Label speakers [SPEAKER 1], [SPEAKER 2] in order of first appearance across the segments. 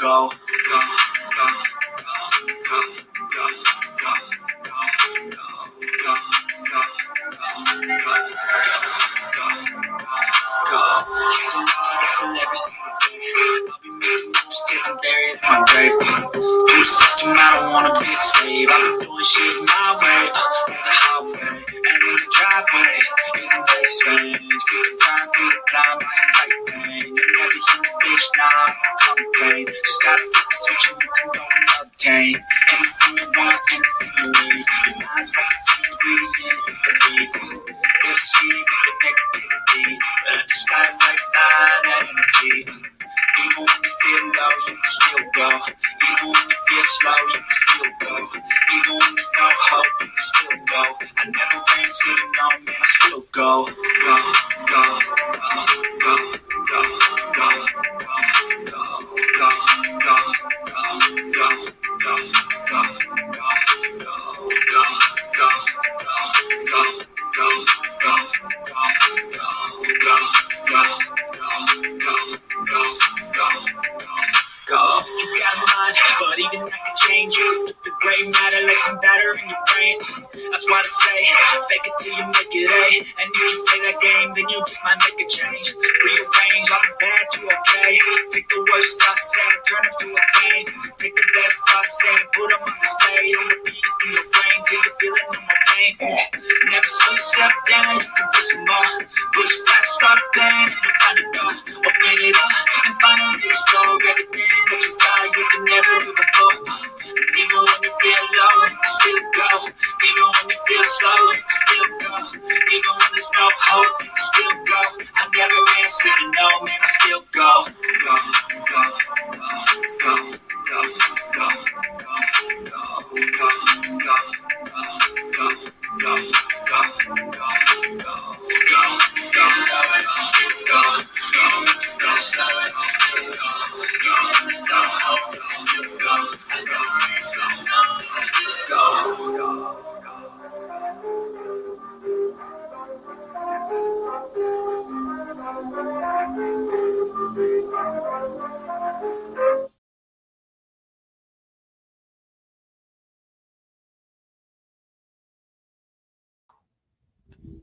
[SPEAKER 1] go, go, go, go, go, go, go, go, go, go, go, go. Hustle every single day. I'll be making moves till I'm buried in my grave. Through the system, I don't wanna be a slave. I've been doing shit my way, on the highway, and in the driveway. Isn't that strange? Cause I'm trying through the climb, I ain't like pain. You'll never hear me, bitch, nah, I don't complain. Just gotta flip the switch and you can go and obtain anything you want, anything you need. Your mind's got the key ingredient, is belief. Never see with the negativity, but I just gotta let that energy. Even when you feel low, you can still go. Even when you feel slow, you can still go. Even when there's no hope, you can still go. I never ran sitting on, man, I still go. Go, go, go, go, go, go, go, go, go, go, go, go, go, go, go, go. You got a mind, but even that can change. You can flip the gray matter like some batter in your brain. That's why I say, fake it till you make it A. And if you play that game, then you just might make a change. Rearrange all the bad to okay. Take the worst I say, turn them to a pain. Take the best I say, put them on display. On repeat in your brain till you're feeling no more pain. Never slow yourself down, you can do some more. Push past all the pain and you find a door. Open it up and finally explore everything that you thought you could never do before. And even when you feel low, you can still go. Even when you feel slow, you can still go. Even when there's no hope, you can still go. I never answer to no, man, I still go. Go, go, go, go, go, go, go, go, go, go, go, go, go, go, go, go, go, still go, go, go, slow it, still go, go, there's no hope, still go, I never answer to no, I still go, go.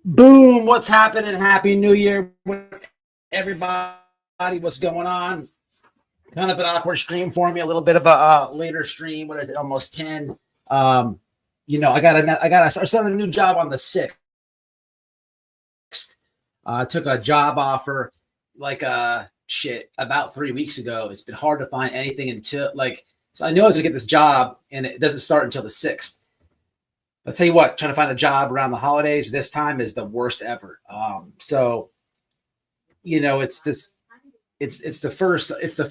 [SPEAKER 2] Boom! What's happening? Happy New Year, everybody! What's going on? Kind of an awkward stream for me. A little bit of a later stream. What is it? Almost 10. I started a new job on the 6th. I took a job offer about 3 weeks ago. It's been hard to find anything until so I knew I was gonna get this job, and it doesn't start until the 6th. I'll tell you what, trying to find a job around the holidays this time is the worst ever. It's the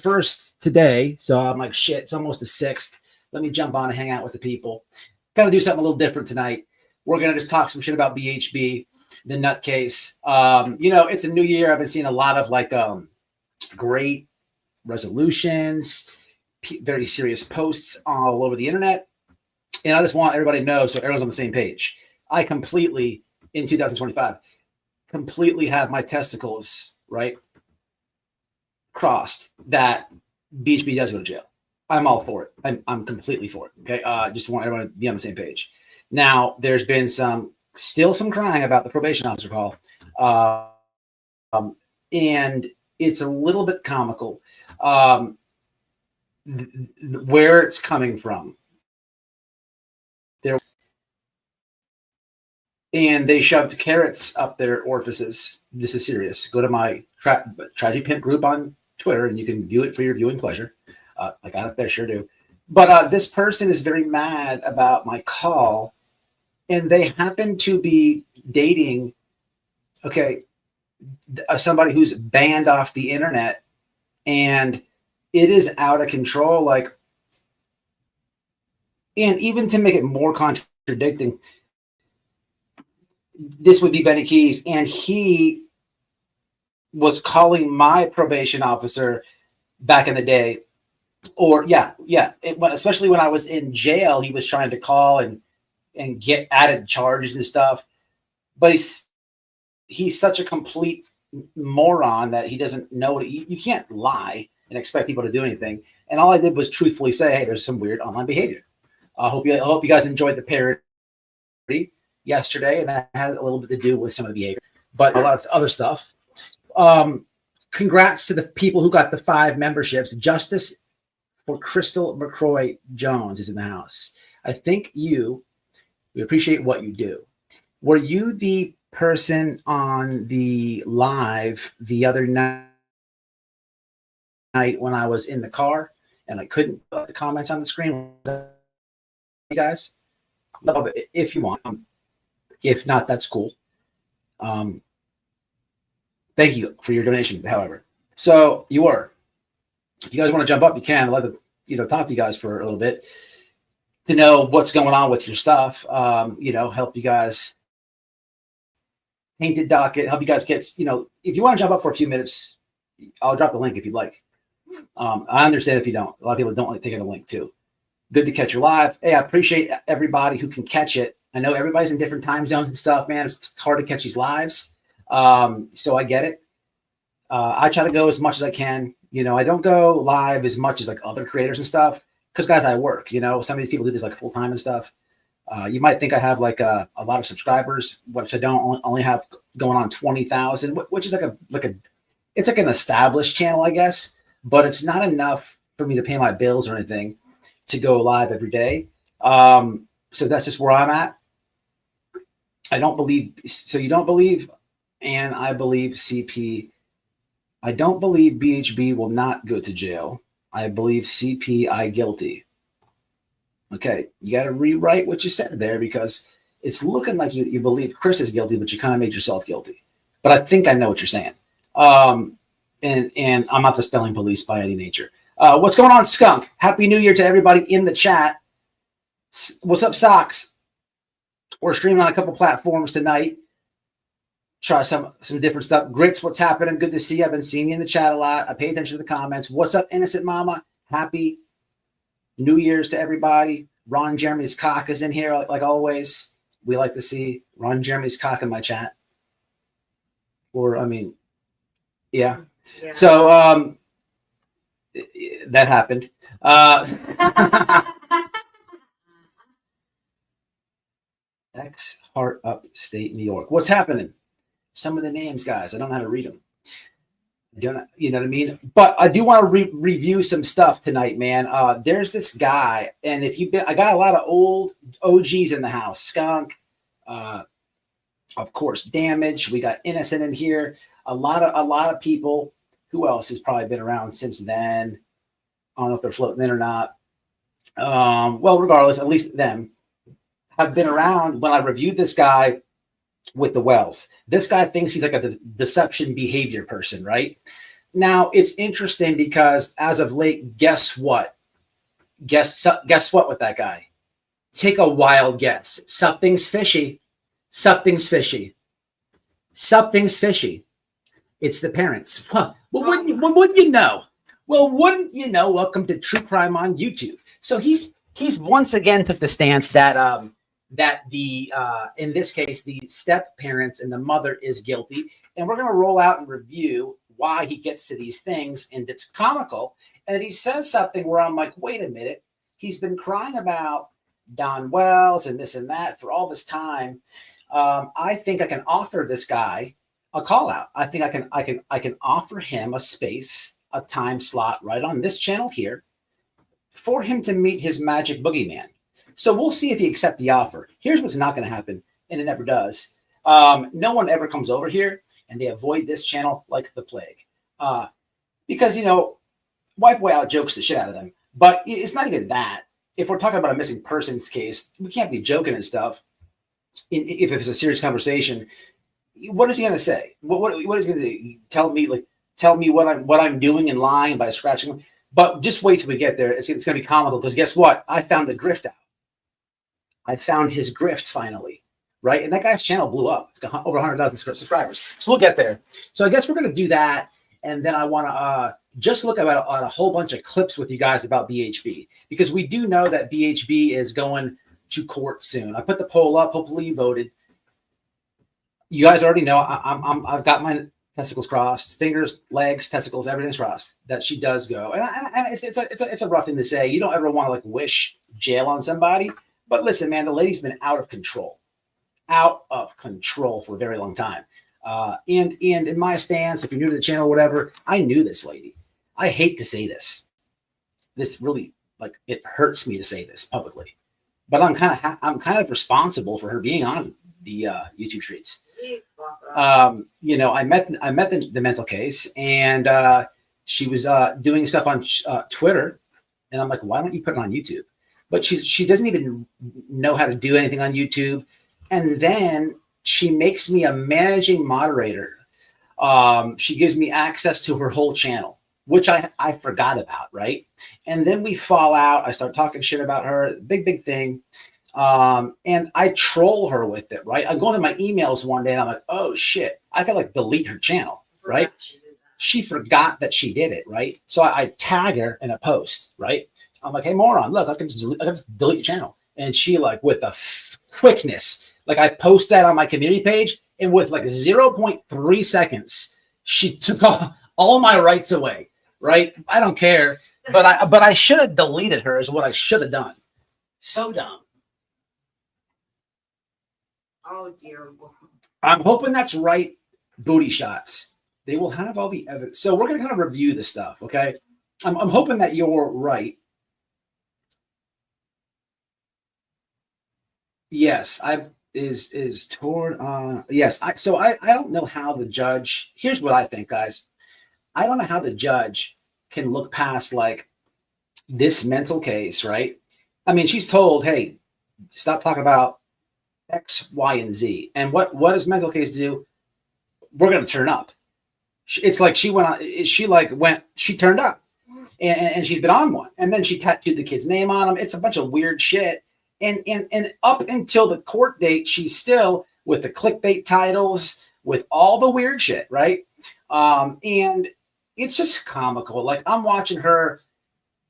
[SPEAKER 2] first today. So I'm like, shit, it's almost the 6th. Let me jump on and hang out with the people. Got to do something a little different tonight. We're going to just talk some shit about BHB, the nutcase. It's a new year. I've been seeing a lot of great resolutions, very serious posts all over the internet. And I just want everybody to know so everyone's on the same page. I completely, in 2025, completely have my testicles, right, crossed that BHB does go to jail. I'm all for it. I'm completely for it. Okay. Just want everyone to be on the same page. Now, there's been still some crying about the probation officer call. And it's a little bit comical where it's coming from. And they shoved carrots up their orifices. This is serious. Go to my Tragedy Pimp group on Twitter, and you can view it for your viewing pleasure. I got it there, sure do. But this person is very mad about my call, and they happen to be dating, somebody who's banned off the internet, and it is out of control. And even to make it more contradicting, this would be Benny Keys, and he was calling my probation officer back in the day. Especially when I was in jail, he was trying to call and get added charges and stuff. But he's such a complete moron that he doesn't know you can't lie. and expect people to do anything. And all I did was truthfully say, hey, there's some weird online behavior. I hope you guys enjoyed the parody yesterday, and that had a little bit to do with some of the behavior, but a lot of other stuff. Congrats to the people who got the 5 memberships. Justice for Crystal McCroy Jones is in the house. I think we appreciate what you do. Were you the person on the live the other night when I was in the car and I couldn't put the comments on the screen? You guys, love it if you want. If not, that's cool. Thank you for your donation, however. So you were. If you guys want to jump up, you can. I'd love to, talk to you guys for a little bit to know what's going on with your stuff. Help you guys tainted docket, help you guys get, if you want to jump up for a few minutes, I'll drop the link if you'd like. I understand if you don't. A lot of people don't like taking a link too. Good to catch your live. Hey, I appreciate everybody who can catch it. I know everybody's in different time zones and stuff, man. It's hard to catch these lives. So I get it. I try to go as much as I can. I don't go live as much as like other creators and stuff because, guys, I work. Some of these people do this like full time and stuff. You might think I have like a lot of subscribers, which I don't. Only have going on 20,000, which is it's like an established channel, I guess, but it's not enough for me to pay my bills or anything to go live every day. So that's just where I'm at. I don't believe. So you don't believe, and I believe CP. I don't believe BHB will not go to jail. I believe CPI guilty. Okay, you got to rewrite what you said there because it's looking like you believe Chris is guilty, but you kind of made yourself guilty. But I think I know what you're saying. And I'm not the spelling police by any nature. What's going on, Skunk? Happy New Year to everybody in the chat. What's up, Socks? We're streaming on a couple platforms tonight. Try some different stuff. Grits, what's happening? Good to see you. I've been seeing you in the chat a lot. I pay attention to the comments. What's up, Innocent Mama? Happy New Year's to everybody. Ron Jeremy's cock is in here like always. We like to see Ron Jeremy's cock in my chat. Yeah. So that happened. X Heart Upstate New York. What's happening? Some of the names, guys, I don't know how to read them. You know what I mean? But I do want to review some stuff tonight, man. There's this guy, and I got a lot of old OGs in the house. Skunk, of course, Damage. We got Innocent in here. A lot of people. Who else has probably been around since then? I don't know if they're floating in or not. Well, regardless, at least them have been around when I reviewed this guy with the Wells. This guy thinks he's like a deception behavior person, right? Now, it's interesting because as of late, guess what? Guess what with that guy? Take a wild guess. Something's fishy. Something's fishy. Something's fishy. It's the parents. Well, wouldn't you know? Well, wouldn't you know? Welcome to True Crime on YouTube. So he's once again took the stance that the in this case the step parents and the mother is guilty, and we're going to roll out and review why he gets to these things, and it's comical. And he says something where I'm like, wait a minute, he's been crying about Don Wells and this and that for all this time. I think I can offer this guy a call out. I think I can offer him a space, a time slot right on this channel here for him to meet his magic boogeyman. So we'll see if he accepts the offer. Here's what's not going to happen, and it never does. No one ever comes over here, and they avoid this channel like the plague. Because, White Boy out jokes the shit out of them. But it's not even that. If we're talking about a missing persons case, we can't be joking and stuff. If it's a serious conversation, what is he going to say? What is he going to tell me? Tell me what I'm doing and lying by scratching. But just wait till we get there. It's going to be comical because guess what? I found the grift out. I found his grift finally, right? And that guy's channel blew up. It's got over 100,000 subscribers. So we'll get there. So I guess we're going to do that. And then I want to just look at a whole bunch of clips with you guys about BHB, because we do know that BHB is going to court soon. I put the poll up. Hopefully you voted. You guys already know I've got my testicles crossed, fingers, legs, testicles, everything's crossed. That she does go, and it's a rough thing to say. You don't ever want to like wish jail on somebody, but listen, man, the lady's been out of control for a very long time. And in my stance, if you're new to the channel, whatever, I knew this lady. I hate to say this. This really, like, it hurts me to say this publicly, but I'm kind of responsible for her being on the YouTube streets. You know, I met the mental case, and she was doing stuff on Twitter, and I'm like, why don't you put it on YouTube? But she doesn't even know how to do anything on YouTube, and then she makes me a managing moderator. She gives me access to her whole channel, which I forgot about, right? And then we fall out. I start talking shit about her, big thing. And I troll her with it, right? I go into my emails one day and I'm like, oh shit, I could like delete her channel, right? She forgot that she did it, right? So I tag her in a post, right? I'm like, hey, moron, look, I can just delete your channel. And she like with the quickness, like I post that on my community page, and with like 0.3 seconds, she took all my rights away, right? I don't care, but I should have deleted her is what I should have done. So dumb.
[SPEAKER 3] Oh dear.
[SPEAKER 2] I'm hoping that's right. Booty shots. They will have all the evidence. So we're going to kind of review this stuff, okay? I'm hoping that you're right. Yes, is toward yes. I don't know how the judge. Here's what I think, guys. I don't know how the judge can look past like this mental case, right? I mean, she's told, hey, stop talking about X, Y, and Z. And what does mental case do? We're going to turn up. It's like she turned up, and she's been on one, and then she tattooed the kid's name on him. It's a bunch of weird shit. And up until the court date, she's still with the clickbait titles, with all the weird shit, right? And it's just comical. Like I'm watching her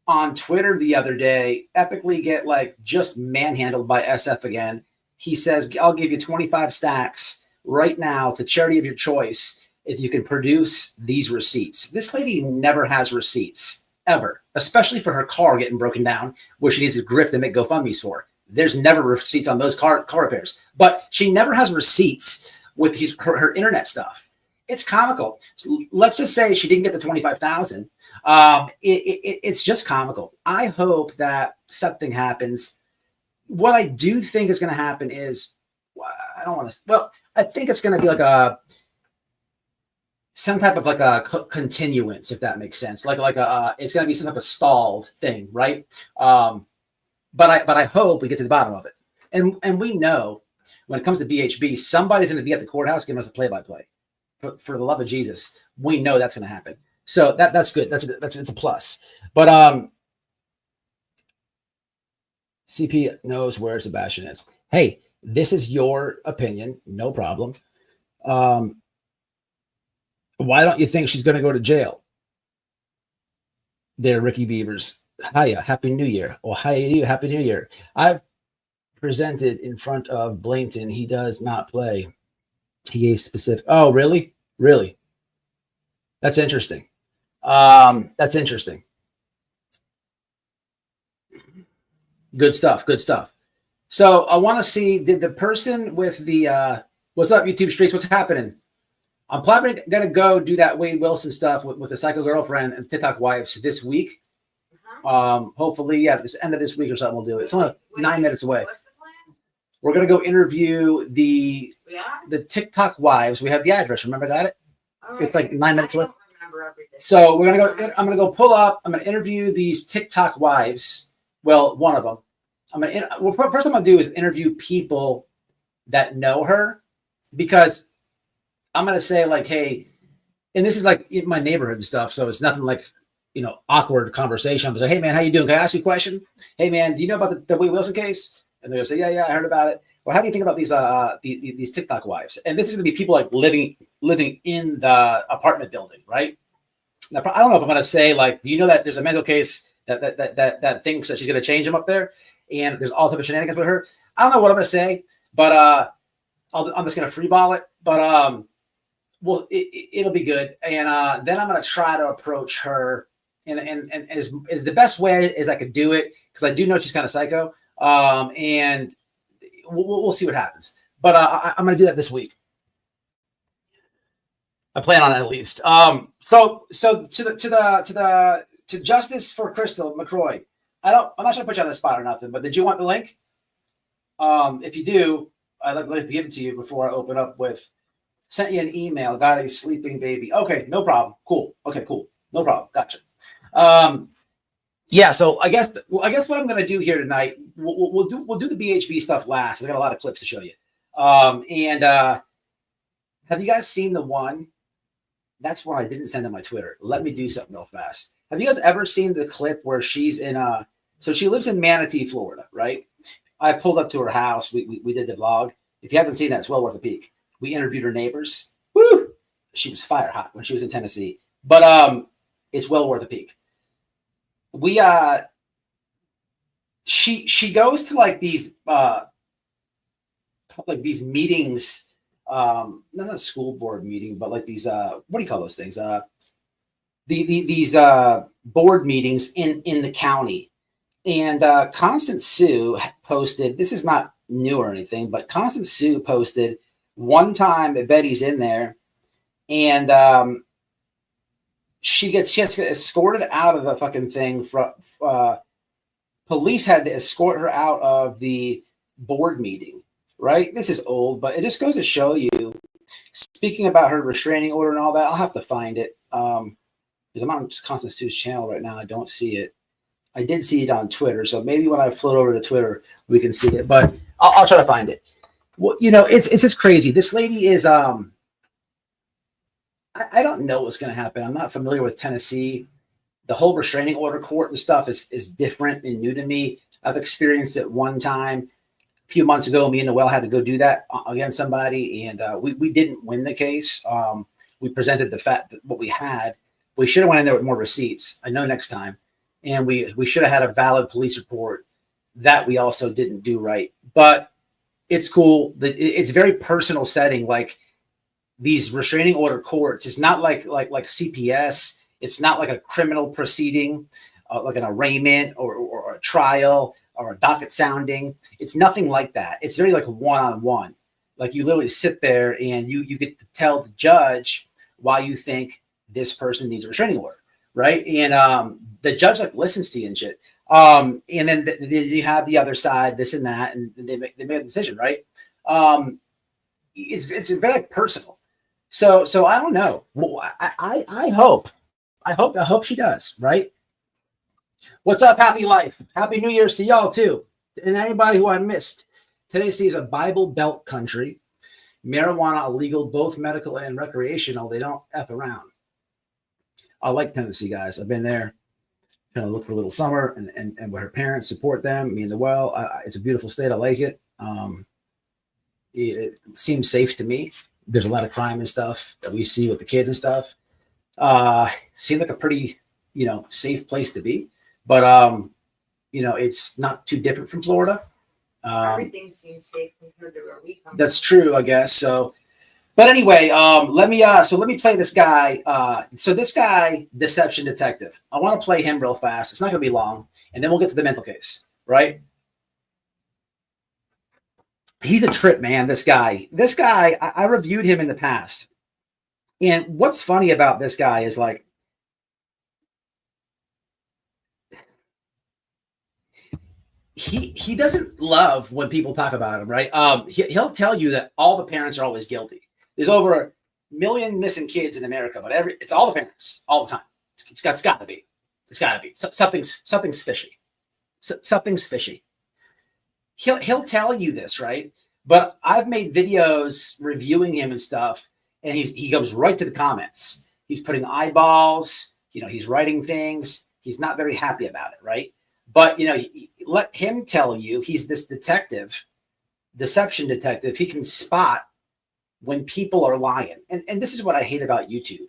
[SPEAKER 2] on Twitter the other day, epically get like just manhandled by SF again. He says, I'll give you 25 stacks right now to charity of your choice if you can produce these receipts. This lady never has receipts, ever, especially for her car getting broken down, where she needs to grift and make GoFundMe's for. There's never receipts on those car repairs, but she never has receipts with her internet stuff. It's comical. So let's just say she didn't get the 25,000. It's just comical. I hope that something happens. What I do think is going to happen is, I don't want to, well, I think it's going to be like some type of like a continuance, if that makes sense. Like it's going to be some type of stalled thing, right? But I hope we get to the bottom of it. And we know when it comes to BHB, somebody's going to be at the courthouse giving us a play-by-play. For the love of Jesus, we know that's going to happen. So that's good. It's a plus. But CP knows where Sebastian is. Hey, this is your opinion, no problem. Why don't you think she's going to go to jail? There, Ricky Beavers. Hiya, Happy New Year. Oh, hi to you, Happy New Year. I've presented in front of Blainton. He does not play. He gave specific. Oh, really? Really? That's interesting. That's interesting. Good stuff. Good stuff. So I want to see, did the person with the, what's up, YouTube streets? What's happening? I'm probably going to go do that Wade Wilson stuff with the psycho girlfriend and TikTok wives this week. Hopefully, yeah, this end of this week or something, we'll do it. It's only 9 minutes away.
[SPEAKER 3] What's the plan?
[SPEAKER 2] We're going to go interview the TikTok wives. We have the address. Remember, I got it?
[SPEAKER 3] Right.
[SPEAKER 2] It's like 9 minutes away.
[SPEAKER 3] I don't remember everything.
[SPEAKER 2] So we're going to go, I'm going to go pull up. I'm going to interview these TikTok wives. Well, one of them. First I'm going to do is interview people that know her, because I'm going to say like, hey, and this is like in my neighborhood and stuff. So it's nothing like, awkward conversation. I'm going to say, hey man, how you doing? Can I ask you a question? Hey man, do you know about the Wade Wilson case? And they're going to say, yeah, I heard about it. Well, how do you think about these TikTok wives? And this is going to be people like living in the apartment building, right? Now, I don't know if I'm going to say like, do you know that there's a mental case that thinks that she's going to change him up there, and there's all type of shenanigans with her? I don't know what I'm going to say, but I'm just going to freeball it. But well, it'll be good. And then I'm going to try to approach her and is the best way as I could do it, because I do know she's kind of psycho. And we'll see what happens. But I'm going to do that this week. I plan on it at least. So to Justice for Crystal McCroy. I'm not trying to put you on the spot or nothing, but did you want the link? If you do, I'd like to give it to you before I open up with sent you an email, got a sleeping baby. Okay, no problem. Cool. Okay, cool. No problem. Gotcha. Yeah, so I guess what I'm gonna do here tonight, we'll do the BHB stuff last. I got a lot of clips to show you. And have you guys seen the one? That's one I didn't send on my Twitter. Let me do something real fast. Have you guys ever seen the clip where she's in so she lives in Manatee, Florida, right? I pulled up to her house. We did the vlog. If you haven't seen that, it's well worth a peek. We interviewed her neighbors. Woo! She was fire hot when she was in Tennessee. But it's well worth a peek. We she goes to like these meetings, not a school board meeting, but like these what do you call those things? These board meetings in the county. And Constance Sue posted, this is not new or anything, but Constance Sue posted one time that Betty's in there, and she gets escorted out of the fucking thing. Police had to escort her out of the board meeting, right? This is old, but it just goes to show you, speaking about her restraining order and all that, I'll have to find it. Because I'm on Constance Sue's channel right now. I don't see it. I did see it on Twitter, so maybe when I float over to Twitter, we can see it. But I'll try to find it. Well, you know, it's just crazy. This lady is I don't know what's going to happen. I'm not familiar with Tennessee. The whole restraining order court and stuff is different and new to me. I've experienced it one time a few months ago. Me and Noel had to go do that against somebody, and we didn't win the case. We presented the fact that what we had. We should have went in there with more receipts. I know next time. And we should have had a valid police report. That we also didn't do right. But it's cool. It's very personal setting. Like these restraining order courts, it's not like CPS. It's not like a criminal proceeding, like an arraignment or a trial or a docket sounding. It's nothing like that. It's very like one-on-one. Like you literally sit there and you get to tell the judge why you think this person needs a restraining order, right? And the judge like listens to you and shit. And then you have the other side, this and that, and they make a decision, right? It's very like, personal. So I don't know. Well, I hope she does, right? What's up, Happy Life? Happy New Year's to y'all too, and anybody who I missed. Tennessee is a Bible Belt country. Marijuana illegal, both medical and recreational. They don't F around. I like Tennessee, guys. I've been there. Trying to look for a little summer, and where her parents support them. Me and the well. It's a beautiful state. I like it. It seems safe to me. There's a lot of crime and stuff that we see with the kids and stuff. Seems like a pretty, safe place to be. But it's not too different from Florida.
[SPEAKER 3] Everything seems safe compared to where we come from.
[SPEAKER 2] That's true, I guess. So, but anyway, let me play this guy. So this guy, Deception Detective. I want to play him real fast. It's not going to be long, and then we'll get to the mental case, right? He's a trip, man. This guy, I reviewed him in the past, and what's funny about this guy is like, he doesn't love when people talk about him, right? He'll tell you that all the parents are always guilty. There's over 1 million missing kids in America, but it's all the parents all the time. It's got to be. It's got to be. Something's fishy. Something's fishy. He'll tell you this, right? But I've made videos reviewing him and stuff, and he goes right to the comments. He's putting eyeballs. He's writing things. He's not very happy about it, right? But let him tell you he's this deception detective. He can spot when people are lying. And this is what I hate about YouTube.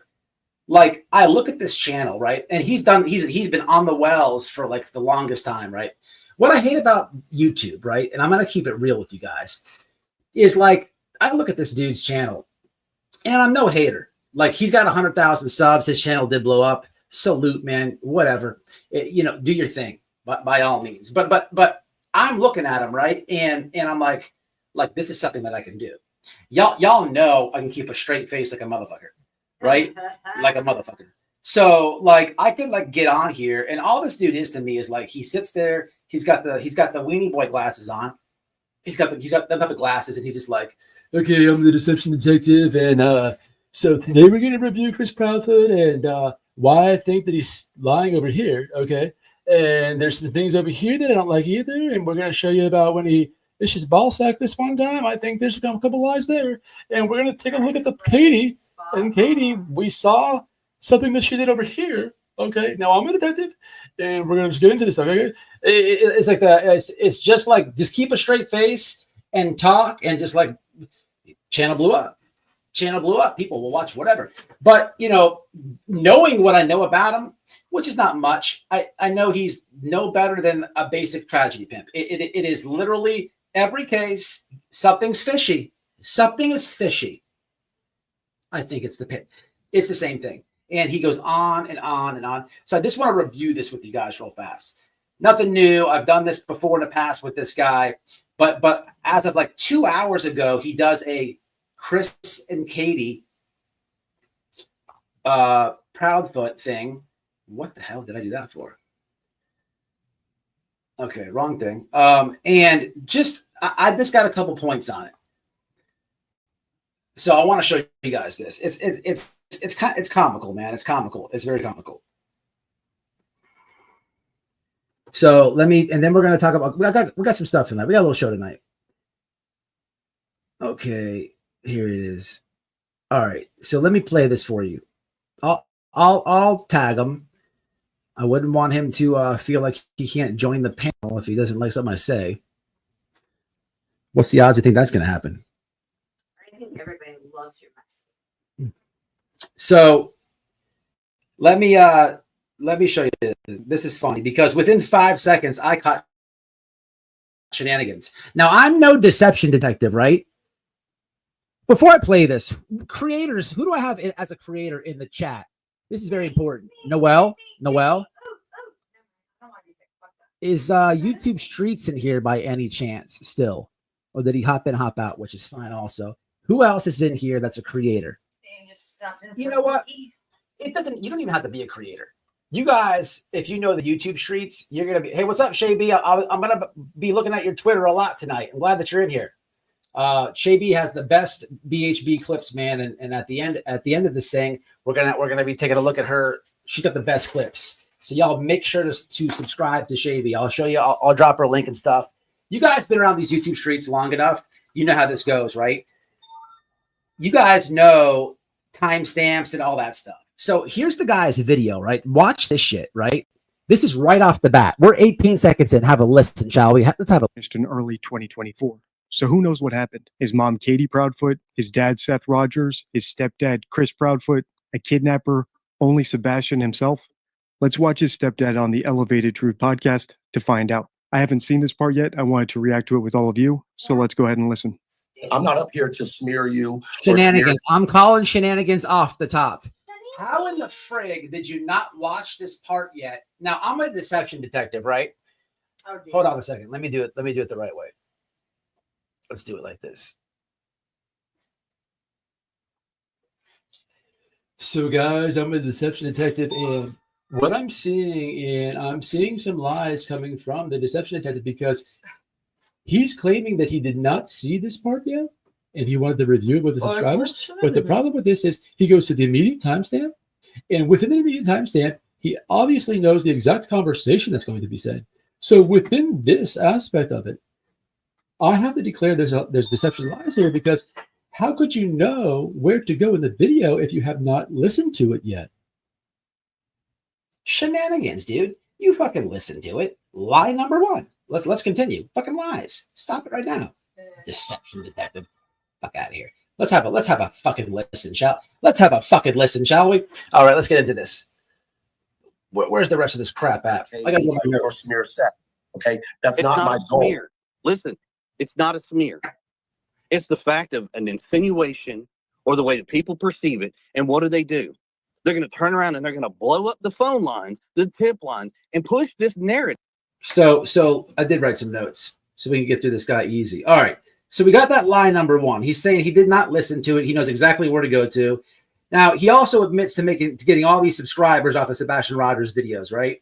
[SPEAKER 2] Like, I look at this channel, right? And he's been on the wells for like the longest time, right? What I hate about YouTube, right? And I'm going to keep it real with you guys, is like, I look at this dude's channel and I'm no hater, Like he's got 100,000 subs. His channel did blow up. Salute, man. Whatever. Do your thing, but by all means. But I'm looking at him, right? And I'm like this is something that I can do. Y'all know I can keep a straight face like a motherfucker, right? Like a motherfucker. So like I could like get on here, and all this dude is to me is like he sits there. He's got the weenie boy glasses on. He's got the glasses, and he's just like, okay, I'm the deception detective, and so today we're gonna review Chris Proudfoot and why I think that he's lying over here. Okay, and there's some things over here that I don't like either, and we're gonna show you about when he issues ball sack this one time. I think there's a couple lies there, and we're gonna take a look at the Katie. And Katie, we saw something that she did over here. Okay, now I'm a detective, and we're gonna just get into this stuff. Okay, it's like it's just like just keep a straight face and talk, and just like channel blew up. People will watch whatever. But knowing what I know about him, which is not much, I know he's no better than a basic tragedy pimp. It is literally every case something's fishy. Something is fishy. I think it's the pit. It's the same thing. And he goes on and on and on. So I just want to review this with you guys real fast. Nothing new. I've done this before in the past with this guy. But as of like 2 hours ago, he does a Chris and Katie Proudfoot thing. What the hell did I do that for? Okay, wrong thing. And just I just got a couple points on it. So I want to show you guys this. It's comical, man. It's comical. It's very comical. So and then we're going to talk about, we got some stuff tonight. We got a little show tonight. Okay, here it is. All right. So let me play this for you. I'll tag him. I wouldn't want him to feel like he can't join the panel if he doesn't like something I say. What's the odds you think that's going to happen?
[SPEAKER 3] I think everybody loves your message.
[SPEAKER 2] So let me show you this. This is funny because within 5 seconds I caught shenanigans. Now I'm no deception detective, right? Before I play this, creators, who do I have as a creator in the chat? This is very important. Noel, is YouTube Streets in here by any chance still? Or did he hop in, hop out, which is fine also. Who else is in here that's a creator? You know what? You don't even have to be a creator. You guys, if you know the YouTube Streets, you're going to be, hey, what's up, Shay B? I'm going to be looking at your Twitter a lot tonight. I'm glad that you're in here. Shay B has the best BHB clips, man. And at the end of this thing, we're gonna be taking a look at her. She got the best clips. So y'all make sure to subscribe to Shay B. I'll show you. I'll drop her a link and stuff. You guys been around these YouTube Streets long enough. You know how this goes, right? You guys know timestamps and all that stuff. So here's the guy's video, right? Watch this shit, right? This is right off the bat. We're 18 seconds in. Have a listen, shall we? Let's have a
[SPEAKER 4] in early 2024. So who knows what happened? His mom, Katie Proudfoot, his dad, Seth Rogers, his stepdad, Chris Proudfoot, a kidnapper, only Sebastian himself. Let's watch his stepdad on the Elevated Truth podcast to find out. I haven't seen this part yet. I wanted to react to it with all of you. So let's go ahead and listen.
[SPEAKER 5] I'm not up here to smear you.
[SPEAKER 2] Shenanigans. I'm calling shenanigans off the top. How in the frig did you not watch this part yet? Now, I'm a deception detective, right? Hold on a second. Let me do it the right way. Let's do it like this. So, guys, I'm a deception detective, and what I'm seeing some lies coming from the deception detective because he's claiming that he did not see this part yet, and he wanted to review it with the subscribers. But the problem with this is he goes to the immediate timestamp, and within the immediate timestamp, he obviously knows the exact conversation that's going to be said. So within this aspect of it, I have to declare there's deception lies here because how could you know where to go in the video if you have not listened to it yet? Shenanigans, dude. You fucking listen to it. Lie number one. Let's continue. Fucking lies. Stop it right now. Deception detective. Fuck out of here. Let's have a fucking listen, shall we? All right, let's get into this. Where's the rest of this crap at?
[SPEAKER 5] I got to never smear Seth. Okay, that's not my goal.
[SPEAKER 6] Smear. Listen, it's not a smear. It's the fact of an insinuation or the way that people perceive it. And what do? They're going to turn around and they're going to blow up the phone lines, the tip lines, and push this narrative.
[SPEAKER 2] So I did write some notes so we can get through this guy easy. All right. So we got that lie number one. He's saying he did not listen to it. He knows exactly where to go to. Now, he also admits to getting all these subscribers off of Sebastian Rogers' videos, right?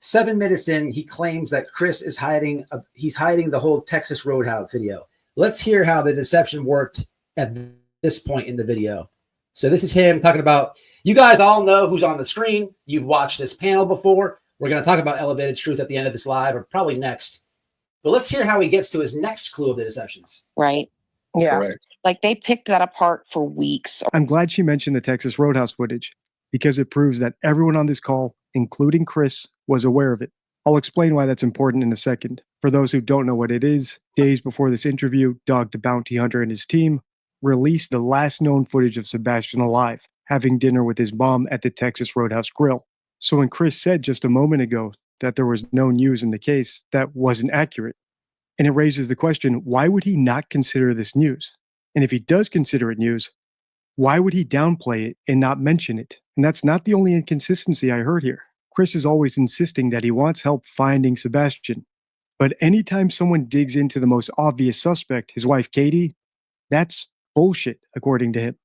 [SPEAKER 2] 7 minutes in, he claims that Chris is hiding the whole Texas Roadhouse video. Let's hear how the deception worked at this point in the video. So this is him talking about, you guys all know who's on the screen. You've watched this panel before. We're going to talk about elevated truth at the end of this live, or probably next. But let's hear how he gets to his next clue of the deceptions.
[SPEAKER 7] Right.
[SPEAKER 8] Yeah.
[SPEAKER 5] Correct.
[SPEAKER 7] Like they picked that apart for weeks.
[SPEAKER 4] I'm glad she mentioned the Texas Roadhouse footage because it proves that everyone on this call, including Chris, was aware of it. I'll explain why that's important in a second. For those who don't know what it is, days before this interview, Dog the Bounty Hunter and his team released the last known footage of Sebastian alive, having dinner with his mom at the Texas Roadhouse Grill. So when Chris said just a moment ago that there was no news in the case, that wasn't accurate. And it raises the question, why would he not consider this news? And if he does consider it news, why would he downplay it and not mention it? And that's not the only inconsistency I heard here. Chris is always insisting that he wants help finding Sebastian. But anytime someone digs into the most obvious suspect, his wife Katie, that's bullshit, according to him.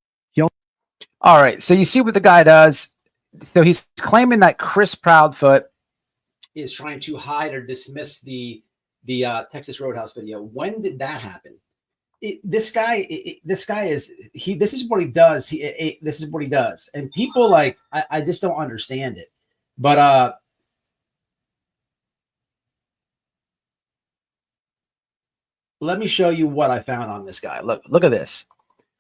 [SPEAKER 2] All right. So you see what the guy does. So he's claiming that Chris Proudfoot is trying to hide or dismiss the Texas Roadhouse video. When did that happen? This guy is this is what he does. This is what he does. And people I just don't understand it. But let me show you what I found on this guy. Look at this.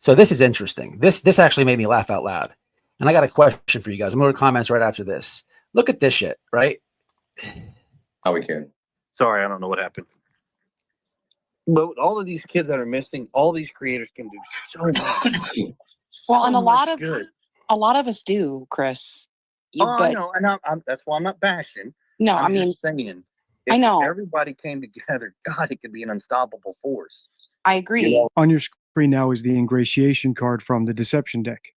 [SPEAKER 2] So this is interesting. This actually made me laugh out loud. And I got a question for you guys. I'm going to comments right after this. Look at this shit, right?
[SPEAKER 5] How we can.
[SPEAKER 6] Sorry, I don't know what happened. But with all of these kids that are missing, all these creators can do so much.
[SPEAKER 7] Well, and
[SPEAKER 6] So
[SPEAKER 7] a lot
[SPEAKER 6] much good.
[SPEAKER 7] of us do, Chris.
[SPEAKER 6] I know, and I'm that's why I'm not bashing.
[SPEAKER 7] No,
[SPEAKER 6] I'm
[SPEAKER 7] I mean,
[SPEAKER 6] just saying.
[SPEAKER 7] I know.
[SPEAKER 6] Everybody came together. God, it could be an unstoppable force.
[SPEAKER 7] I agree.
[SPEAKER 5] You know,
[SPEAKER 4] On your screen now is the ingratiation card from the deception deck.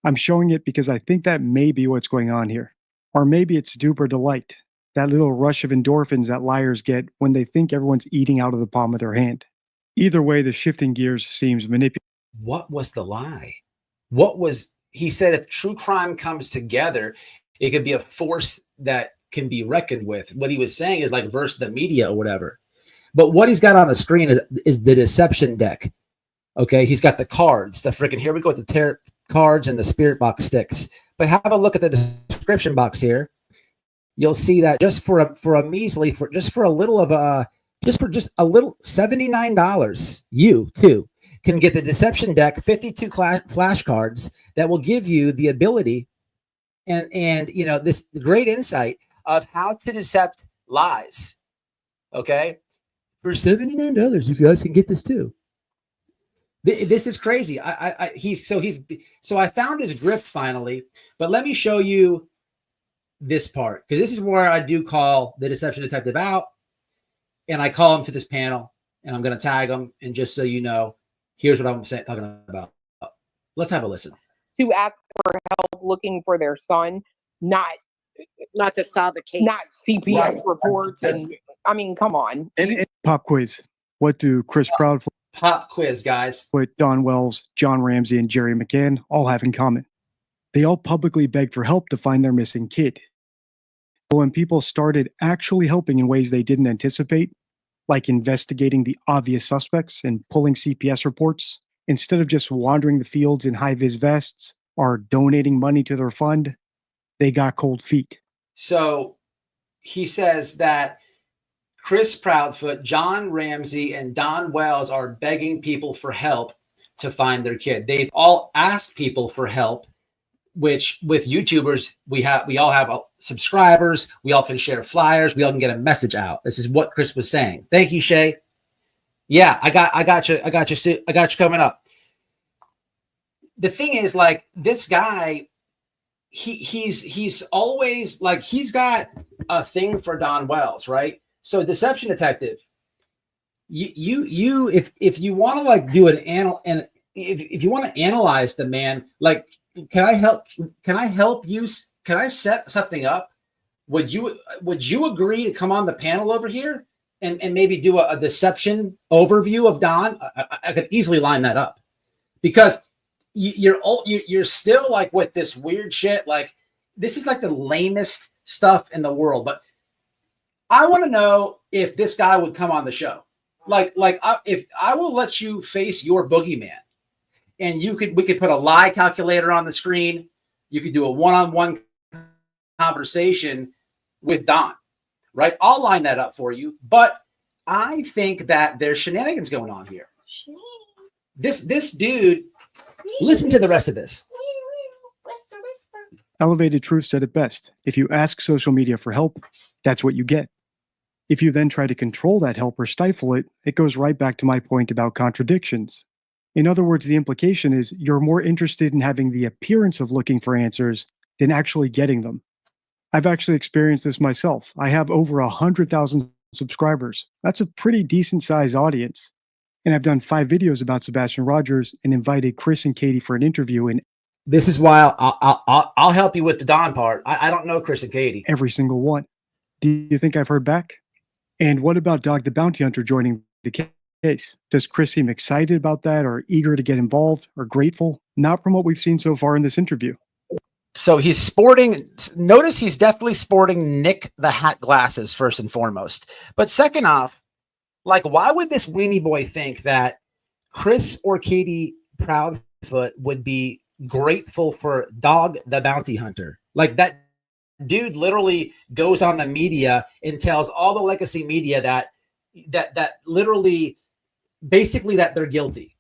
[SPEAKER 4] I'm showing it because I think that may be what's going on here. Or maybe it's duper delight, that little rush of endorphins that liars get when they think everyone's eating out of the palm of their hand. Either way, the shifting gears seems manipulative.
[SPEAKER 2] What was the lie? He said if true crime comes together, it could be a force that can be reckoned with. What he was saying is like versus the media or whatever. But what he's got on the screen is the deception deck. Okay, he's got the cards. Here we go with the tarot cards and the spirit box sticks. But have a look at the description box here. You'll see that just for a little $79, you too can get the deception deck 52 flashcards that will give you the ability and this great insight of how to decept lies. Okay, for $79, you guys can get this too. This is crazy. I found his grift finally, but let me show you this part, because this is where I do call the deception detective out, and I call him to this panel, and I'm going to tag him. And just so you know, here's what I'm talking about. Let's have a listen.
[SPEAKER 8] To ask for help looking for their son, not
[SPEAKER 3] Not to solve the case.
[SPEAKER 8] not CPS
[SPEAKER 5] Right.
[SPEAKER 8] reports.
[SPEAKER 5] That's-
[SPEAKER 8] And I mean, come on.
[SPEAKER 4] Pop quiz. What do Chris Proudfoot,
[SPEAKER 2] Pop quiz, guys.
[SPEAKER 4] Don Wells, John Ramsey, and Jerry McCann all have in common? They all publicly begged for help to find their missing kid. But when people started actually helping in ways they didn't anticipate, like investigating the obvious suspects and pulling CPS reports, instead of just wandering the fields in high-vis vests or donating money to their fund, they got cold feet.
[SPEAKER 2] So he says that Chris Proudfoot, John Ramsey, and Don Wells are begging people for help to find their kid. They've all asked people for help, which with YouTubers, we all have subscribers. We all can share flyers. We all can get a message out. This is what Chris was saying. Thank you, Shay. Yeah, I got you. I got you coming up. The thing is, like, this guy, he's always like, he's got a thing for Don Wells, right? So deception detective, you if you want to like do an if you want to analyze the man, like, can I help you? Can I set something up? Would you agree to come on the panel over here and maybe do a deception overview of Don? I could easily line that up, because you're still like with this weird shit. Like, this is like the lamest stuff in the world. But I want to know if this guy would come on the show. If I will let you face your boogeyman, and we could put a lie calculator on the screen. You could do a one-on-one conversation with Don, right? I'll line that up for you. But I think that there's shenanigans going on here. This dude, listen to the rest of this.
[SPEAKER 3] Whisper, whisper.
[SPEAKER 4] Elevated Truth said it best. If you ask social media for help, that's what you get. If you then try to control that help or stifle it, it goes right back to my point about contradictions. In other words, the implication is you're more interested in having the appearance of looking for answers than actually getting them. I've actually experienced this myself. I have over 100,000 subscribers. That's a pretty decent sized audience. And I've done 5 videos about Sebastian Rogers and invited Chris and Katie for an interview in
[SPEAKER 2] This is why I'll help you with the Don part. I don't know Chris and Katie.
[SPEAKER 4] every single one. Do you think I've heard back? And what about Dog the Bounty Hunter joining the case? Does Chris seem excited about that, or eager to get involved, or grateful? Not from what we've seen so far in this interview.
[SPEAKER 2] So he's sporting, notice he's definitely sporting Nick the Hat glasses first and foremost. But second off, like, why would this weenie boy think that Chris or Katie Proudfoot would be grateful for Dog the Bounty Hunter? Like, that dude literally goes on the media and tells all the legacy media that literally basically that they're guilty.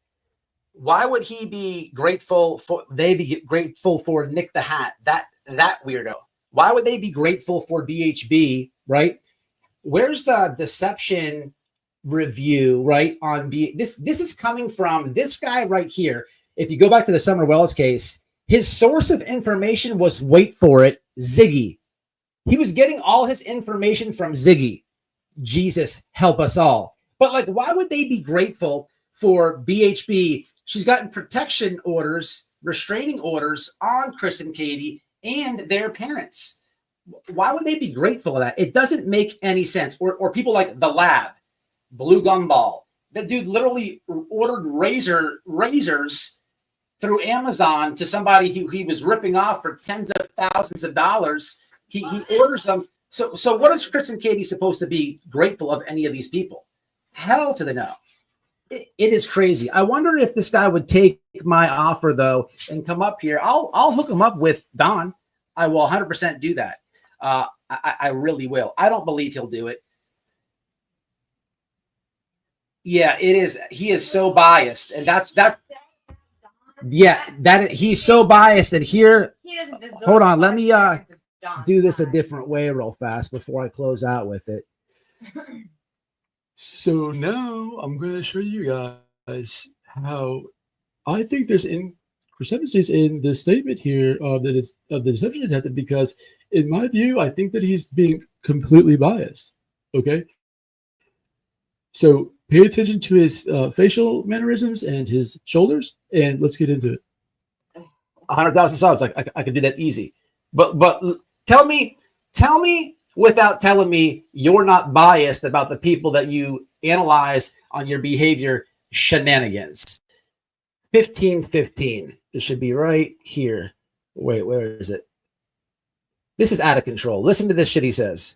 [SPEAKER 2] Why would he be grateful for, they be grateful for Nick the Hat, that weirdo? Why would they be grateful for BHB, right? Where's the deception review, right? On this is coming from this guy right here. If you go back to the Summer Wells case, his source of information was, wait for it, Ziggy. He was getting all his information from Ziggy. Jesus help us all. But like, why would they be grateful for BHB? She's gotten protection orders, restraining orders on Chris and Katie and their parents. Why would they be grateful for that? It doesn't make any sense. Or people like The Lab, Blue Gumball. That dude literally ordered razors through Amazon to somebody he was ripping off for tens of thousands of dollars. He orders them. So what is Chris and Katie supposed to be grateful of any of these people? Hell to the no. It is crazy. I wonder if this guy would take my offer though and come up here. I'll hook him up with Don. I will 100% do that. I really will. I don't believe he'll do it. Yeah, it is. He is so biased, and that's. Yeah, that he's so biased that here.
[SPEAKER 3] He doesn't deserve.
[SPEAKER 2] Hold on, let me
[SPEAKER 3] Don.
[SPEAKER 2] do this a different way real fast before I close out with it. So now I'm going to show you guys how I think there's inconsistencies in the statement here of the deception detective, because in my view, I think that he's being completely biased. Okay. So pay attention to his facial mannerisms and his shoulders, and let's get into it. 100,000 subs. I can do that easy. But tell me without telling me you're not biased about the people that you analyze on your behavior shenanigans. 1515. This should be right here. Wait, where is it? This is out of control. Listen to this shit he says.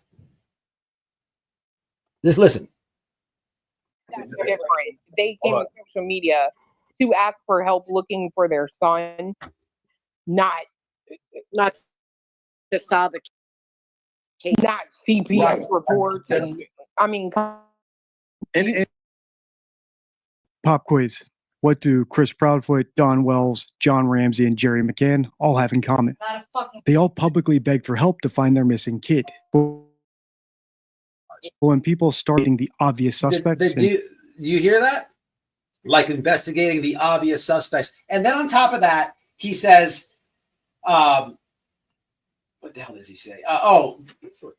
[SPEAKER 2] Just listen.
[SPEAKER 8] That's different. They came on social media to ask for help looking for their son, not
[SPEAKER 9] to solve the case.
[SPEAKER 8] not CPS
[SPEAKER 5] Right.
[SPEAKER 8] reports.
[SPEAKER 5] That's-
[SPEAKER 8] And I mean,
[SPEAKER 6] And
[SPEAKER 4] Pop quiz. What do Chris Proudfoot, Don Wells, John Ramsey, and Jerry McCann all have in common?
[SPEAKER 3] Not a fucking.
[SPEAKER 4] They all publicly begged for help to find their missing kid. But when people starting the obvious suspects,
[SPEAKER 2] Do you hear that? Like investigating the obvious suspects. And then on top of that, he says, what the hell does he say?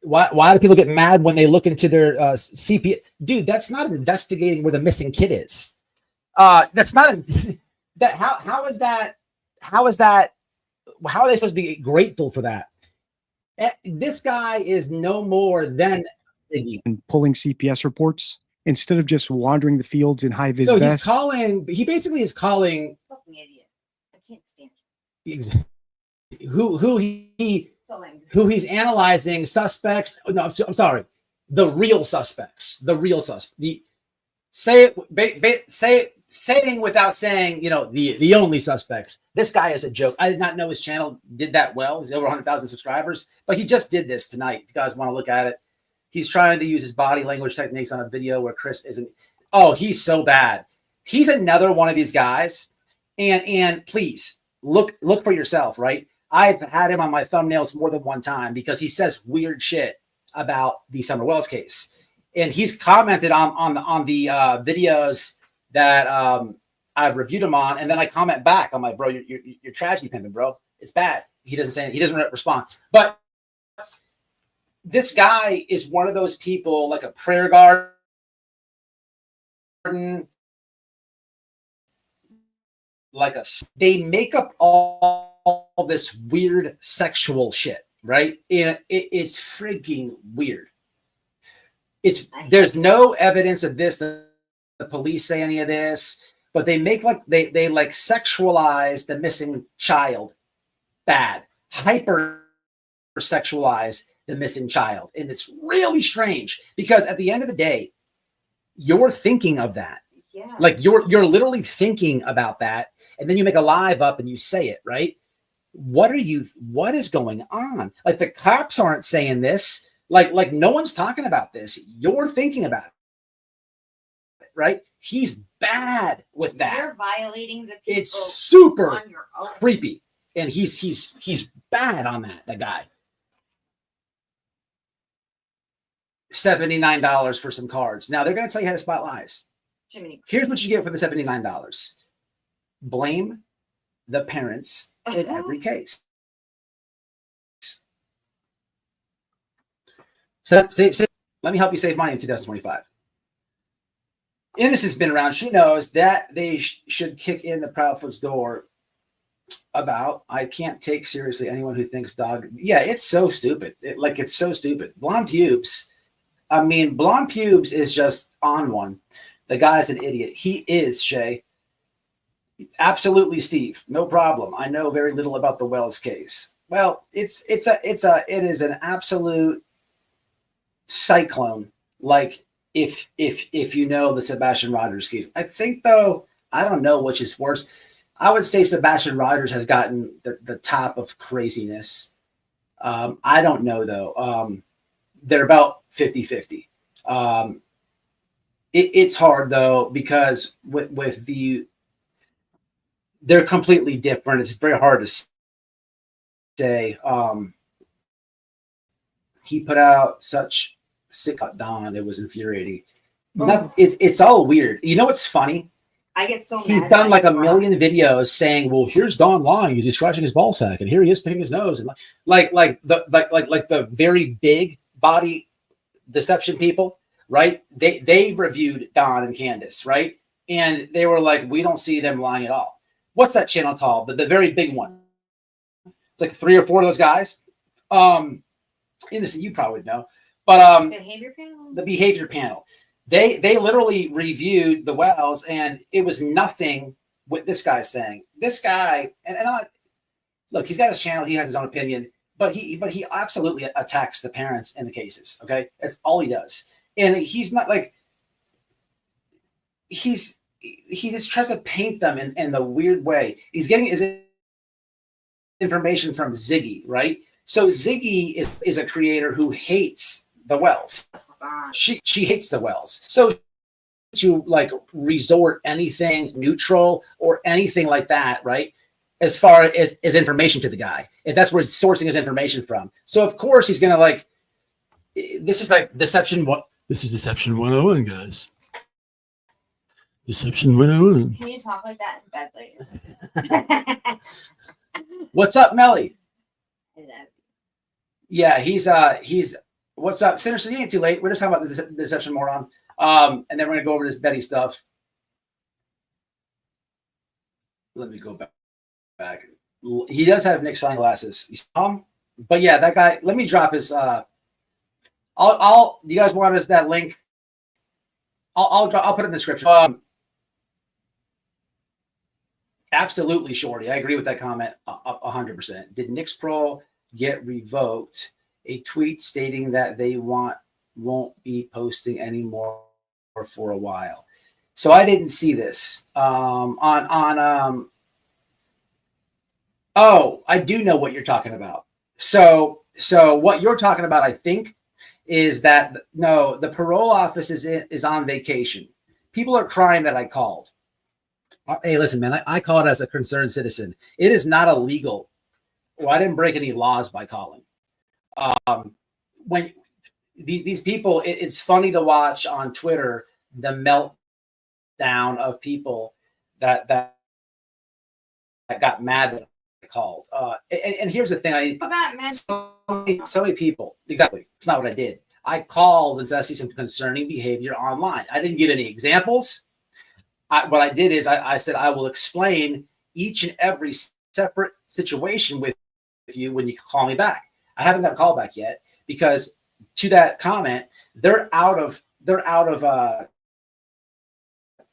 [SPEAKER 2] Why do people get mad when they look into their CP? Dude, that's not investigating where the missing kid is. That's not That how is that? How are they supposed to be grateful for that? This guy is no more than Ziggy.
[SPEAKER 4] And pulling CPS reports instead of just wandering the fields in high vis
[SPEAKER 2] So
[SPEAKER 4] vests.
[SPEAKER 2] he basically is calling
[SPEAKER 3] Fucking idiot. I can't stand
[SPEAKER 2] who he's analyzing suspects. No, I'm sorry. The real suspects. Saying without saying, the only suspects. This guy is a joke. I did not know his channel did that well. He's over 100,000 subscribers, but he just did this tonight. If you guys want to look at it, he's trying to use his body language techniques on a video where Chris isn't. Oh, he's so bad. He's another one of these guys. And please look for yourself, right? I've had him on my thumbnails more than one time because he says weird shit about the Summer Wells case. And he's commented on the videos that I've reviewed him on, and then I comment back. I'm like, bro, you're tragedy pimping, bro. It's bad. He doesn't respond. But this guy is one of those people, like a prayer garden, they make up all this weird sexual shit, right? It's freaking weird. There's no evidence of this. The police say any of this, but they make they sexualize the missing child bad, hyper sexualize the missing child. And it's really strange because at the end of the day, you're thinking of that.
[SPEAKER 3] Yeah.
[SPEAKER 2] Like you're literally thinking about that. And then you make a live up and you say it, right? What is going on? Like the cops aren't saying this. Like no one's talking about this. You're thinking about it. Right? He's bad with that.
[SPEAKER 3] You're violating the people.
[SPEAKER 2] It's super
[SPEAKER 3] on your own.
[SPEAKER 2] creepy. And he's bad on that guy. $79 for some cards. Now they're going to tell you how to spot lies.
[SPEAKER 3] Jiminy.
[SPEAKER 2] Here's what you get for the $79. Blame the parents in every case. So let me help you save money in 2025. Innocent's been around. She knows that they should kick in the Proudfoot's door about, I can't take seriously anyone who thinks dog. Yeah, it's so stupid. It's so stupid. Blonde pubes. I mean, blonde pubes is just on one. The guy's an idiot. He is, Shay. Absolutely, Steve. No problem. I know very little about the Wells case. Well, it is an absolute cyclone. Like if you know the Sebastian Rogers case. I think though, I don't know which is worse. I would say Sebastian Rogers has gotten the top of craziness. I don't know though. They're about 50-50. It's hard though, because with they're completely different. It's very hard to say. He put out such sick Don. It was infuriating. It's all weird. You know what's funny?
[SPEAKER 3] I get so mad.
[SPEAKER 2] He's done like a million videos saying, "Well, here's Don lying. He's scratching his ball sack, and here he is picking his nose." And like the very big body deception people, right? They reviewed Don and Candace, right? And they were like, "We don't see them lying at all." What's that channel called? The very big one. It's like 3 or 4 of those guys. Innocent, you probably would know, but
[SPEAKER 3] behavior panel.
[SPEAKER 2] The behavior panel. They literally reviewed the Wells, and it was nothing what this guy's saying. This guy, and look, he's got his channel, he has his own opinion, but he absolutely attacks the parents in the cases. Okay, that's all he does, and he's not like he just tries to paint them in the weird way. He's getting his information from Ziggy, right? So Ziggy is a creator who hates the Wells. She hates the Wells. So to like resort anything neutral or anything like that, right? As far as information to the guy, and that's where he's sourcing his information from. So of course he's gonna like. This is like deception. What? This is deception 101, guys. Deception 101.
[SPEAKER 3] Can you talk like that in bed later?
[SPEAKER 2] What's up, Melly?
[SPEAKER 3] I love you.
[SPEAKER 2] Yeah, he's. What's up, Sinerson? You ain't too late. We're just talking about the deception moron, and then we're gonna go over this Betty stuff. Let me go back. He does have Nick sunglasses. But yeah, that guy. Let me drop his. I'll. You guys want us that link? I'll put it in the description. Absolutely, Shorty. I agree with that comment 100%. Did Nick's Pro get revoked? A tweet stating that they won't be posting anymore for a while. So I didn't see this. Oh, I do know what you're talking about. So what you're talking about, I think, is that no, the parole office is on vacation. People are crying that I called. Hey, listen, man, I called as a concerned citizen. It is not illegal. Well, I didn't break any laws by calling. When these people, it's funny to watch on Twitter the meltdown of people that got mad that I called. And here's the thing: so many people. Exactly, it's not what I did. I called and said I see some concerning behavior online. I didn't give any examples. What I did is I said I will explain each and every separate situation with you when you call me back. I haven't got a call back yet because to that comment, they're out of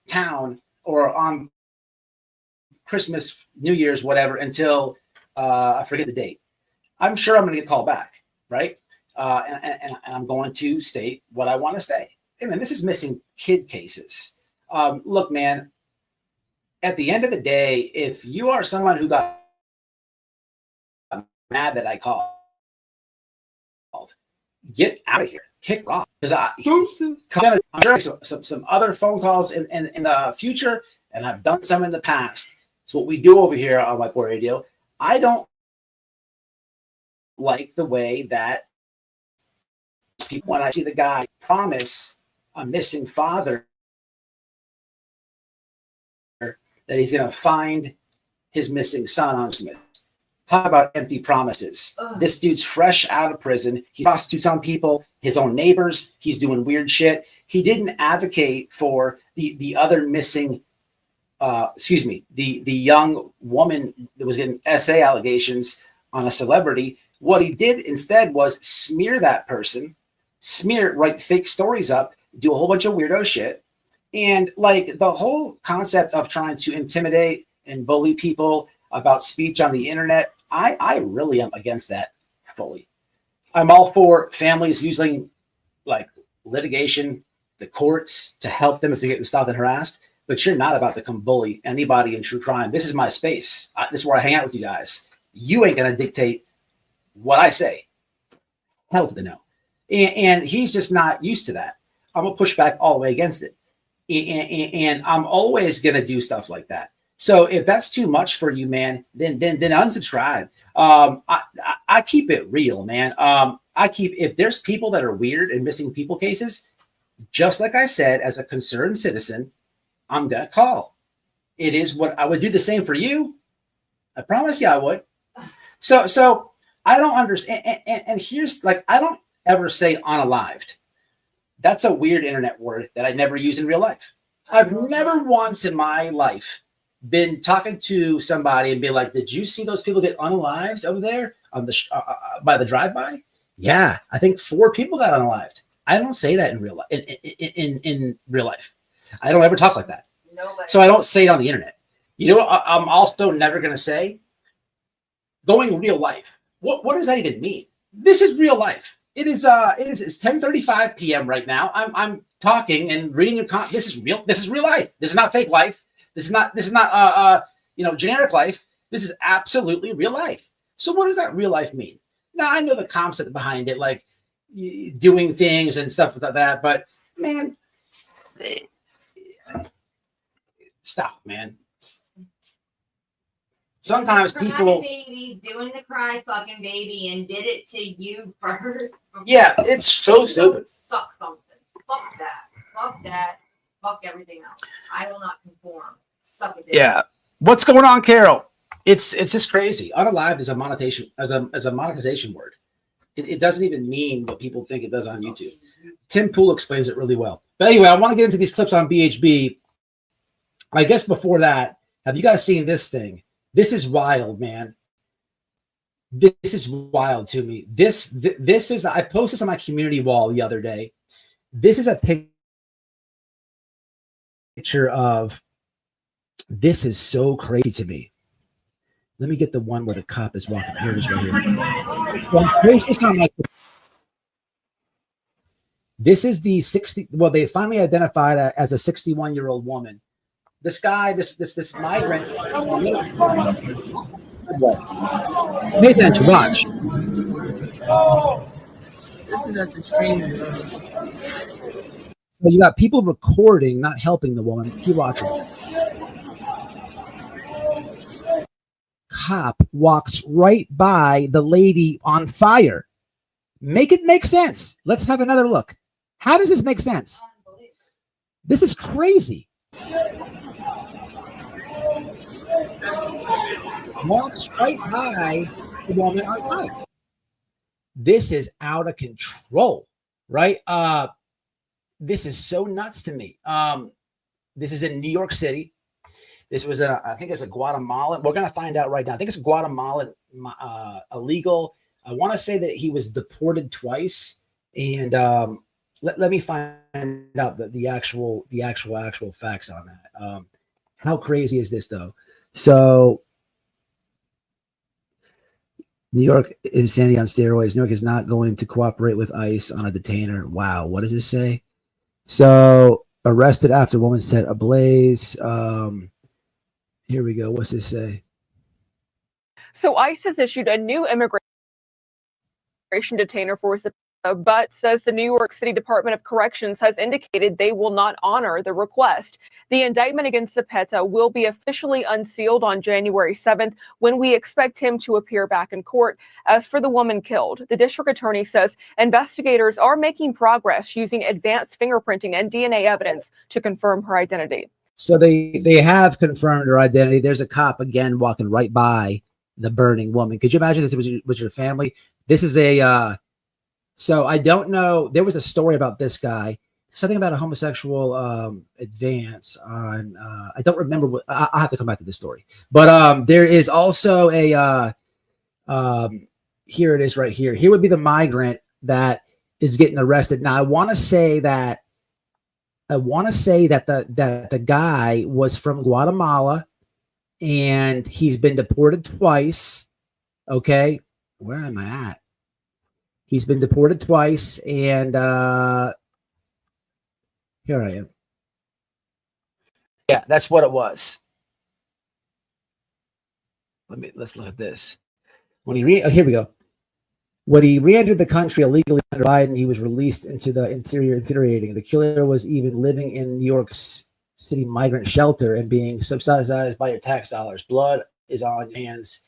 [SPEAKER 2] town or on Christmas, New Year's, whatever, until I forget the date. I'm sure I'm going to get called back, right? And I'm going to state what I want to say. Hey, man, this is missing kid cases. Look, man, at the end of the day, if you are someone who got mad that I called, get out of here, kick rock. Because I'm sure some other phone calls in the future, and I've done some in the past. It's what we do over here on White Boy Radio. I don't like the way that people, when I see the guy promise a missing father that he's going to find his missing son on Smith. Talk about empty promises. Ugh. This dude's fresh out of prison. He prostitutes on people, his own neighbors. He's doing weird shit. He didn't advocate for the other missing, the young woman that was getting SA allegations on a celebrity. What he did instead was smear that person, write fake stories up, do a whole bunch of weirdo shit. And like the whole concept of trying to intimidate and bully people about speech on the internet, I really am against that fully. I'm all for families using like litigation, the courts to help them if they get stopped and harassed, but you're not about to come bully anybody in true crime. This is my space. This is where I hang out with you guys. You ain't going to dictate what I say. Hell to the no. And he's just not used to that. I'm going to push back all the way against it. And I'm always going to do stuff like that. So if that's too much for you, man, then unsubscribe. I keep it real, man. If there's people that are weird and missing people cases, just like I said, as a concerned citizen, I'm going to call. It is what I would do the same for you. I promise you I would. So I don't understand. And here's like, I don't ever say unalived. That's a weird internet word that I never use in real life. I've never once in my life been talking to somebody and be like, did you see those people get unalived over there on the by the drive-by? Yeah, I think 4 people got unalived. I don't say that in real life. In real life, I don't ever talk like that.
[SPEAKER 3] Nobody.
[SPEAKER 2] So I don't say it on the internet. You know what? I'm also never going to say going real life. What does that even mean? This is real life. It's 10:35 p.m. right now. I'm talking and reading your this is real. This is real life. This is not fake life. This is not generic life. This is absolutely real life. So what does that real life mean? Now I know the concept behind it, like doing things and stuff like that, but man, stop, man. Sometimes people
[SPEAKER 3] babies doing the cry fucking baby and did it to you first.
[SPEAKER 2] Yeah, it's so stupid.
[SPEAKER 3] Suck something. Fuck that. Fuck that. Fuck everything else. I will not conform. Suck it.
[SPEAKER 2] Yeah. What's going on, Carol? It's just crazy. Unalived is a monetization word. It doesn't even mean what people think it does on YouTube. Tim Pool explains it really well. But anyway, I want to get into these clips on BHB. I guess before that, Have you guys seen this thing? This is wild, man. This is wild to me. This is, I posted this on my community wall the other day. This is a picture of, this is so crazy to me. Let me get the one where the cop is walking. Here it is right here. So I posted this on my, this is the 60, well, they finally identified as a 61-year-old woman. This guy, this migrant. Pay attention, watch. So you got people recording, not helping the woman. Keep watching. Cop walks right by the lady on fire. Make it make sense. Let's have another look. How does this make sense? This is crazy. Walks right by the woman on fire. This is out of control, right? This is so nuts to me. This is in New York City. This was I think it's a Guatemalan. We're gonna find out right now. I think it's a Guatemalan illegal. I want to say that he was deported twice, and let me find out the actual facts on that. How crazy is this though? So New York insanity on steroids. New York is not going to cooperate with ICE on a detainer. Wow, what does this say? So arrested after woman set ablaze. Here we go. What's this say?
[SPEAKER 10] So ICE has issued a new immigration detainer for Zapata, but says the New York City Department of Corrections has indicated they will not honor the request. The indictment against Zapata will be officially unsealed on January 7th, when we expect him to appear back in court. As for the woman killed, the district attorney says investigators are making progress using advanced fingerprinting and DNA evidence to confirm her identity.
[SPEAKER 2] So they have confirmed her identity. There's a cop again walking right by the burning woman. Could you imagine this was your family? This is a so I don't know. There was a story about this guy, something about a homosexual advance on I don't remember what. I'll have to come back to this story. But there is also a here it is right here. Here would be the migrant that is getting arrested. Now I want to say that the guy was from Guatemala and he's been deported twice. Okay. Where am I at? He's been deported twice, and here I am. Yeah, that's what it was. Let's look at this. When he here we go. When he re-entered the country illegally under Biden, he was released into the interior. Infuriating. The killer was even living in New York City migrant shelter and being subsidized by your tax dollars. Blood is on your hands.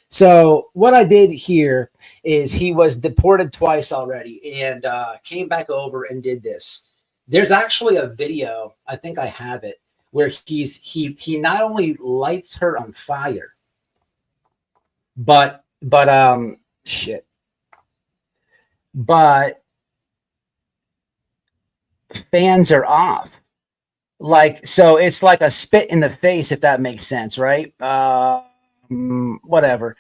[SPEAKER 2] So what I did here is he was deported twice already and came back over and did this. There's actually a video, I think I have it, where he not only lights her on fire, but fans are off. Like, so it's like a spit in the face, if that makes sense, right? Whatever.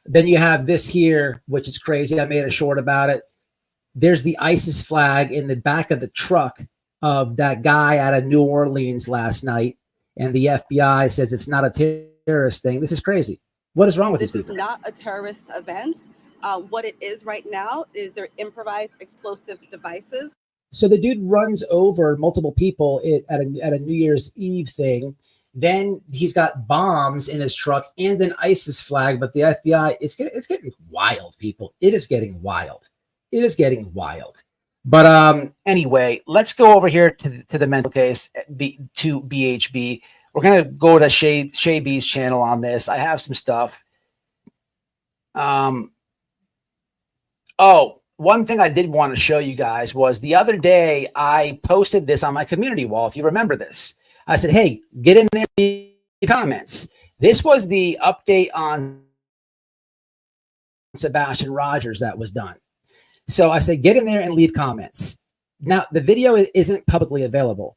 [SPEAKER 2] Then you have this here, which is crazy. I made a short about it. There's the ISIS flag in the back of the truck of that guy out of New Orleans last night. And the FBI says it's not a terrorist thing. This is crazy. What is wrong with these people?
[SPEAKER 11] This is not a terrorist event. What it is right now is their improvised explosive devices.
[SPEAKER 2] So the dude runs over multiple people at a New Year's Eve thing. Then he's got bombs in his truck and an ISIS flag. But the FBI, it's getting wild, people. It is getting wild. It is getting wild. But anyway, let's go over here to the mental case, to BHB. We're going to go to Shay B's channel on this. I have some stuff. Oh, one thing I did want to show you guys was the other day I posted this on my community wall. If you remember this, I said, hey, get in there in the comments. This was the update on Sebastian Rogers that was done. So I said, get in there and leave comments. Now, the video isn't publicly available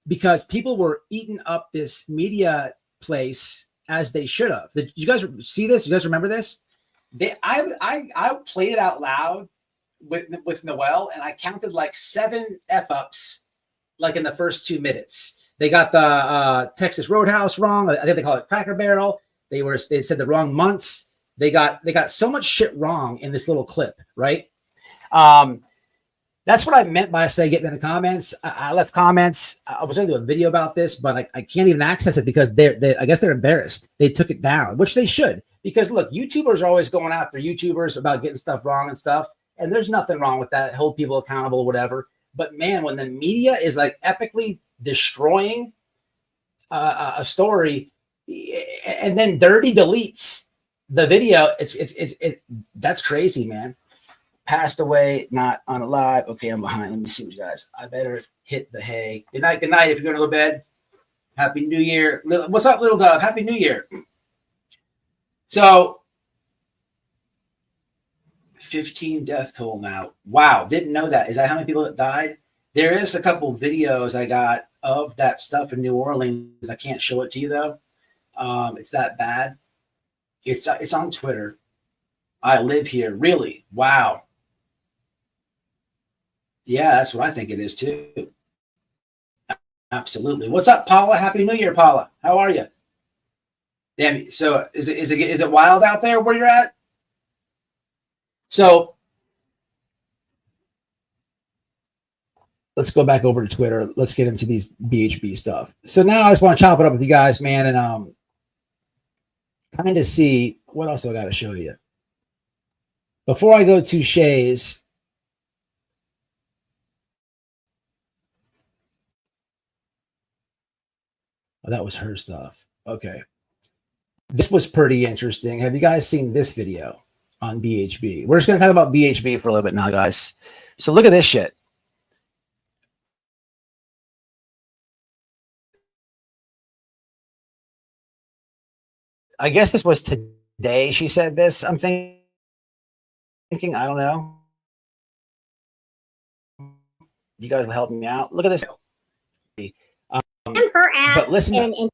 [SPEAKER 2] because people were eating up this media place as they should have. Did you guys see this? You guys remember this? I played it out loud with Noel, and I counted like 7 F-ups like in the first 2 minutes. They got the Texas Roadhouse wrong. I think they call it Cracker Barrel. They said the wrong months. They got so much shit wrong in this little clip, right? That's what I meant by say getting in the comments. I left comments. I was going to do a video about this, but I can't even access it because I guess they're embarrassed. They took it down, which they should. Because look, YouTubers are always going after YouTubers about getting stuff wrong and stuff. And there's nothing wrong with that. Hold people accountable, whatever. But man, when the media is like epically destroying a story and then Dirty deletes the video, that's crazy, man. Passed away, not on alive. Okay, I'm behind. Let me see what you guys. I better hit the hay. Good night. Good night. If you're going to go to bed, Happy New Year. What's up, little dove? Happy New Year. So, 15 death toll now. Wow, didn't know that. Is that how many people that died? There is a couple videos I got of that stuff in New Orleans. I can't show it to you though. It's that bad. It's on Twitter. I live here. Really? Wow. Yeah, that's what I think it is too. Absolutely. What's up, Paula? Happy New Year, Paula. How are you? Damn. So is it wild out there where you're at? So let's go back over to Twitter. Let's get into these BHB stuff. So now I just want to chop it up with you guys, man, and kind of see what else do I got to show you. Before I go to Shay's, oh, that was her stuff. Okay. This was pretty interesting. Have you guys seen this video on BHB? We're just going to talk about BHB for a little bit now, guys. So look at this shit. I guess this was today she said this. I'm thinking, I don't know. You guys will help me out. Look at this.
[SPEAKER 12] Her ass
[SPEAKER 2] but listen,
[SPEAKER 12] and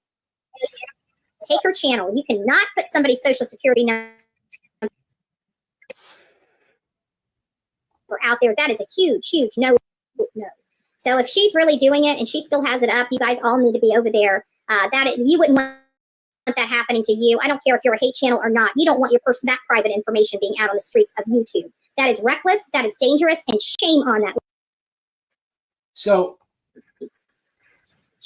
[SPEAKER 12] take her channel. You cannot put somebody's social security number out there. That is a huge no. So if she's really doing it and she still has it up, you guys all need to be over there. You wouldn't want that happening to you. I don't care if you're a hate channel or not. You don't want that private information being out on the streets of YouTube. That is reckless. That is dangerous, and shame on that.
[SPEAKER 2] So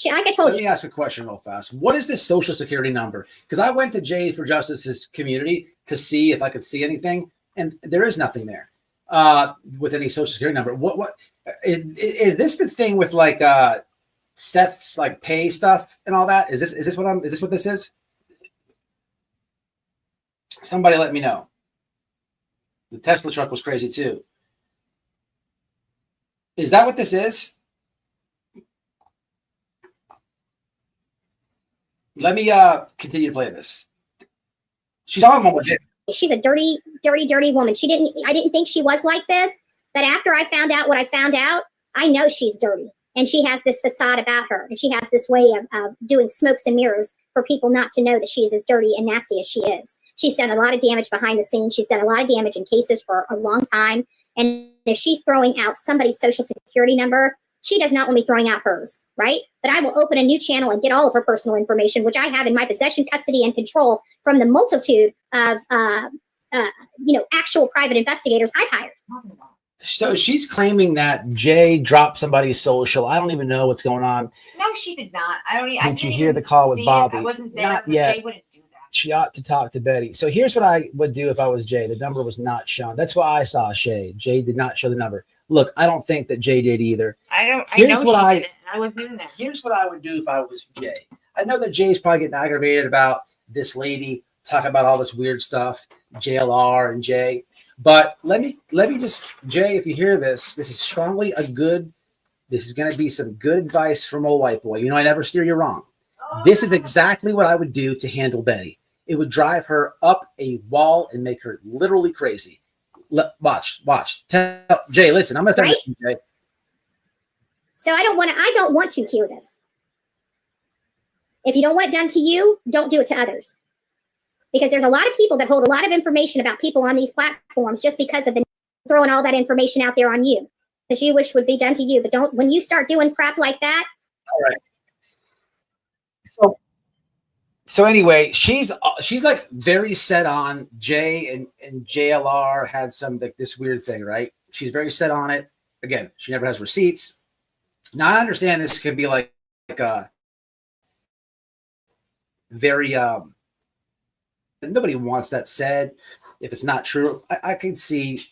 [SPEAKER 12] like I told you.
[SPEAKER 2] Let me ask a question real fast. What is this social security number? Because I went to Jay for Justice's community to see if I could see anything, and there is nothing there with any social security number. What is this the thing with like Seth's like pay stuff and all that? Is this what this is? Somebody let me know. The Tesla truck was crazy too. Is that what this is? Let me continue to play this. She's on one with it.
[SPEAKER 12] She's a dirty woman. I didn't think she was like this, but after I found out what I found out, I know she's dirty. And she has this facade about her. And she has this way of doing smokes and mirrors for people not to know that she is as dirty and nasty as she is. She's done a lot of damage behind the scenes. She's done a lot of damage in cases for a long time. And if she's throwing out somebody's social security number, she does not want me throwing out hers, right? But I will open a new channel and get all of her personal information, which I have in my possession, custody, and control from the multitude of, actual private investigators I've hired.
[SPEAKER 2] So she's claiming that Jay dropped somebody's social. I don't even know what's going on.
[SPEAKER 3] No, she did not.
[SPEAKER 2] Did you hear the call with Bobby?
[SPEAKER 3] I wasn't there.
[SPEAKER 2] Not yet.
[SPEAKER 3] Jay wouldn't do that.
[SPEAKER 2] She ought to talk to Betty. So here's what I would do if I was Jay. The number was not shown. That's why I saw Shay. Jay did not show the number. Look, I don't think that Jay did either.
[SPEAKER 3] I wasn't in there.
[SPEAKER 2] Here's what I would do if I was Jay. I know that Jay's probably getting aggravated about this lady talking about all this weird stuff, JLR and Jay. But let me just, Jay, if you hear this, this is going to be some good advice from old white boy. You know, I never steer you wrong. This is exactly what I would do to handle Betty. It would drive her up a wall and make her literally crazy. Watch. Tell Jay, listen, I'm going to tell you, Jay.
[SPEAKER 12] So I don't want to hear this. If you don't want it done to you, don't do it to others. Because there's a lot of people that hold a lot of information about people on these platforms just because of the throwing all that information out there on you. Because you wish would be done to you. But don't, when you start doing crap like that.
[SPEAKER 2] All right. So anyway, she's like very set on Jay and JLR had some like this weird thing, right? She's very set on it. Again, she never has receipts. Now I understand this could be like a very nobody wants that said. If it's not true, I can see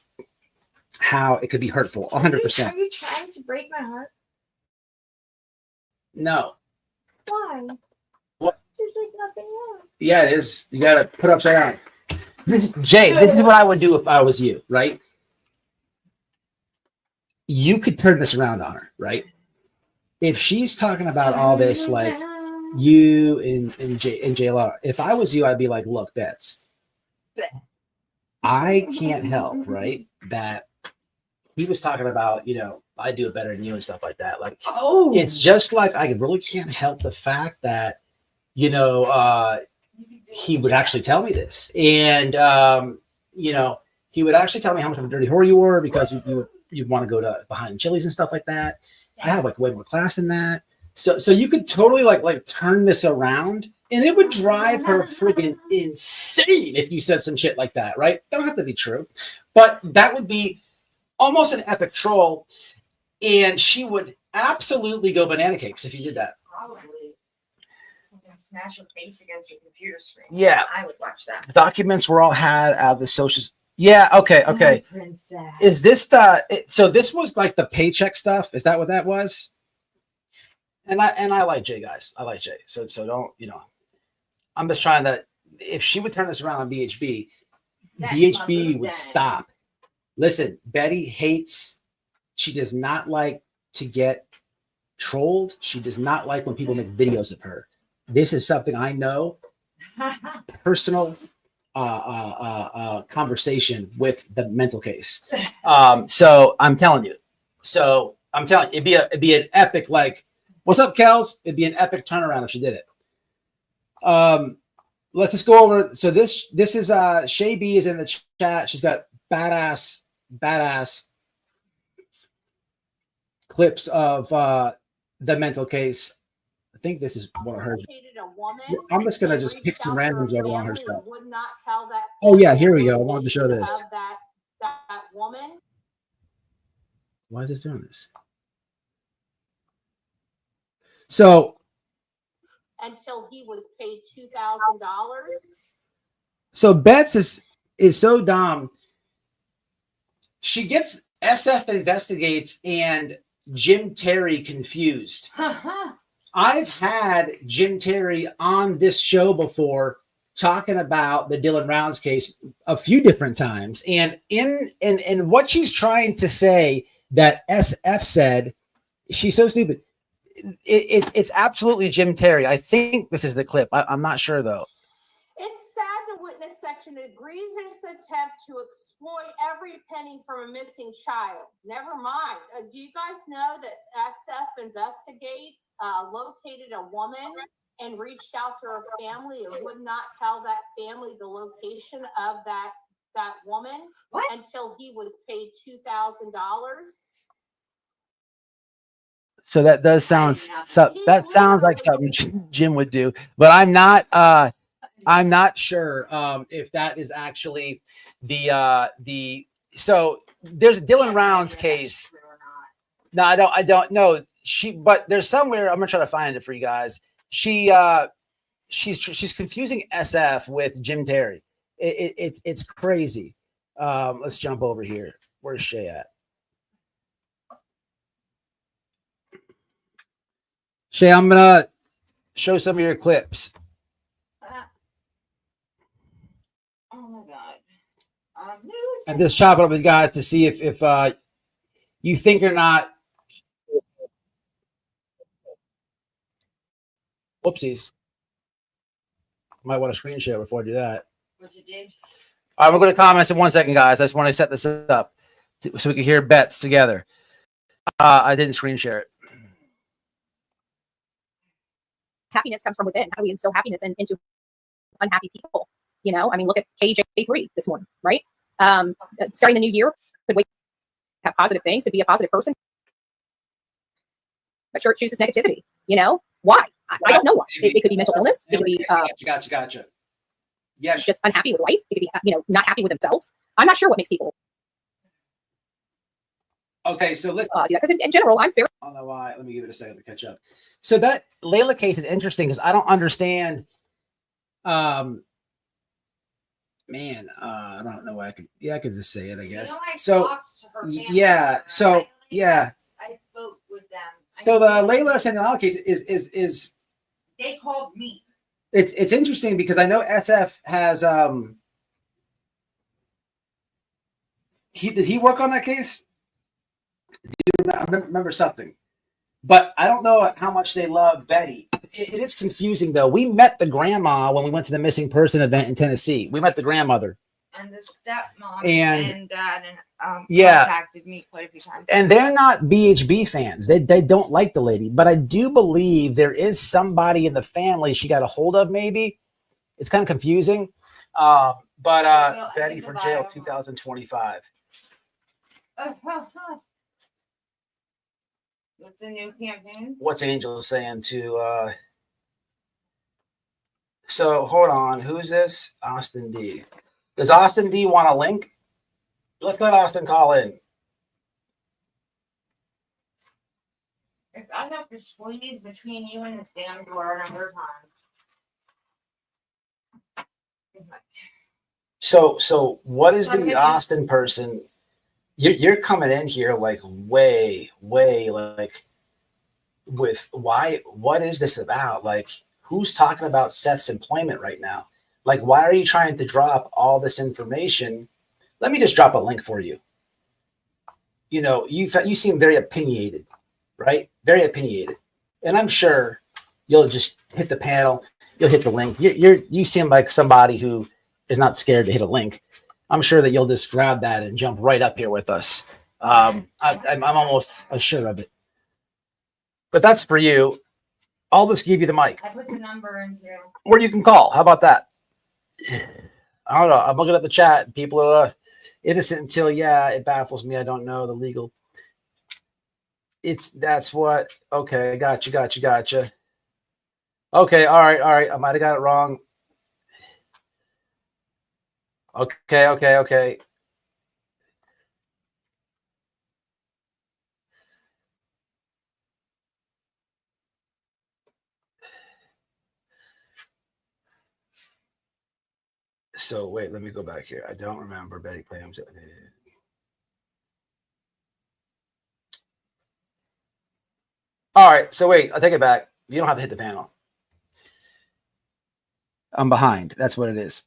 [SPEAKER 2] how it could be hurtful. 100%.
[SPEAKER 3] Are you trying to break my heart?
[SPEAKER 2] No.
[SPEAKER 3] Why?
[SPEAKER 2] What?
[SPEAKER 3] There's like nothing wrong.
[SPEAKER 2] Yeah, it is. You gotta put upside down. Jay, this is what I would do if I was you, right? You could turn this around on her, right? If she's talking about all this, like you and JLR, if I was you, I'd be like, look, Bets, I can't help, right? That he was talking about, you know, I do it better than you and stuff like that. Like, it's just like I really can't help the fact that, you know, he would actually tell me this, and you know, he would actually tell me how much of a dirty whore you were because you'd want to go to behind Chili's and stuff like that. I have like way more class than that. So you could totally like turn this around, and it would drive her freaking insane if you said some shit like that, right? Don't have to be true, but that would be almost an epic troll, and she would absolutely go banana cakes if you did that.
[SPEAKER 3] Probably. You can smash your face against your computer screen.
[SPEAKER 2] Yeah.
[SPEAKER 3] I would watch that.
[SPEAKER 2] Documents were all had out of the socials. Yeah, okay.
[SPEAKER 3] Princess.
[SPEAKER 2] Is this so this was like the paycheck stuff? Is that what that was? And I like Jay, guys. I like Jay. So don't, you know, I'm just trying to, if she would turn this around on BHB, BHB would stop. Listen, Betty hates, she does not like to get trolled. She does not like when people make videos of her. This is something I know, personal conversation with the mental case. So I'm telling you, it'd be an epic, like, what's up, Kels? It'd be an epic turnaround if she did it. Let's just go over. So this is Shay B is in the chat. She's got badass clips of the mental case. I think this is one of hers. I'm just gonna just pick some randoms over on her stuff. Oh yeah, here we go. I wanted to show this.
[SPEAKER 8] That woman.
[SPEAKER 2] Why is this doing this? So
[SPEAKER 8] until he was paid $2,000.
[SPEAKER 2] So Bets is so dumb. She gets SF investigates and Jim Terry confused. I've had Jim Terry on this show before talking about the Dylan Rounds case a few different times. And in what she's trying to say that SF said, she's so stupid. It's absolutely Jim Terry. I think this is the clip. I'm not sure though.
[SPEAKER 8] It's sad the witness section agrees in its attempt to exploit every penny from a missing child. Never mind. Do you guys know that SF Investigates located a woman and reached out to her family and would not tell that family the location of that woman until he was paid $2,000?
[SPEAKER 2] So that does sound that sounds like something Jim would do, but I'm not sure if that is actually the so there's a Dylan Rounds case. No, I don't know. But there's somewhere, I'm gonna try to find it for you guys. She's confusing SF with Jim Terry. It's crazy. Let's jump over here. Where's Shay at? Shay, I'm gonna show some of your clips.
[SPEAKER 3] Oh my god!
[SPEAKER 2] And just chop it up with guys to see if you think or not. Whoopsies! Might want to screen share before I do that.
[SPEAKER 3] What you did?
[SPEAKER 2] All right, we're going to comment in 1 second, guys. I just want to set this up so we can hear Bets together. I didn't screen share it.
[SPEAKER 13] happiness comes from within. How do we instill happiness into unhappy people? You know, I mean, look at KJ3 this morning, right? Starting the new year, could we have positive things, could be a positive person, but church chooses negativity. You know, why? I don't know why. It could be mental illness. It could be
[SPEAKER 2] gotcha. Yes,
[SPEAKER 13] just unhappy with life. It could be, you know, not happy with themselves. I'm not sure what makes people.
[SPEAKER 2] Okay, so let's
[SPEAKER 13] do that, because in general, I'm fair.
[SPEAKER 2] I don't know why. Let me give it a second to catch up. So that Layla case is interesting because I don't understand. Man, I don't know why I could. Yeah, I could just say it, I guess. So yeah, so yeah.
[SPEAKER 3] I spoke with them.
[SPEAKER 2] So the Layla Sandiala case is
[SPEAKER 3] they called me.
[SPEAKER 2] It's interesting because I know SF has did he work on that case? Do you remember something? But I don't know how much they love Betty. It is confusing though. We met the grandma when we went to the missing person event in Tennessee. We met the grandmother.
[SPEAKER 3] And the stepmom
[SPEAKER 2] and
[SPEAKER 3] dad
[SPEAKER 2] yeah,
[SPEAKER 3] contacted me quite a few times.
[SPEAKER 2] And they're not BHB fans. They don't like the lady. But I do believe there is somebody in the family she got a hold of maybe. It's kind of confusing. But Betty for jail 2025.
[SPEAKER 3] What's the new campaign?
[SPEAKER 2] What's Angel saying to so hold on, who's this? Austin D. Does Austin D want a link? Let's let Austin call in.
[SPEAKER 3] If I have to squeeze between you and this damn door another time.
[SPEAKER 2] So what is the Austin person? You're coming in here like way like with why? What is this about? Like, who's talking about Seth's employment right now? Like, why are you trying to drop all this information? Let me just drop a link for you. You know, you seem very opinionated, right? Very opinionated, and I'm sure you'll just hit the panel. You'll hit the link. You seem like somebody who is not scared to hit a link. I'm sure that you'll just grab that and jump right up here with us. I'm almost sure of it. But that's for you. I'll just give you the mic.
[SPEAKER 3] I put the number into.
[SPEAKER 2] Or you can call. How about that? I don't know. I'm looking at the chat. People are innocent until, yeah, it baffles me. I don't know the legal. That's what. Okay, gotcha. Okay, all right. I might have got it wrong. Okay. So wait, let me go back here. I don't remember Betty claims. All right, so wait, I'll take it back. You don't have to hit the panel. I'm behind. That's what it is.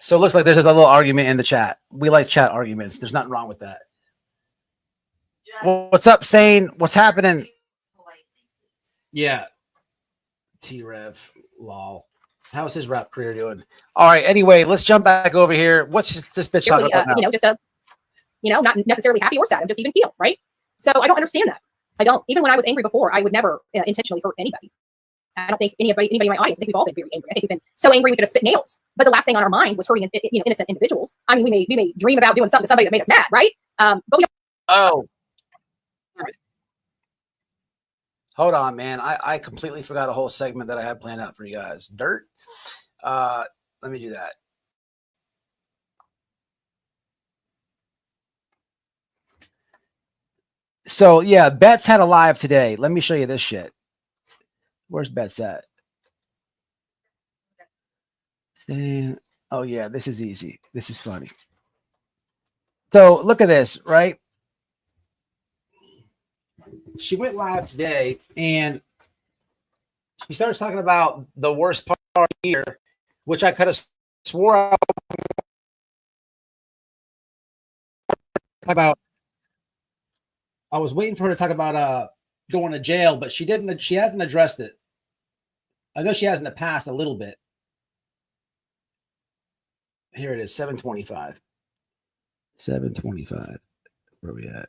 [SPEAKER 2] So it looks like there's a little argument in the chat. We like chat arguments. There's nothing wrong with that. Well, what's up, Sane? What's happening? Yeah. T-Rev, lol. How's his rap career doing? All right, anyway, let's jump back over here. What's this bitch talking about now?
[SPEAKER 13] You know, just not necessarily happy or sad. I'm just even keel, right? So I don't understand that. I don't. Even when I was angry before, I would never intentionally hurt anybody. I don't think anybody in my audience. I think we've all been very angry. I think we've been so angry we could have spit nails. But the last thing on our mind was hurting, innocent individuals. I mean, we may dream about doing something to somebody that made us mad, right? But we don't.
[SPEAKER 2] Oh, hold on, man. I completely forgot a whole segment that I had planned out for you guys. Dirt. Let me do that. So yeah, Betts had a live today. Let me show you this shit. Where's Betts at? Oh yeah, this is easy. This is funny. So look at this, right? She went live today and she starts talking about the worst part of the year, which I could have swore about. I was waiting for her to talk about going to jail, but she didn't. She hasn't addressed it. I know she has in the past a little bit. Here it is, 725. 725. Where are we at?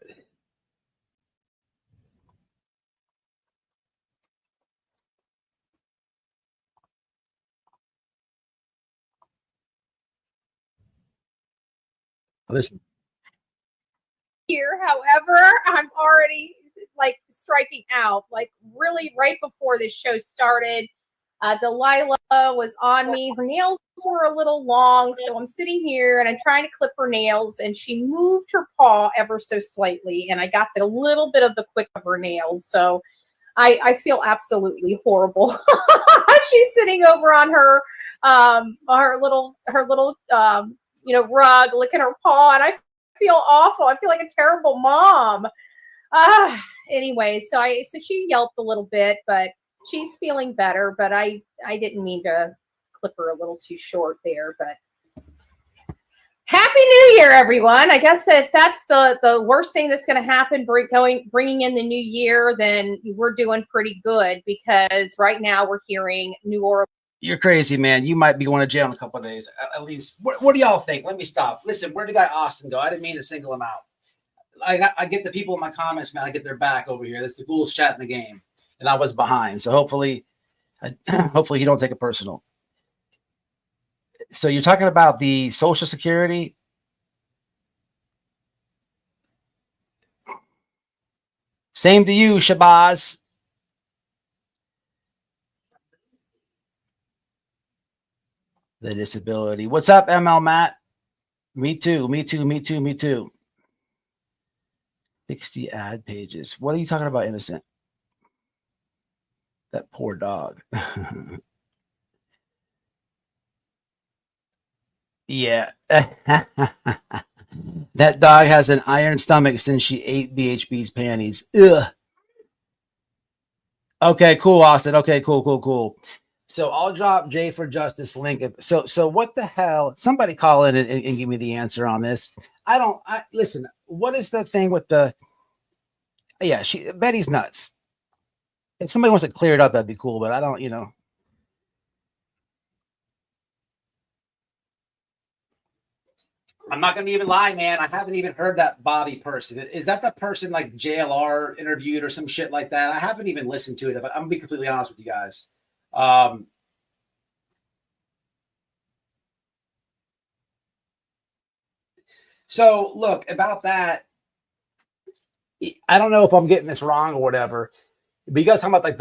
[SPEAKER 2] Listen.
[SPEAKER 13] Here, however, I'm already like striking out. Like really, right before this show started, Delilah was on me. Her nails were a little long, so I'm sitting here and I'm trying to clip her nails, and she moved her paw ever so slightly, and I got a little bit of the quick of her nails. So I feel absolutely horrible. She's sitting over on her little rug, licking her paw, and I feel awful. I feel like a terrible mom. Anyway, so she yelped a little bit, but she's feeling better. But I didn't mean to clip her a little too short there. But Happy New Year, everyone. I guess if that's the worst thing that's going to happen, bringing in the new year, then we're doing pretty good, because right now we're hearing New Orleans.
[SPEAKER 2] You're crazy, man. You might be going to jail in a couple of days, at least. What do y'all think? Let me stop. Listen, where'd the guy Austin go? I didn't mean to single him out. I get the people in my comments, man. I get their back over here. That's the coolest chat in the game, and I was behind. So hopefully you don't take it personal. So you're talking about the Social Security. Same to you, Shabazz. The disability. What's up, ML Matt? Me too. 60 ad pages. What are you talking about, innocent? That poor dog. Yeah. That dog has an iron stomach since she ate BHB's panties. Ugh. Okay, cool, Austin. Okay, cool. So I'll drop J for Justice link. So what the hell? Somebody call in and give me the answer on this. Listen, what is the thing with the, yeah, Betty's nuts. If somebody wants to clear it up, that'd be cool, but I don't, I'm not going to even lie, man. I haven't even heard that Bobby person. Is that the person like JLR interviewed or some shit like that? I haven't even listened to it. I'm going to be completely honest with you guys. So look, about that, I don't know if I'm getting this wrong or whatever, but you guys talking about like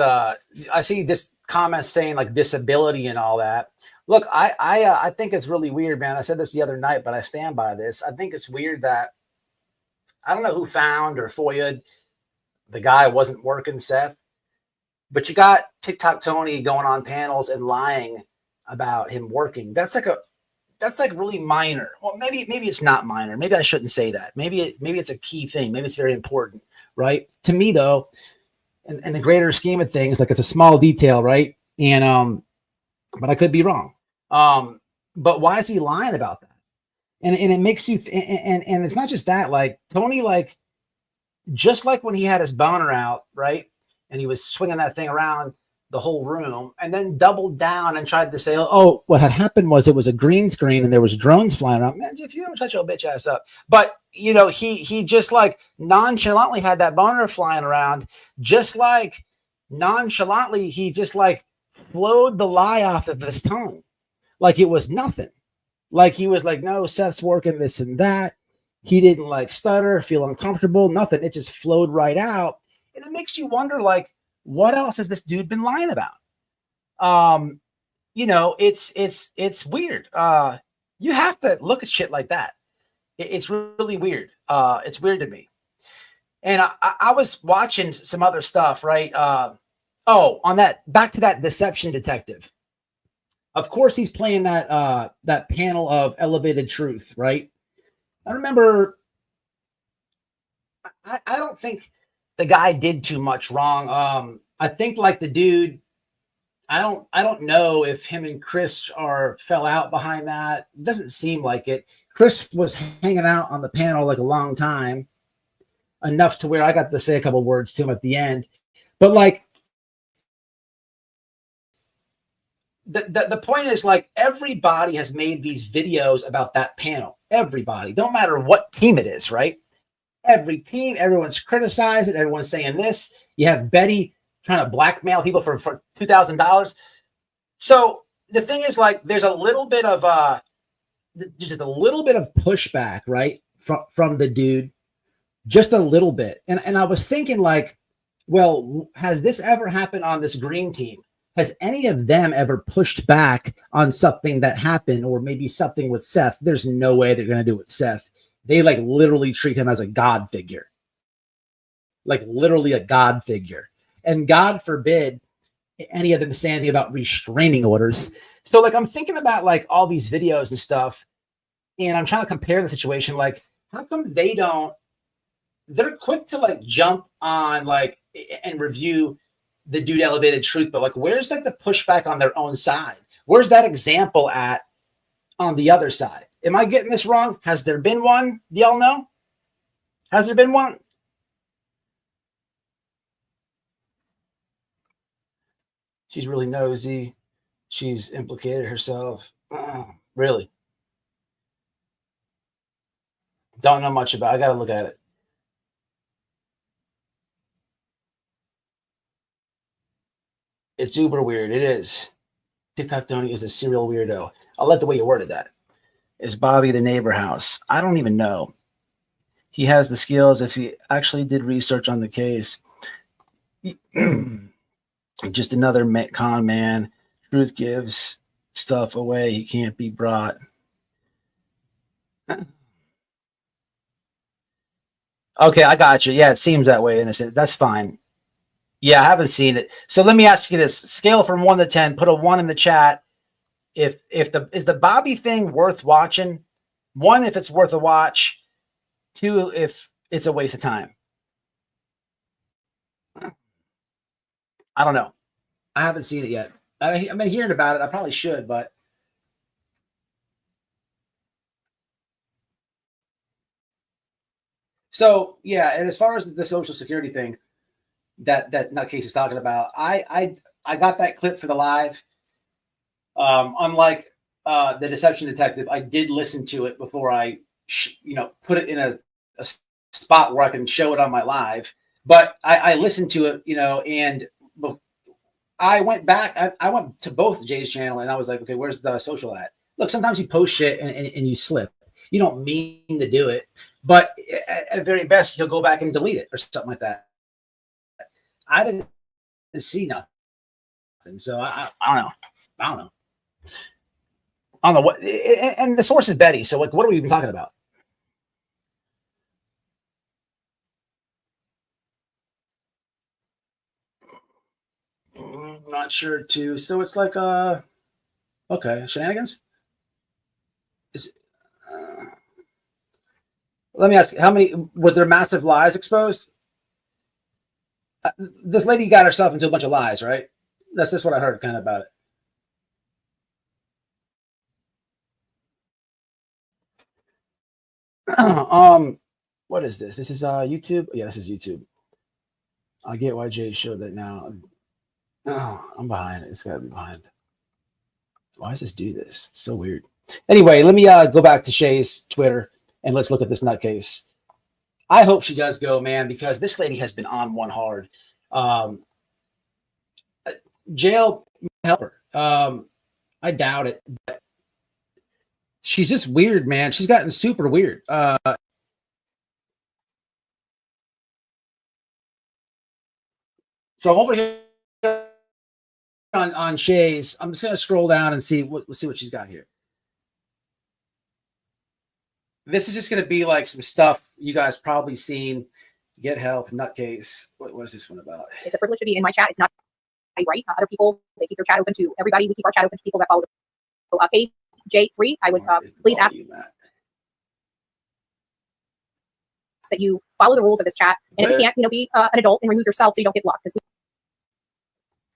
[SPEAKER 2] I see this comment saying like disability and all that. Look, I think it's really weird, man. I said this the other night, but I stand by this. I think it's weird that I don't know who found or FOIA'd the guy wasn't working, Seth, but you got TikTok Tony going on panels and lying about him working. That's like really minor. Well, maybe it's not minor. Maybe I shouldn't say that. Maybe it's a key thing. Maybe it's very important, right? To me, though, in the greater scheme of things, like it's a small detail, right? And but I could be wrong. But why is he lying about that? And it makes you and it's not just that. Like Tony, like just like when he had his boner out, right? And he was swinging that thing around the whole room, and then doubled down and tried to say, "Oh, what had happened was it was a green screen and there was drones flying around." Man, if you don't shut your bitch ass up. But he just like nonchalantly had that boner flying around, just like nonchalantly he just like flowed the lie off of his tongue, like it was nothing. Like he was like, "No, Seth's working this and that." He didn't like stutter, feel uncomfortable, nothing. It just flowed right out, and it makes you wonder, like, what else has this dude been lying about? It's weird. You have to look at shit like that. It's really weird. It's weird to me. And I was watching some other stuff, right? On that, back to that deception detective. Of course, he's playing that panel of elevated truth, right? I remember. I don't think the guy did too much wrong. I think like the dude, I don't know if him and Chris fell out behind that. It doesn't seem like it. Chris was hanging out on the panel like a long time, enough to where I got to say a couple words to him at the end. But like the point is, like, everybody has made these videos about that panel. Everybody, don't matter what team it is, right? Every team, everyone's criticizing, everyone's saying this. You have Betty trying to blackmail people for $2,000. So the thing is, like, there's a little bit of just a little bit of pushback, right? from the dude, just a little bit. And I was thinking like, well, has this ever happened on this green team? Has any of them ever pushed back on something that happened, or maybe something with Seth? There's no way they're going to do it with Seth. They like literally treat him as a god figure, like literally a god figure. And God forbid any of them say anything about restraining orders. So like, I'm thinking about like all these videos and stuff, and I'm trying to compare the situation. Like, how come they're quick to like jump on like and review the dude elevated truth, but like, where's like the pushback on their own side? Where's that example at on the other side? Am I getting this wrong? Has there been one? Do y'all know? Has there been one? She's really nosy. She's implicated herself. Really? Don't know much about it. I got to look at it. It's uber weird. It is. TikTok Tony is a serial weirdo. I like the way you worded that. Is Bobby the neighbor house? I don't even know. He has the skills if he actually did research on the case. Just another con man. Truth gives stuff away. He can't be brought. Okay, I got you. Yeah, it seems that way. Innocent. That's fine. Yeah, I haven't seen it. So let me ask you this: scale from 1 to 10. Put a 1 in the chat. Is the Bobby thing worth watching? 1, if it's worth a watch. 2, if it's a waste of time. I don't know. I haven't seen it yet. I've been hearing about it. I probably should, but so yeah. And as far as the Social Security thing that nutcase is talking about, I got that clip for the live. Unlike the Deception Detective, I did listen to it before I put it in a spot where I can show it on my live. But I listened to it, and I went back. I went to both Jay's channel, and I was like, okay, where's the social at? Look, sometimes you post shit and you slip. You don't mean to do it, but at very best, you'll go back and delete it or something like that. I didn't see nothing, so I don't know. I don't know what. And the source is Betty. So like, what are we even talking about? Not sure too. So it's like okay, shenanigans. Let me ask you, how many were there massive lies exposed? This lady got herself into a bunch of lies, right? That's what I heard kind of about it. What is this? This is YouTube. Yeah, this is YouTube. I get why Jay showed that now. Oh, I'm behind. It's got to be behind. Why does this do this? It's so weird. Anyway, let me go back to Shay's Twitter and let's look at this nutcase. I hope she does go, man, because this lady has been on one hard. Jail help her. I doubt it. But she's just weird, man. She's gotten super weird. So I'm over here on Shay's. I'm just gonna scroll down and see what she's got here. This is just gonna be like some stuff you guys probably seen. Get help, nutcase. What is this one about?
[SPEAKER 13] It's a privilege to be in my chat. It's not right. Other people, they keep their chat open to everybody. We keep our chat open to people that follow. So, KJ3, I would please ask that you follow the rules of this chat, and if you can't, be an adult and remove yourself so you don't get blocked.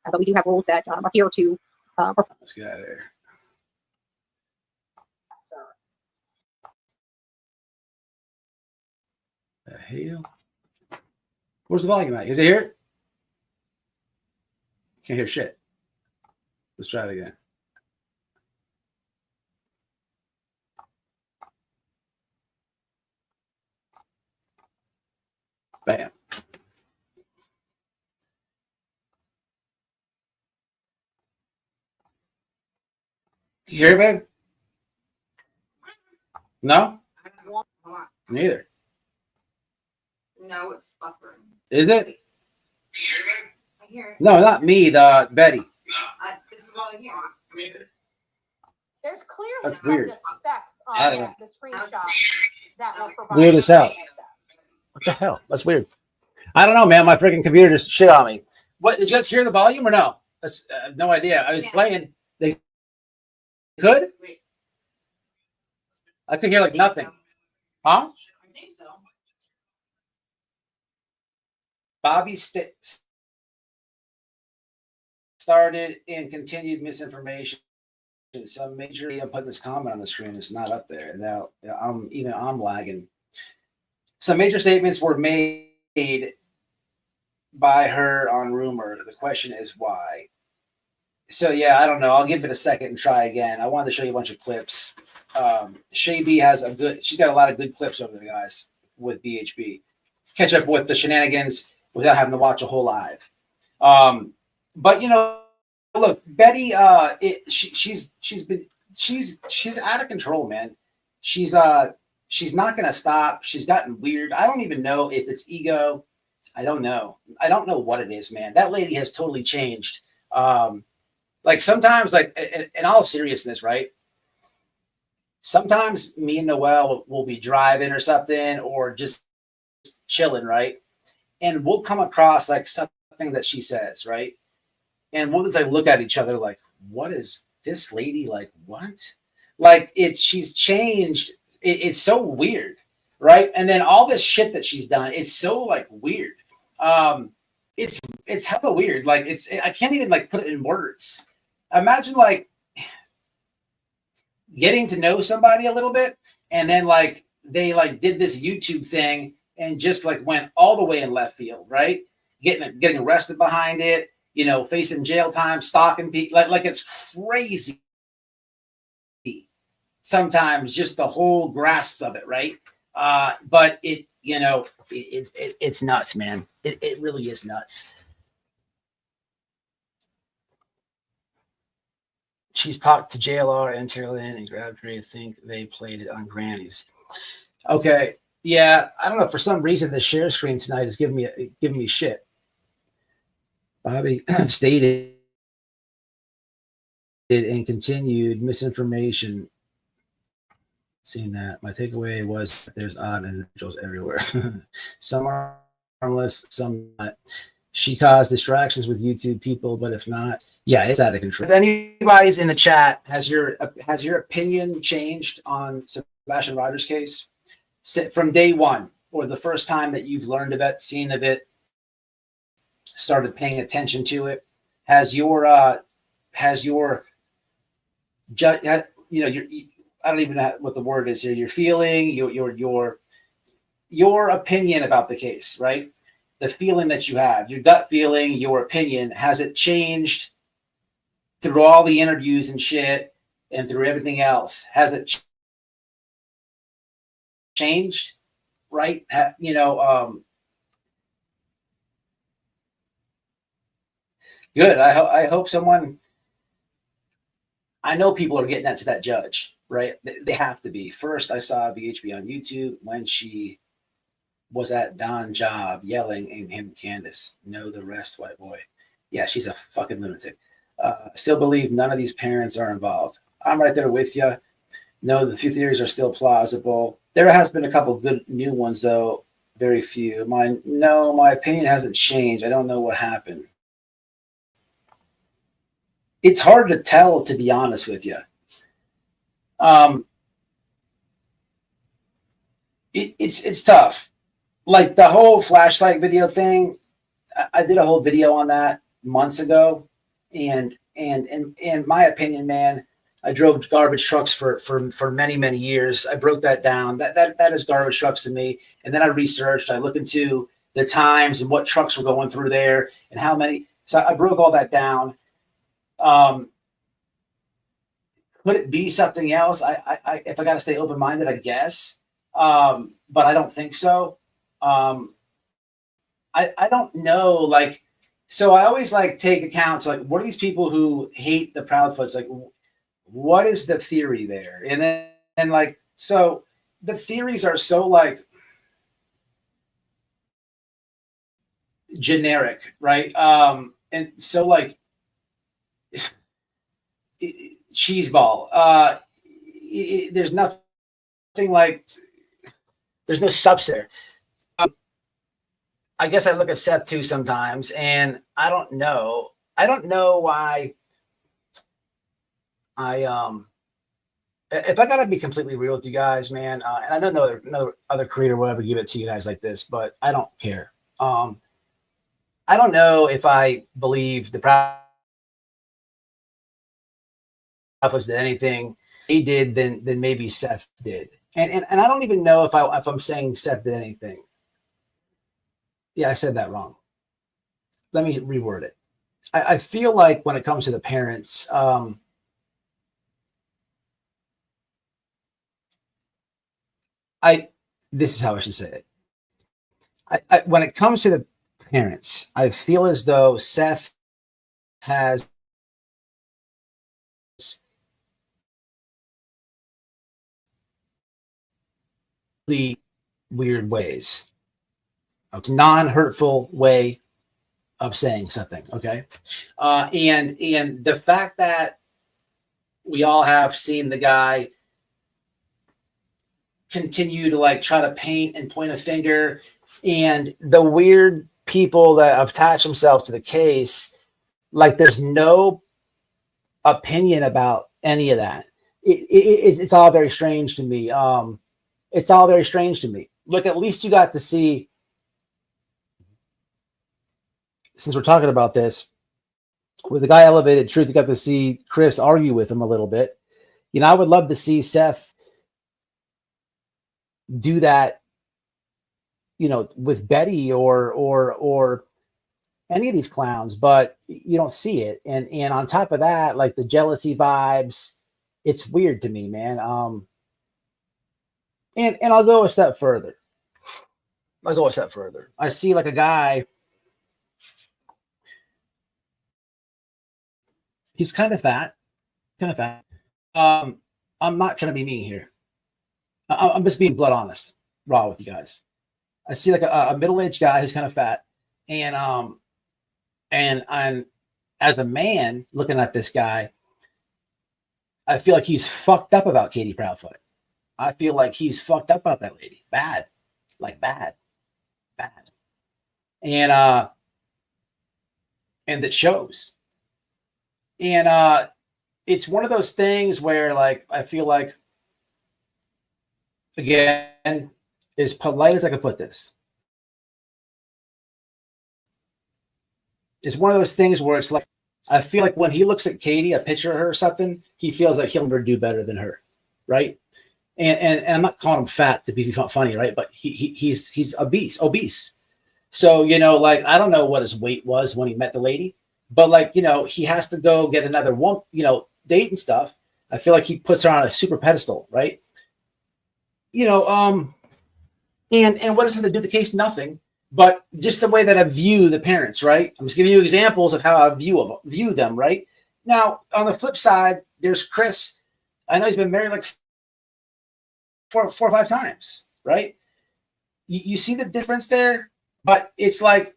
[SPEAKER 13] But we do have rules that are here to.
[SPEAKER 2] Let's get out of here. The hell? Where's the volume at? Is it here? Can't hear shit. Let's try it again. Bam. You hear it, babe? No? Neither.
[SPEAKER 3] No, it's buffering.
[SPEAKER 2] Is it?
[SPEAKER 3] I hear it.
[SPEAKER 2] No, not me. The Betty.
[SPEAKER 3] This is all I hear.
[SPEAKER 8] There's clearly
[SPEAKER 2] That's
[SPEAKER 8] some
[SPEAKER 2] weird.
[SPEAKER 8] defects
[SPEAKER 2] I don't
[SPEAKER 8] on
[SPEAKER 2] know.
[SPEAKER 8] the screenshot that were provided.
[SPEAKER 2] Weird as hell. What the hell? That's weird. I don't know, man. My freaking computer just shit on me. What, did you guys hear the volume or no? That's I have no idea. I was playing. They could? I could hear like nothing. Huh?
[SPEAKER 3] I think so.
[SPEAKER 2] Bobby started and continued misinformation. Some major. I'm putting this comment on the screen. It's not up there now. I'm lagging. Some major statements were made by her on rumor. The question is why. So yeah, I don't know. I'll give it a second and try again. I wanted to show you a bunch of clips. Shay B has she's got a lot of good clips over there, guys, with BHB. Catch up with the shenanigans without having to watch a whole live. But you know, look, Betty, she's out of control, man. She's not gonna stop. She's gotten weird. I don't even know if it's ego. I don't know. I don't know what it is, man. That lady has totally changed. Like sometimes, like in all seriousness, right? Sometimes me and Noelle will be driving or something, or just chilling, right? And we'll come across like something that she says, right? And we'll just like look at each other like, what is this lady like? What? Like she's changed. It's so weird, right? And then all this shit that she's done, it's so like weird. It's hella weird. Like I can't even like put it in words. Imagine like getting to know somebody a little bit, and then like they like did this YouTube thing and just like went all the way in left field, right? Getting arrested behind it, you know, facing jail time, stalking people, like it's crazy. Sometimes just the whole grasp of it, right? But it, you know, it's nuts, man. It really is nuts. She's talked to JLR and Terrell-Lynn and grabbed Dre. I think they played it on Granny's. Okay, yeah, I don't know. For some reason, the share screen tonight is giving me shit. Bobby stated and continued misinformation. Seeing that, my takeaway was that there's odd individuals everywhere. Some are harmless, some not. She caused distractions with YouTube people, but if not, yeah, it's out of control. If anybody's in the chat, has your opinion changed on Sebastian Rogers' case from day one, or the first time that you've learned of it, seen of it, started paying attention to it? Has your I don't even know what the word is here. Your feeling, your opinion about the case, right? The feeling that you have, your gut feeling, your opinion, has it changed through all the interviews and shit and through everything else? Has it changed? Right? You know, good. I hope someone, I know people are getting that to that judge, right? They have to be. First, I saw BHB on YouTube when she was at Don Job yelling and him, Candace, know the rest, white boy. Yeah, she's a fucking lunatic. Still believe none of these parents are involved. I'm right there with you. No, the few theories are still plausible. There has been a couple good new ones, though. Very few. My opinion hasn't changed. I don't know what happened. It's hard to tell, to be honest with you. It's tough. Like the whole flashlight video thing, I did a whole video on that months ago, and in my opinion, man, I drove garbage trucks for many years. I broke that down. That is garbage trucks to me. And then I researched. I looked into the times and what trucks were going through there and how many. So I broke all that down. Could it be something else? I if I got to stay open minded, I guess. But I don't think so. I don't know, like, so I always like take account to like, what are these people who hate the Proudfoots? Like, what is the theory there? And then like, so the theories are so like generic, right? And so like cheese ball. There's nothing like, there's no substance. I guess I look at Seth too sometimes, and I don't know why if I gotta be completely real with you guys, man, and I know no other creator will ever give it to you guys like this, but I don't care. I don't know if I believe the Proudfoots did anything he did than maybe Seth did, and I don't even know if I'm saying Seth did anything. Yeah, I said that wrong. Let me reword it. I feel like when it comes to the parents, this is how I should say it. When it comes to the parents, I feel as though Seth has the weird ways, a non-hurtful way of saying something. Okay. And the fact that we all have seen the guy continue to like try to paint and point a finger, and the weird people that attach themselves to the case, like there's no opinion about any of that. It's all very strange to me. It's all very strange to me. Look, at least you got to see, since we're talking about this, with the guy Elevated Truth, you got to see Chris argue with him a little bit. You know, I would love to see Seth do that, you know, with Betty or any of these clowns, but you don't see it. And on top of that, like the jealousy vibes, it's weird to me, man. And I'll go a step further. I see like a guy, he's kind of fat. I'm not trying to be mean here. I'm just being blood honest, raw with you guys. I see like a middle-aged guy who's kind of fat, and I'm, as a man looking at this guy, I feel like he's fucked up about Katie Proudfoot. I feel like he's fucked up about that lady. Bad. And it shows. And it's one of those things where like I feel like, again, as polite as I could put this, it's one of those things where it's like, I feel like when he looks at Katie, a picture of her or something, he feels like he'll never do better than her, right? And I'm not calling him fat to be funny, right? But he's obese. So, you know, like, I don't know what his weight was when he met the lady, but like, you know, he has to go get another one, you know, date and stuff. I feel like he puts her on a super pedestal, right? You know, and what does it have to do with the case? Nothing, but just the way that I view the parents, right? I'm just giving you examples of how I view them, right? Now, on the flip side, there's Chris. I know he's been married like four or five times, right? You see the difference there? But it's like,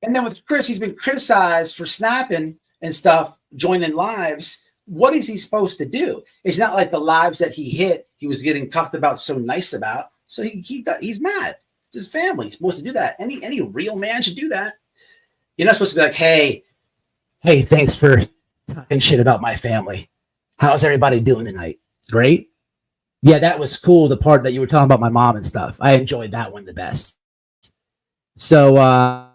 [SPEAKER 2] and then with Chris, he's been criticized for snapping and stuff, joining lives. What is he supposed to do? It's not like the lives that he hit, he was getting talked about so nice about. So he's mad. His family. He's supposed to do that. Any real man should do that. You're not supposed to be like, hey, thanks for talking shit about my family. How's everybody doing tonight? Great. Yeah, that was cool. The part that you were talking about my mom and stuff. I enjoyed that one the best. So, how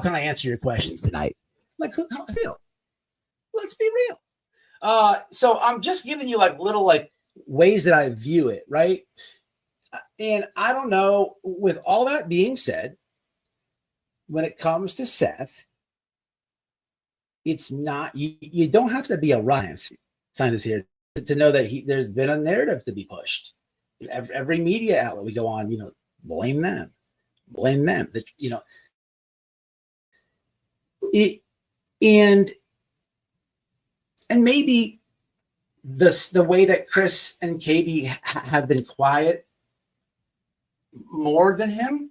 [SPEAKER 2] can I answer your questions tonight? Like, how I feel. Let's be real. So I'm just giving you like little like ways that I view it, right? And I don't know, with all that being said, when it comes to Seth, it's not, you don't have to be a rocket scientist here to know that there's been a narrative to be pushed. Every media outlet we go on, you know, blame them. That, you know, and maybe the way that Chris and Katie have been quiet more than him,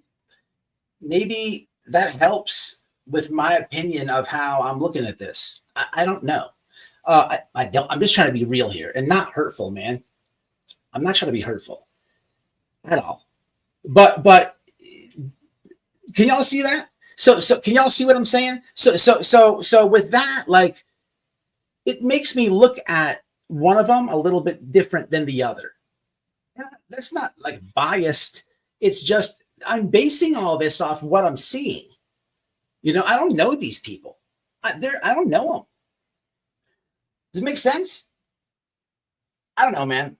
[SPEAKER 2] maybe that helps with my opinion of how I'm looking at this. I don't know. I don't. I'm just trying to be real here and not hurtful, man. I'm not trying to be hurtful at all. But can y'all see that? So can y'all see what I'm saying? So with that, like, it makes me look at one of them a little bit different than the other. That's not like biased. It's just I'm basing all this off what I'm seeing. You know, I don't know these people. I don't know them. Does it make sense? I don't know, man.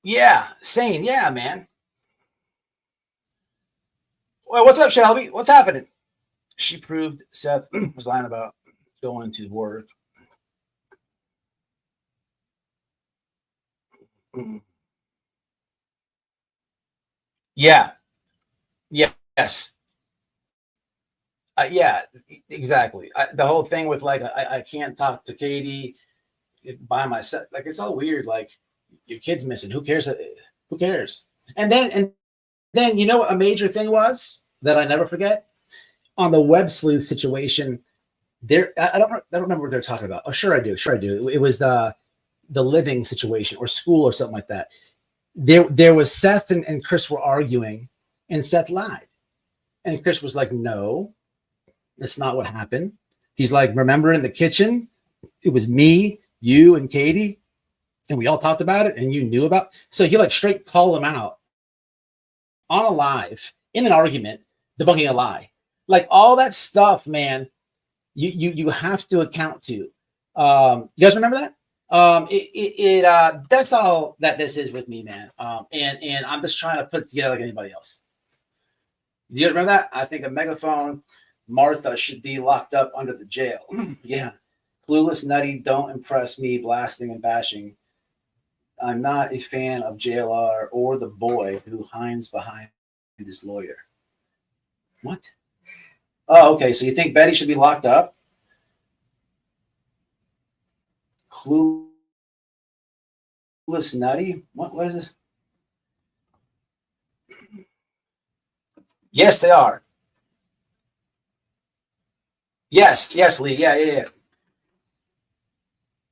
[SPEAKER 2] Yeah, sane. Yeah, man. Well, what's up, Shelby? What's happening? She proved Seth was lying about going to work. Yeah. Yes. Yeah, exactly. The whole thing with like, I can't talk to Katie by myself. Like, it's all weird. Like, your kid's missing. Who cares? Who cares? And then you know what a major thing was that I never forget? On the web sleuth situation, I don't remember what they're talking about. Oh, sure I do. It was the living situation or school or something like that. There was Seth and Chris were arguing, and Seth lied. And Chris was like, no, that's not what happened. He's like, remember in the kitchen, it was me, you, and Katie, and we all talked about it, and you knew about it. So he like straight called him out on a live in an argument, debunking a lie. Like, all that stuff, man, you have to account to. You guys remember that? That's all that this is with me, man. And I'm just trying to put it together like anybody else. Do you guys remember that? I think a megaphone, Martha should be locked up under the jail. Yeah. Clueless, nutty, don't impress me, blasting and bashing. I'm not a fan of JLR or the boy who hides behind his lawyer. What? Oh, okay. So you think Betty should be locked up? Clueless, nutty? What is this? Yes, they are. Yes, Lee. Yeah.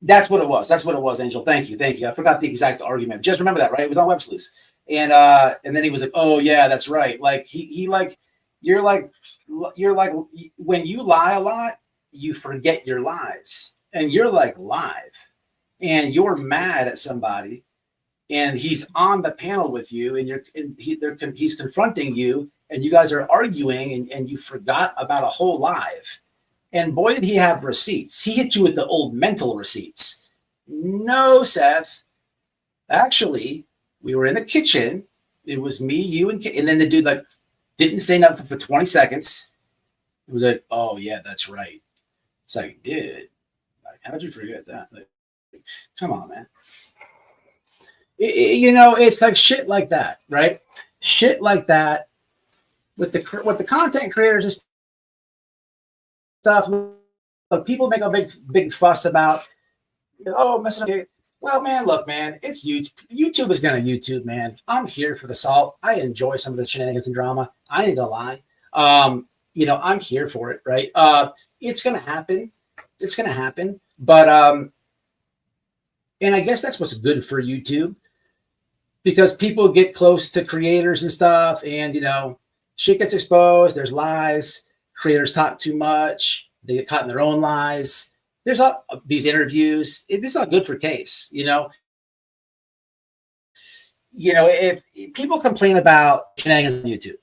[SPEAKER 2] That's what it was, Angel. Thank you. I forgot the exact argument. Just remember that, right? It was on Web Sleuths. And then he was like, oh yeah, that's right. Like he like, you're like when you lie a lot, you forget your lies. And you're like live. And you're mad at somebody, and he's on the panel with you, and he's confronting you, and you guys are arguing, and you forgot about a whole live. And boy, did he have receipts. He hit you with the old mental receipts. No, Seth. Actually, we were in the kitchen. It was me, you, and then the dude like didn't say nothing for 20 seconds. It was like, oh yeah, that's right. It's like, dude, like, how'd you forget that? Like, come on, man. You know, it's like shit like that, right? Shit like that with the content creators and stuff. Look, people make a big fuss about, oh, messing up. Well, man, look, man, it's YouTube. YouTube is gonna YouTube, man. I'm here for the salt. I enjoy some of the shenanigans and drama. I ain't gonna lie. You know, I'm here for it, right? It's gonna happen. But and I guess that's what's good for YouTube, because people get close to creators and stuff, and you know, shit gets exposed. There's lies. Creators talk too much. They get caught in their own lies. There's all these interviews. This is not good for case, you know. You know, if people complain about shenanigans on YouTube,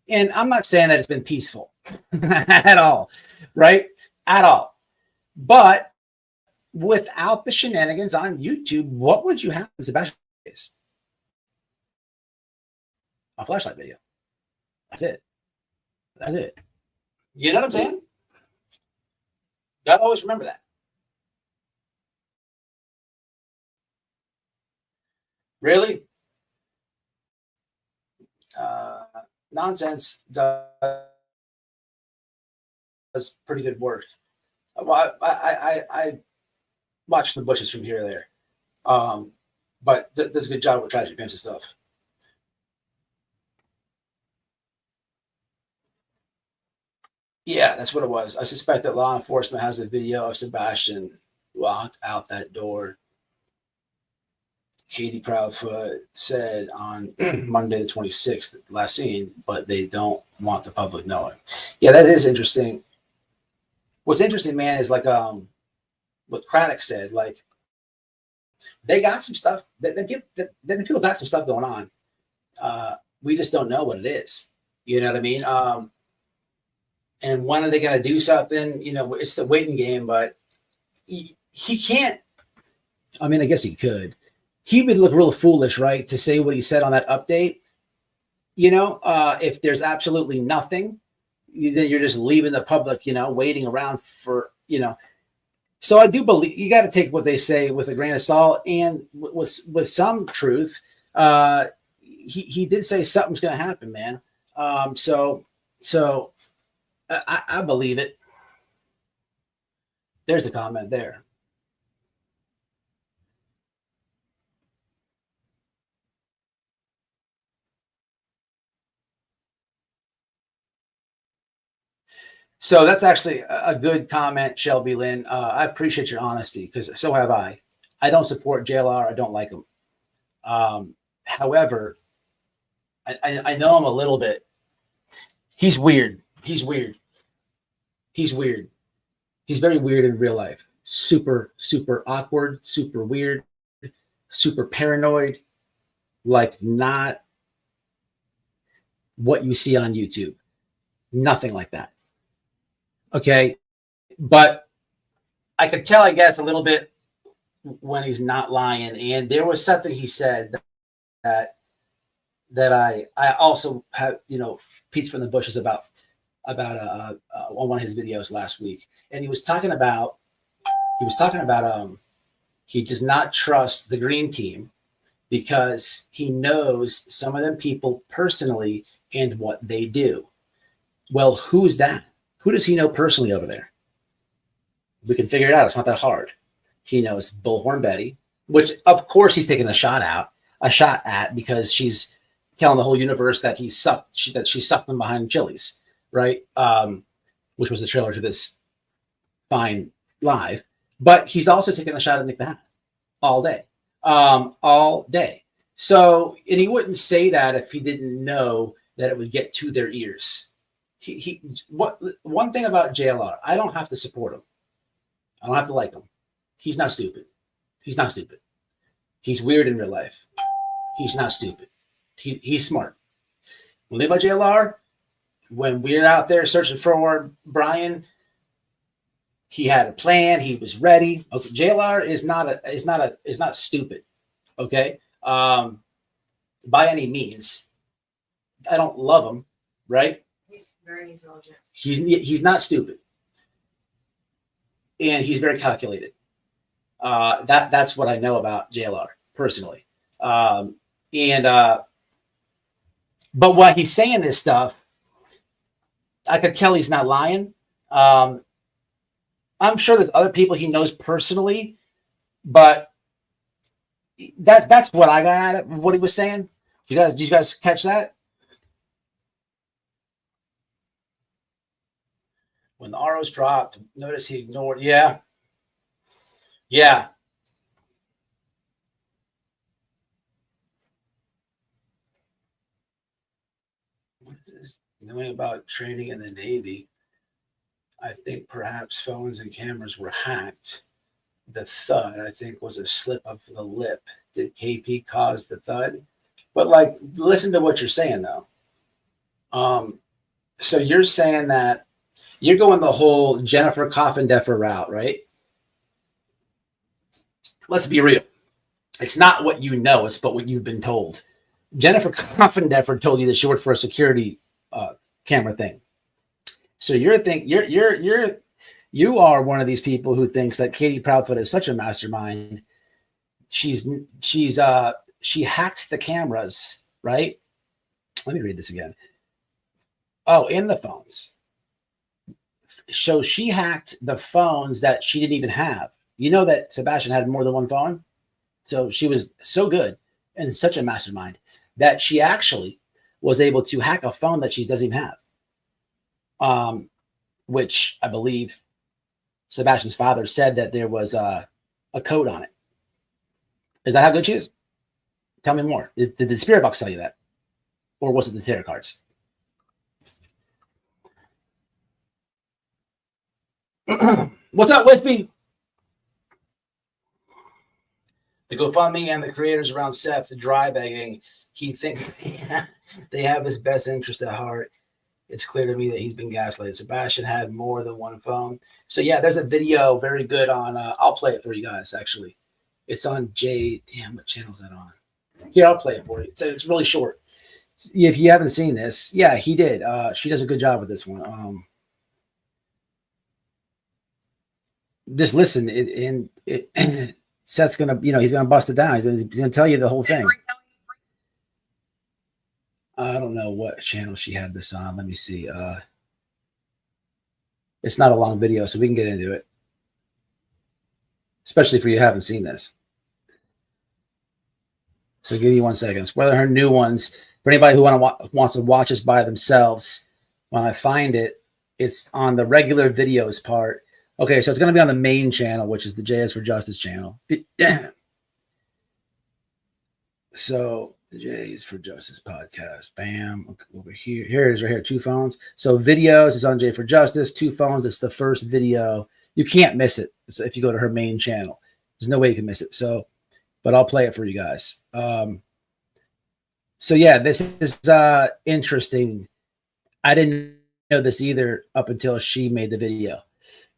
[SPEAKER 2] and I'm not saying that it's been peaceful at all, right? At all. But without the shenanigans on YouTube, what would you have in Sebastian's case? A flashlight video. That's it. You know what I'm saying? Gotta always remember that. Really? Nonsense does pretty good work. Well, I watch the bushes from here or there, but does a good job with tragic pimps and stuff. Yeah, that's what it was. I suspect that law enforcement has a video of Sebastian walked out that door. Katie Proudfoot said on Monday the 26th, last seen, but they don't want the public knowing. Yeah, that is interesting. What's interesting, man, is like what Craddock said. Like they got some stuff. Then people got some stuff going on. We just don't know what it is. You know what I mean? And when are they going to do something? You know, it's the waiting game, but he can't. I mean, I guess he could. He would look real foolish, right, to say what he said on that update. You know, if there's absolutely nothing, then you're just leaving the public, you know, waiting around for, you know. So I do believe you got to take what they say with a grain of salt and with some truth. He did say something's going to happen, man. So I believe it. There's a comment there. So that's actually a good comment, Shelby Lynn. I appreciate your honesty because so have I. I don't support JLR. I don't like him. However, I know him a little bit. He's weird. He's weird. He's weird. He's very weird in real life. Super, super awkward, super weird, super paranoid. Like not what you see on YouTube. Nothing like that. Okay, but I could tell, I guess, a little bit when he's not lying. And there was something he said that I also have, you know, peeked from the bushes about on one of his videos last week, and he was talking about he does not trust the green team because he knows some of them people personally and what they do. Well, who's that? Who does he know personally over there? We can figure it out. It's not that hard. He knows Bullhorn Betty, which of course he's taking a shot at because she's telling the whole universe that she sucked them behind Chili's, right? Which was the trailer to this fine live. But he's also taking a shot at Nick the Hat all day. So, and he wouldn't say that if he didn't know that it would get to their ears. One thing about JLR, I don't have to support him. I don't have to like him. He's not stupid. He's not stupid. He's weird in real life. He's not stupid. He's smart. When they about JLR, when we're out there searching for Brian, he had a plan. He was ready. Okay, JLR is not stupid. Okay, by any means. I don't love him, right?
[SPEAKER 3] He's very intelligent.
[SPEAKER 2] He's not stupid, and he's very calculated. That's what I know about JLR personally. But while he's saying this stuff, I could tell he's not lying. I'm sure there's other people he knows personally, but that's what I got out of what he was saying. Did you guys catch that? When the ROs dropped, notice he ignored. Yeah. What is this? Knowing about training in the Navy, I think perhaps phones and cameras were hacked. The thud, I think, was a slip of the lip. Did KP cause the thud? But like, listen to what you're saying though. So you're saying that you're going the whole Jennifer Coffindeffer route, right? Let's be real. It's not what you know, it's but what you've been told. Jennifer Coffindeffer told you that she worked for a security camera thing. So you are one of these people who thinks that Katie Proudfoot is such a mastermind. She hacked the cameras, right? Let me read this again. Oh, in the phones. So she hacked the phones that she didn't even have. You know that Sebastian had more than one phone? So she was so good and such a mastermind that she actually was able to hack a phone that she doesn't even have. Which I believe Sebastian's father said that there was a code on it. Is that how good she is? Tell me more. Did the spirit box tell you that? Or was it the tarot cards? What's up, Wispy? The GoFundMe and the creators around Seth dry begging. He thinks they have his best interest at heart. It's clear to me that he's been gaslighted. Sebastian had more than one phone. So yeah, there's a video very good on, I'll play it for you guys, actually. It's on damn, what channel is that on? Here, I'll play it for you. It's really short. If you haven't seen this, yeah, he did. She does a good job with this one. Just listen, Seth's gonna, he's gonna bust it down. He's gonna tell you the whole thing. I don't know what channel she had this on. Let me see. It's not a long video, so we can get into it. Especially if you haven't seen this. So give me 1 second. Whether her new ones, for anybody who wants to watch this by themselves, when I find it, it's on the regular videos part. Okay, so it's going to be on the main channel, which is the JS for Justice channel. So the J's for Justice podcast. Bam. Over here. Here it is right here. 2 phones. So videos is on J for Justice. 2 phones. It's the first video. You can't miss it. It's if you go to her main channel. There's no way you can miss it. So, but I'll play it for you guys. So yeah, this is interesting. I didn't know this either up until she made the video.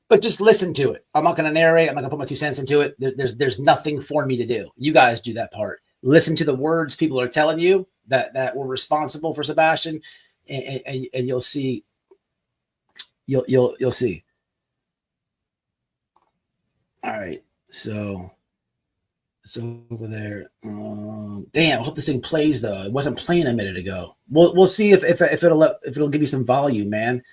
[SPEAKER 2] But just listen to it. I'm not going to narrate. I'm not going to put my 2 cents into it. There's nothing for me to do. You guys do that part. Listen to the words people are telling you that were responsible for Sebastian, and you'll see. You'll see. All right, so it's over there. Damn, I hope this thing plays though. It wasn't playing a minute ago. We'll see if it'll give you some volume, man.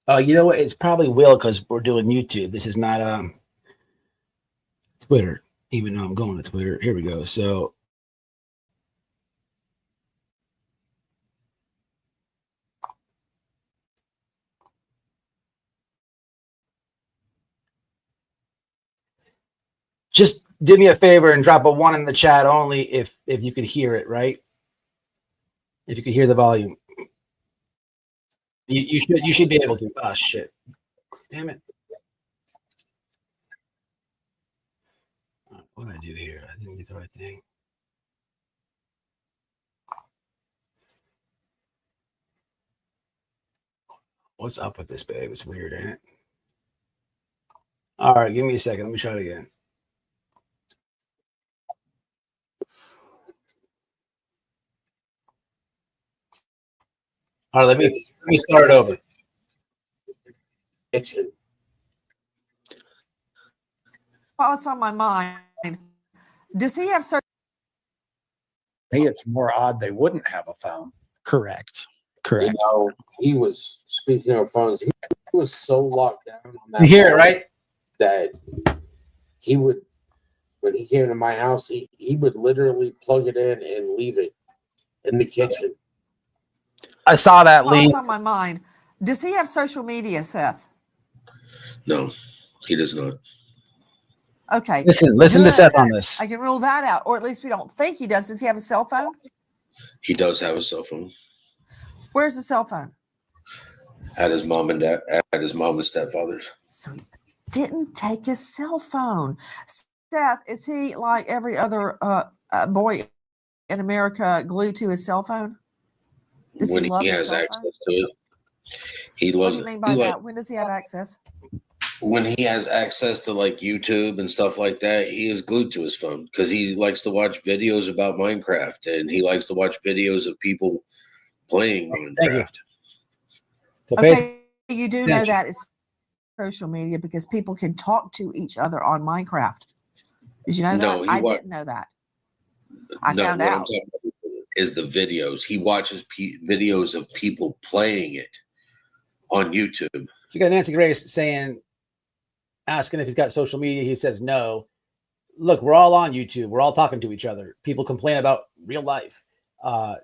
[SPEAKER 2] Oh, you know what? It probably will because we're doing YouTube. This is not Twitter, even though I'm going to Twitter. Here we go. So just do me a favor and drop a 1 in the chat only if you could hear it, right? If you could hear the volume. You should be able to. Oh shit. Damn it. What did I do here? I didn't do the right thing. What's up with this, babe? It's weird, ain't it? All right, give me a second. Let me try it again. All right, let me start over.
[SPEAKER 14] What's on my mind? Does he have certain?
[SPEAKER 15] Hey, it's more odd they wouldn't have a phone.
[SPEAKER 2] Correct.
[SPEAKER 16] You know, he was, speaking of phones, he was so locked down on that.
[SPEAKER 2] You hear it, right?
[SPEAKER 16] That he would, when he came to my house, he would literally plug it in and leave it in the kitchen.
[SPEAKER 2] I saw that, Lee.
[SPEAKER 14] What's on my mind? Does he have social media, Seth?
[SPEAKER 17] No, he does not.
[SPEAKER 14] Okay.
[SPEAKER 2] Listen to Seth on this.
[SPEAKER 14] I can rule that out, or at least we don't think he does. Does he have a cell phone?
[SPEAKER 17] He does have a cell phone.
[SPEAKER 14] Where's the cell phone?
[SPEAKER 17] At his mom and dad, at his mom and stepfather's.
[SPEAKER 14] So he didn't take his cell phone. Seth, is he like every other boy in America glued to his cell phone? Does
[SPEAKER 17] When
[SPEAKER 14] he love
[SPEAKER 17] he
[SPEAKER 14] his
[SPEAKER 17] has
[SPEAKER 14] cell
[SPEAKER 17] access
[SPEAKER 14] phone?
[SPEAKER 17] to it, he
[SPEAKER 14] What
[SPEAKER 17] loves
[SPEAKER 14] do you
[SPEAKER 17] it.
[SPEAKER 14] mean by that? When does he have access?
[SPEAKER 17] When he has access to like YouTube and stuff like that, he is glued to his phone because he likes to watch videos about Minecraft and he likes to watch videos of people playing Minecraft.
[SPEAKER 14] Okay, you do know that is social media because people can talk to each other on Minecraft. Did you know that?
[SPEAKER 17] No,
[SPEAKER 14] I didn't know that. I
[SPEAKER 17] No,
[SPEAKER 14] found
[SPEAKER 17] what I'm
[SPEAKER 14] out.
[SPEAKER 17] talking about is the videos. He watches videos of people playing it on YouTube.
[SPEAKER 2] So you got Nancy Grace asking if he's got social media. He says no. Look, we're all on YouTube. We're all talking to each other. People complain about real life.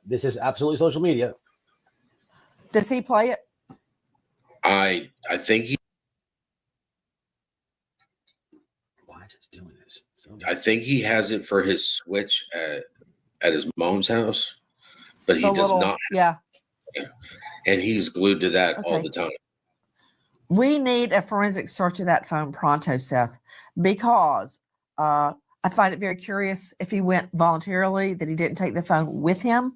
[SPEAKER 2] This is absolutely social media.
[SPEAKER 14] Does he play it?
[SPEAKER 17] I think he.
[SPEAKER 2] Why is it doing this?
[SPEAKER 17] I think he has it for his Switch at his mom's house, but he does not.
[SPEAKER 14] Yeah.
[SPEAKER 17] And he's glued to that all the time.
[SPEAKER 14] We need a forensic search of that phone pronto, Seth, because I find it very curious if he went voluntarily that he didn't take the phone with him.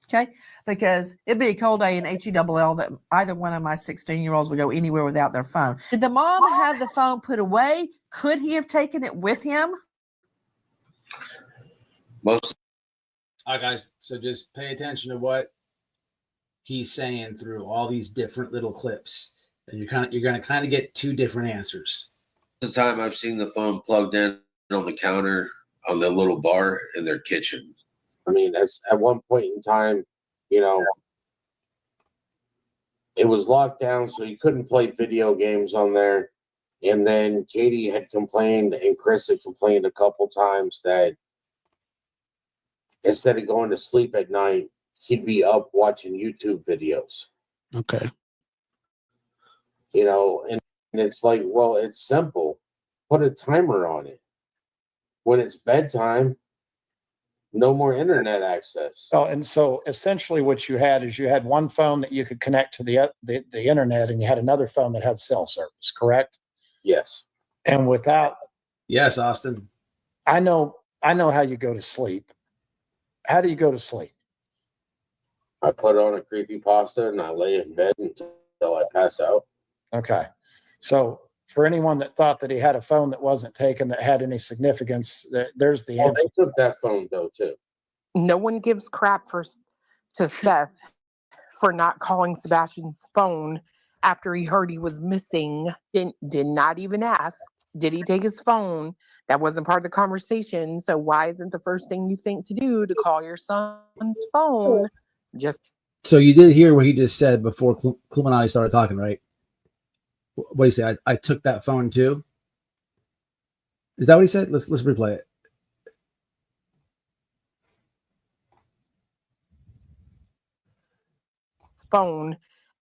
[SPEAKER 14] Okay, because it'd be a cold day in HELL that either one of my 16-year-olds would go anywhere without their phone. Did the mom have the phone put away? Could he have taken it with him?
[SPEAKER 17] Most.
[SPEAKER 2] All right, guys. So just pay attention to what he's saying through all these different little clips, and you're going to kind of get two different answers.
[SPEAKER 17] The time I've seen the phone plugged in on the counter on the little bar in their kitchen.
[SPEAKER 16] I mean, at one point in time, you know, it was locked down, so you couldn't play video games on there. And then Katie had complained, and Chris had complained a couple times that instead of going to sleep at night, he'd be up watching YouTube videos.
[SPEAKER 2] Okay.
[SPEAKER 16] You know, and it's like, well, it's simple. Put a timer on it. When it's bedtime, no more internet access.
[SPEAKER 15] So, and so essentially what you had is you had one phone that you could connect to the internet, and you had another phone that had cell service, correct?
[SPEAKER 16] Yes.
[SPEAKER 15] And without.
[SPEAKER 2] Yes, Austin.
[SPEAKER 15] I know how you go to sleep. How do you go to sleep?
[SPEAKER 16] I put on a creepypasta and I lay in bed until I pass out.
[SPEAKER 15] Okay. So for anyone that thought that he had a phone that wasn't taken that had any significance, there's the answer.
[SPEAKER 16] They took that phone though too.
[SPEAKER 18] No one gives crap to Seth for not calling Sebastian's phone after he heard he was missing. Did not even ask, did he take his phone? That wasn't part of the conversation. So why isn't the first thing you think to do to call your son's phone?
[SPEAKER 2] So you did hear what he just said before Klumanati started talking, right? What do you say? I took that phone too. Is that what he said? Let's replay it.
[SPEAKER 18] Phone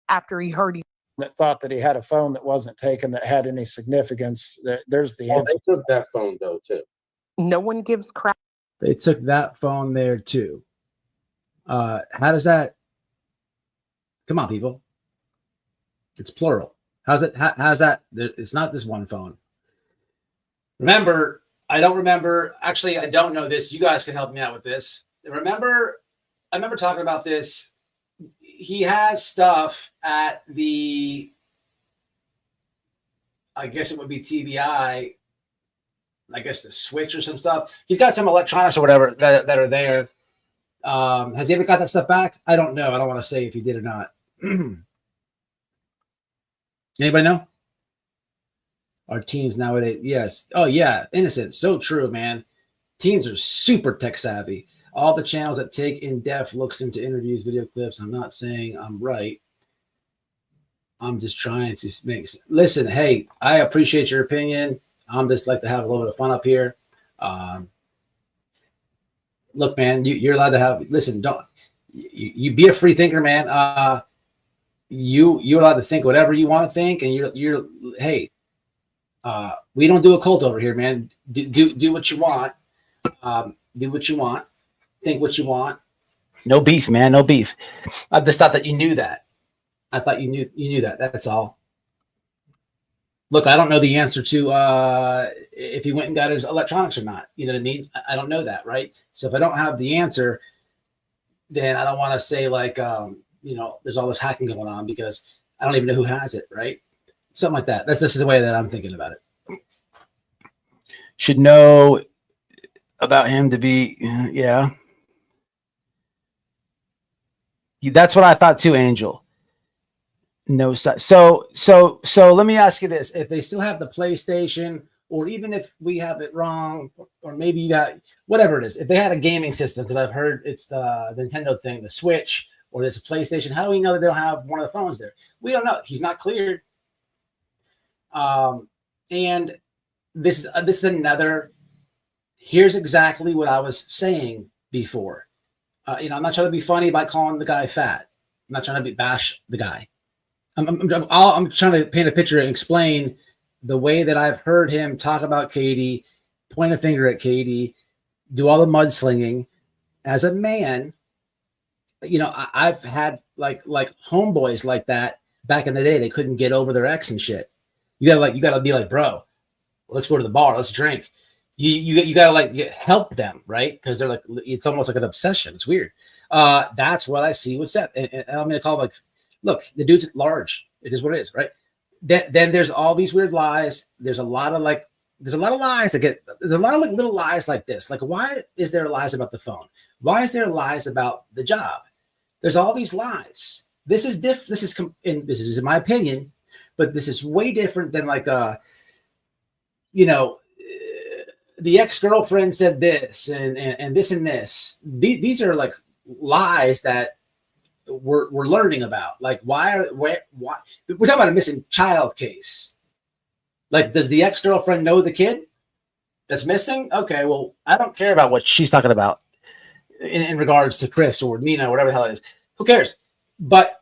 [SPEAKER 18] after he heard
[SPEAKER 15] that thought that he had a phone that wasn't taken that had any significance. There's the answer.
[SPEAKER 16] They took that phone though too.
[SPEAKER 18] No one gives crap.
[SPEAKER 2] They took that phone there too. How does that? Come on, people. It's plural. How's that? It's not this one phone. Remember, I don't remember. Actually, I don't know this. You guys can help me out with this. I remember talking about this. He has stuff at the, I guess it would be TBI, I guess the Switch or some stuff. He's got some electronics or whatever that are there. Has he ever got that stuff back? I don't know. I don't want to say if he did or not. Anybody know? Our teens nowadays, yes. Oh, yeah. Innocent. So true, man. Teens are super tech savvy. All the channels that take in-depth looks into interviews, video clips. I'm not saying I'm right. I'm just trying to make... Listen, hey, I appreciate your opinion. I'm just like to have a little bit of fun up here. Look, man, you're allowed to have... Listen, don't... You be a free thinker, man. You're allowed to think whatever you want to think, and you're hey, we don't do a cult over here, man. Do what you want. Do what you want. Think what you want. No beef, man. No beef. I just thought that you knew that. I thought you knew that. That's all. Look, I don't know the answer to if he went and got his electronics or not. You know what I mean? I don't know that, right? So if I don't have the answer, then I don't want to say like, there's all this hacking going on because I don't even know who has it, right? Something like that. This is the way that I'm thinking about it. Should know about him to be, yeah. That's what I thought too, Angel. No, so let me ask you this: if they still have the PlayStation or even if we have it wrong, or maybe you got whatever it is. If they had a gaming system, because I've heard it's the Nintendo thing, the Switch, or there's a PlayStation, how do we know that they don't have one of the phones there? We don't know. He's not cleared. And this is another. Here's exactly what I was saying before. I'm not trying to be funny by calling the guy fat. I'm not trying to bash the guy. I'm trying to paint a picture and explain the way that I've heard him talk about Katie, point a finger at Katie, do all the mudslinging. As a man, I've had like homeboys like that back in the day. They couldn't get over their ex and shit. You gotta be like, bro, let's go to the bar, let's drink. You gotta help them, right? Because they're like, it's almost like an obsession. It's weird. That's what I see with Seth. And I'm gonna call him look, the dude's large. It is what it is, right? Then there's all these weird lies. There's a lot of lies there's a lot of little lies like this. Like, why is there lies about the phone? Why is there lies about the job? There's all these lies. This is this is in my opinion, but this is way different than the ex-girlfriend said this and this and this. These are like lies that we're learning about. Like, why we're talking about a missing child case. Like, does the ex-girlfriend know the kid that's missing? Okay, well, I don't care about what she's talking about in regards to Chris or Nina or whatever the hell it is. Who cares? But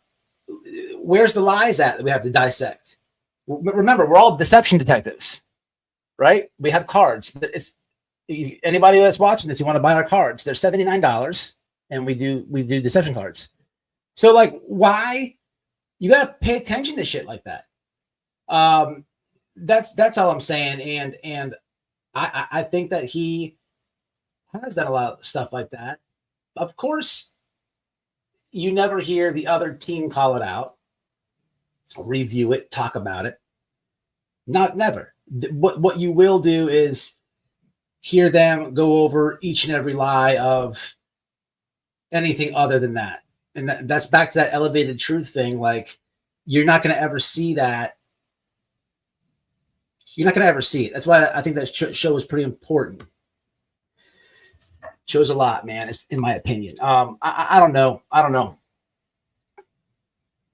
[SPEAKER 2] where's the lies at that we have to dissect? Remember, we're all deception detectives, right? We have cards. Anybody that's watching this, you want to buy our cards? They're $79, and we do deception cards. So, like, why? You gotta pay attention to shit like that. That's all I'm saying. And I think that he has done a lot of stuff like that. Of course, you never hear the other team call it out, review it, talk about it. Never. What you will do is hear them go over each and every lie of anything other than that. And that's back to that elevated truth thing. Like, you're not going to ever see that. You're not going to ever see it. That's why I think that show is pretty important. Shows a lot, man. It's in my opinion. I don't know.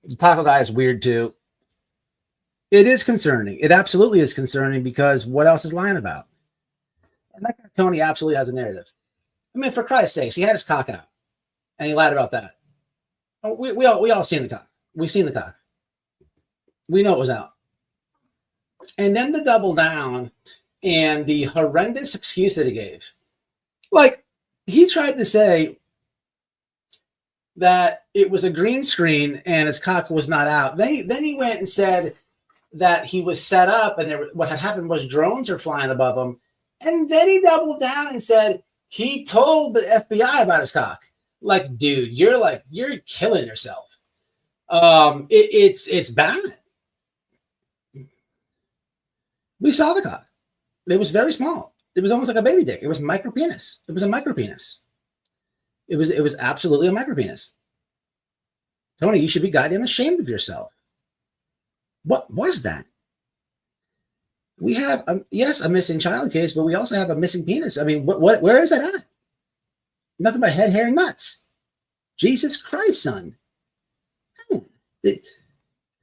[SPEAKER 2] The taco guy is weird too. It is concerning. It absolutely is concerning, because what else is lying about? And that guy Tony absolutely has a narrative. I mean, for Christ's sakes, he had his cock out, and he lied about that. We all seen the cock. We've seen the cock. We know it was out. And then the double down and the horrendous excuse that he gave. Like, he tried to say that it was a green screen and his cock was not out. Then he went and said that he was set up and what had happened was drones are flying above him. And then he doubled down and said he told the FBI about his cock. Like, dude, you're killing yourself. It's bad. We saw the cock. It was very small. It was almost like a baby dick. It was micro penis. It was a micro penis. It was absolutely a micro penis. Tony, you should be goddamn ashamed of yourself. What was that? We have, yes, a missing child case, but we also have a missing penis. I mean, where is that at? Nothing but head, hair, and nuts. Jesus Christ, son.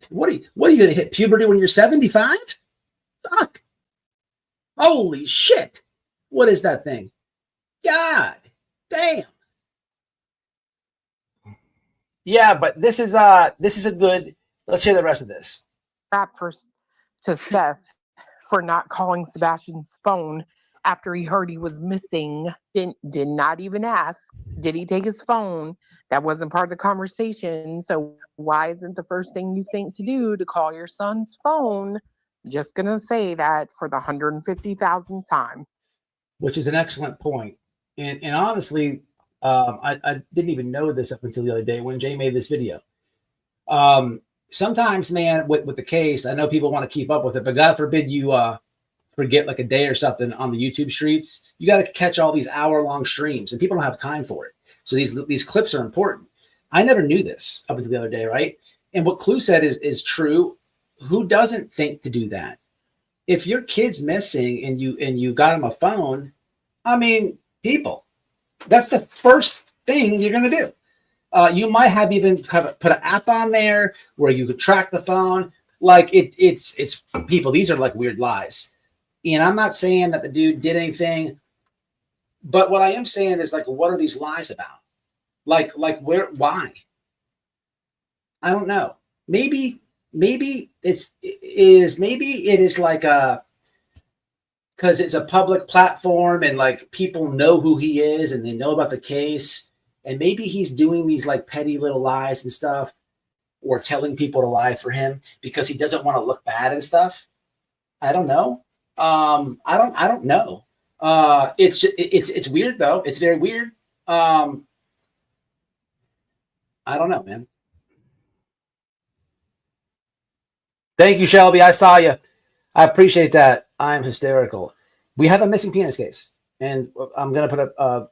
[SPEAKER 2] What are you going to hit puberty when you're 75? Fuck. Holy shit. What is that thing? God damn. Yeah, but this is a good, let's hear the rest of this.
[SPEAKER 18] Crap to Seth for not calling Sebastian's phone after he heard he was missing. Did not even ask, did he take his phone? That wasn't part of the conversation. So why isn't the first thing you think to do to call your son's phone? Just gonna say that for the 150,000th time. Which
[SPEAKER 2] is an excellent point. And honestly, I didn't even know this up until the other day when Jay made this video. Sometimes, man, with the case, I know people want to keep up with it, but God forbid you forget like a day or something on the YouTube streets. You got to catch all these hour-long streams, and people don't have time for it. So these clips are important. I never knew this up until the other day, right? And what Clue said is true. Who doesn't think to do that? if your kid's missing and you got him a phone, I mean, people, that's the first thing you're gonna do. You might have even put an app on there where you could track the phone. Like it's people. These are like weird lies, and I'm not saying that the dude did anything, but what I am saying is like, what are these lies about? Like where? Why? I don't know. Maybe it is like a because it's a public platform and like people know who he is and they know about the case, and maybe he's doing these like petty little lies and stuff, or telling people to lie for him because he doesn't want to look bad and stuff. I don't know. I don't know. It's just, it's weird though. It's very weird. I don't know, man. Thank you, Shelby. I saw you. I appreciate that. I'm hysterical. We have a missing penis case, and I'm gonna put an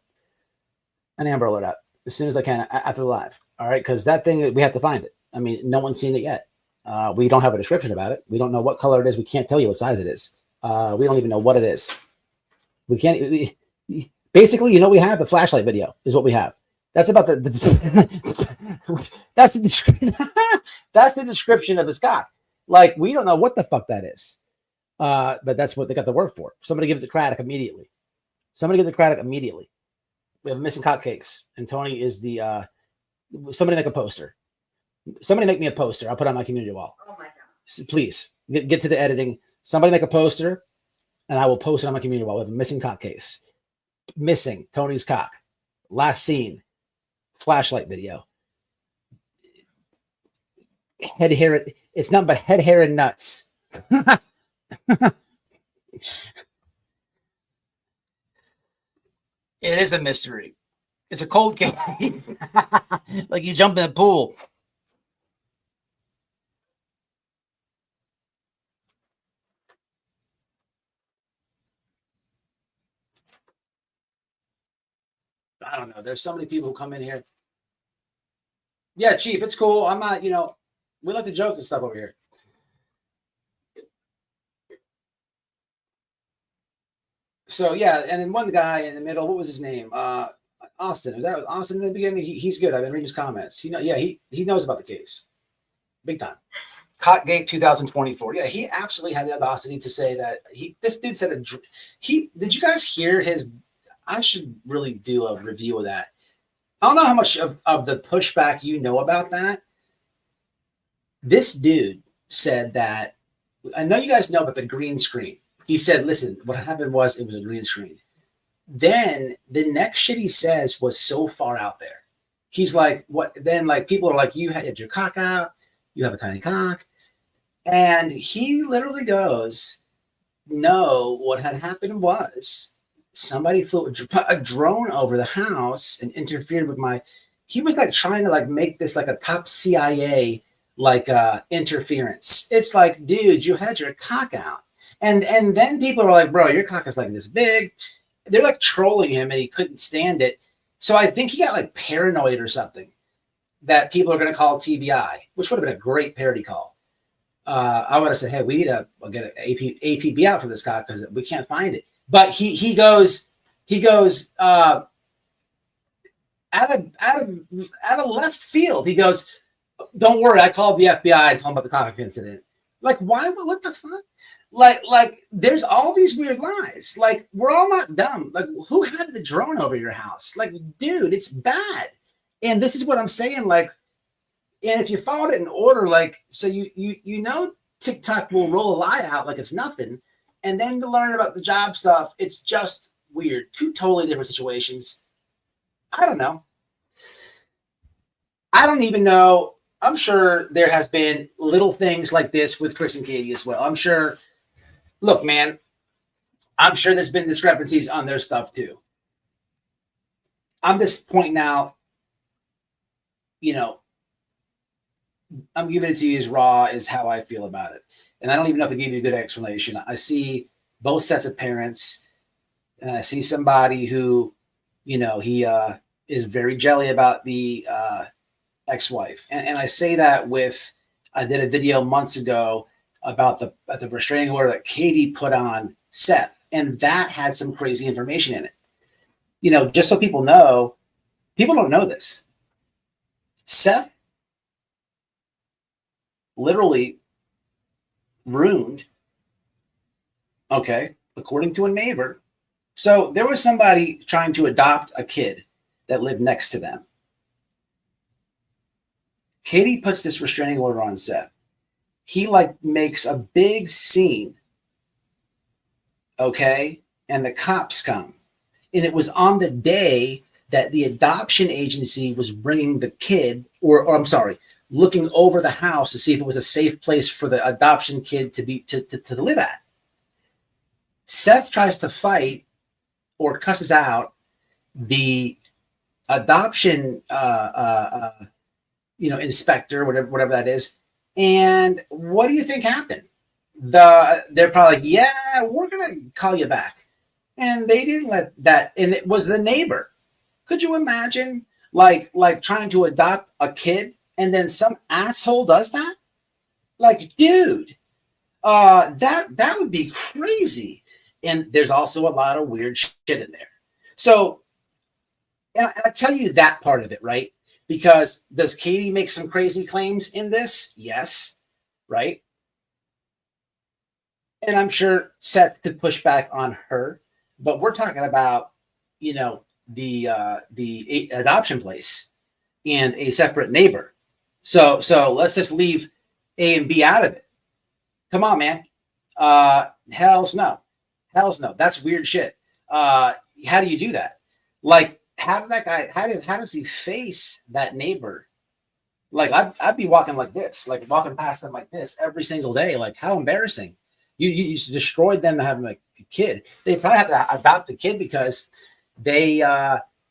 [SPEAKER 2] Amber Alert out as soon as I can after the live. All right, because that thing, we have to find it. I mean, no one's seen it yet. We don't have a description about it. We don't know what color it is. We can't tell you what size it is. We don't even know what it is. We can't. Basically, we have the flashlight video is what we have. That's about that's the description of this cock. Like, we don't know what the fuck that is. But that's what they got the word for. Somebody give it to Craddock immediately. We have a missing cock cakes, and Tony is the somebody make a poster. Somebody make me a poster. I'll put it on my community wall.
[SPEAKER 3] Oh my God.
[SPEAKER 2] Please get to the editing. Somebody make a poster, and I will post it on my community wall. We have a missing cock case. Missing Tony's cock. Last seen. Flashlight video. Head hair. It's nothing but head hair and nuts. It is a mystery. It's a cold case. Like you jump in the pool. I don't know. There's so many people who come in here. Yeah, Chief, it's cool. I'm not, we like to joke and stuff over here. So yeah, and then one guy in the middle, what was his name? Austin. Was that Austin in the beginning? He's good. I've been reading his comments. He knows about the case. Big time. Cockgate 2024. Yeah, he actually had the audacity to say that this dude said did you guys hear his? I should really do a review of that. I don't know how much of the pushback you know about that. This dude said that, I know you guys know about the green screen. He said, listen, what happened was it was a green screen. Then the next shit he says was so far out there. He's like, what? Then like people are like, you had your cock out. You have a tiny cock. And he literally goes, no, what had happened was somebody flew a drone over the house and interfered with he was like trying to like make this like a top CIA like interference. It's like, dude, you had your cock out. And then people are like, bro, your cock is like this big. They're like trolling him and he couldn't stand it. So I think he got like paranoid or something that people are going to call TBI, which would have been a great parody call. I would have said, hey, we need to get an APB out for this cock because we can't find it. But he goes out of left field. He goes, don't worry, I called the FBI and told them about the cock incident. Like, why? What the fuck? Like, there's all these weird lies. Like, we're all not dumb. Like, who had the drone over your house? Like, dude, it's bad. And this is what I'm saying. Like, and if you followed it in order, like, so you know, Tik Tok will roll a lie out like it's nothing. And then to learn about the job stuff, it's just weird. Two totally different situations. I don't know. I don't even know. I'm sure there has been little things like this with Chris and Katie as well. I'm sure. Look, man, I'm sure there's been discrepancies on their stuff too. I'm just pointing out, I'm giving it to you as raw as how I feel about it. And I don't even know if I gave you a good explanation. I see both sets of parents, and I see somebody who, he is very jelly about the ex-wife. And I say that I did a video months ago about the restraining order that Katie put on Seth, and that had some crazy information in it. You know, just so people know, people don't know this. Seth literally ruined, okay, according to a neighbor. So there was somebody trying to adopt a kid that lived next to them. Katie puts this restraining order on Seth. He like makes a big scene, okay, and the cops come. And it was on the day that the adoption agency was bringing the kid, or I'm sorry, looking over the house to see if it was a safe place for the adoption kid to be to live at. Seth tries to fight or cusses out the adoption inspector, whatever that is. And what do you think happened? They're probably like, yeah, we're gonna call you back. And they didn't let that, and it was the neighbor. Could you imagine like trying to adopt a kid and then some asshole does that? Like, dude, that would be crazy. And there's also a lot of weird shit in there. So, and I tell you that part of it, right? Because does Katie make some crazy claims in this? Yes, right? And I'm sure Seth could push back on her, but we're talking about, you know, the adoption place and a separate neighbor. So let's just leave A and B out of it. Come on, man. Hells no. That's weird shit. How do you do that? Like, how did that guy? How does he face that neighbor? Like, I'd be walking like this, like walking past them like this every single day. Like, how embarrassing! You destroyed them having like a kid. They probably have to adopt the kid because they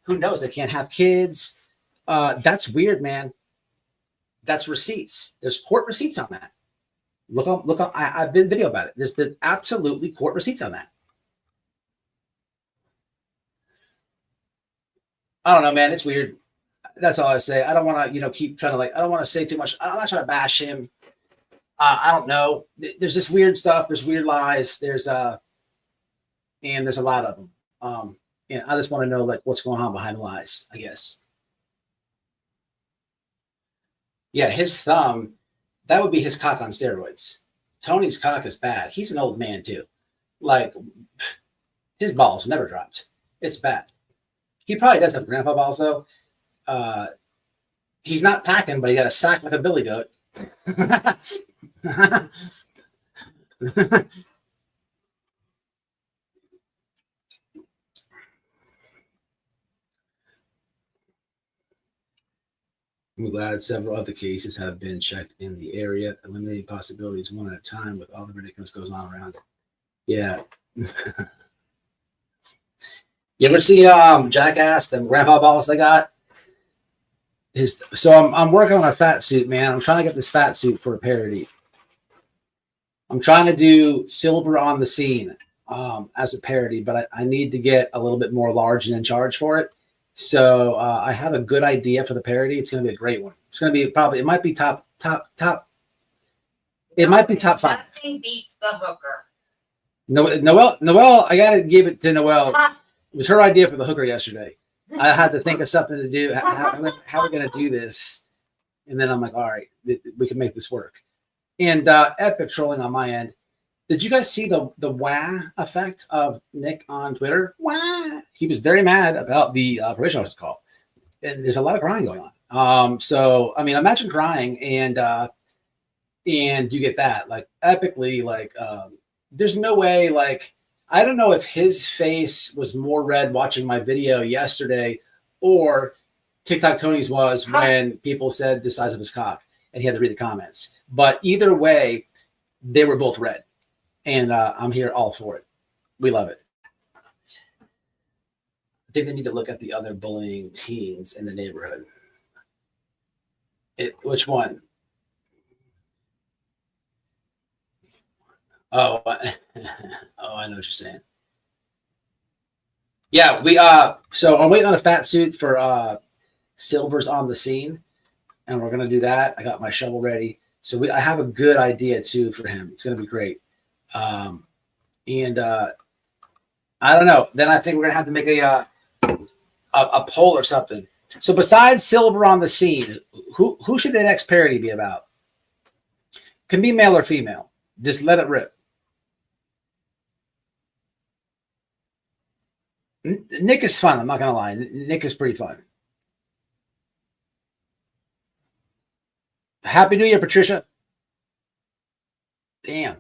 [SPEAKER 2] who knows, they can't have kids. That's weird, man. That's receipts. There's court receipts on that. Look on. I've been video about it. There's absolutely court receipts on that. I don't know, man. It's weird. That's all I say. I don't want to, keep trying to I don't want to say too much. I'm not trying to bash him. I don't know. There's this weird stuff. There's weird lies. And there's a lot of them. And I just want to know what's going on behind the lies, I guess. Yeah, his thumb, that would be his cock on steroids. Tony's cock is bad. He's an old man too. Like, his balls never dropped. It's bad. He probably does have grandpa balls though. He's not packing, but he got a sack with a billy goat. I'm glad several other cases have been checked in the area, eliminating possibilities one at a time with all the ridiculous goes on around it. Yeah. You ever see Jackass, them grandpa balls they got? So I'm working on a fat suit, man. I'm trying to get this fat suit for a parody. I'm trying to do Silver on the Scene as a parody, but I need to get a little bit more large and in charge for it. So I have a good idea for the parody. It's going to be a great one. It's going to be it might be top. It might be top 5.
[SPEAKER 3] Nothing beats the hooker.
[SPEAKER 2] Noelle, I got to give it to Noelle. It was her idea for the hooker yesterday. I had to think of something to do. How are we going to do this? And then I'm like, all right, we can make this work. And epic trolling on my end. Did you guys see the wah effect of Nick on Twitter? Wah! He was very mad about the probation officer call. And there's a lot of crying going on. So, I mean, imagine crying and you get that. Like, epically, there's no way, I don't know if his face was more red watching my video yesterday or TikTok Tony's was when people said the size of his cock and he had to read the comments. But either way, they were both red. And I'm here all for it. We love it. I think they need to look at the other bullying teens in the neighborhood. Which one? Oh, I know what you're saying. Yeah, so I'm waiting on a fat suit for Silver's on the Scene, and we're gonna do that. I got my shovel ready. So I have a good idea too for him. It's going to be great. And I don't know. Then I think we're going to have to make a poll or something. So besides Silver on the Scene, who should the next parody be about? Can be male or female. Just let it rip. Nick is fun. I'm not going to lie. Nick is pretty fun. Happy New Year, Patricia. Damn.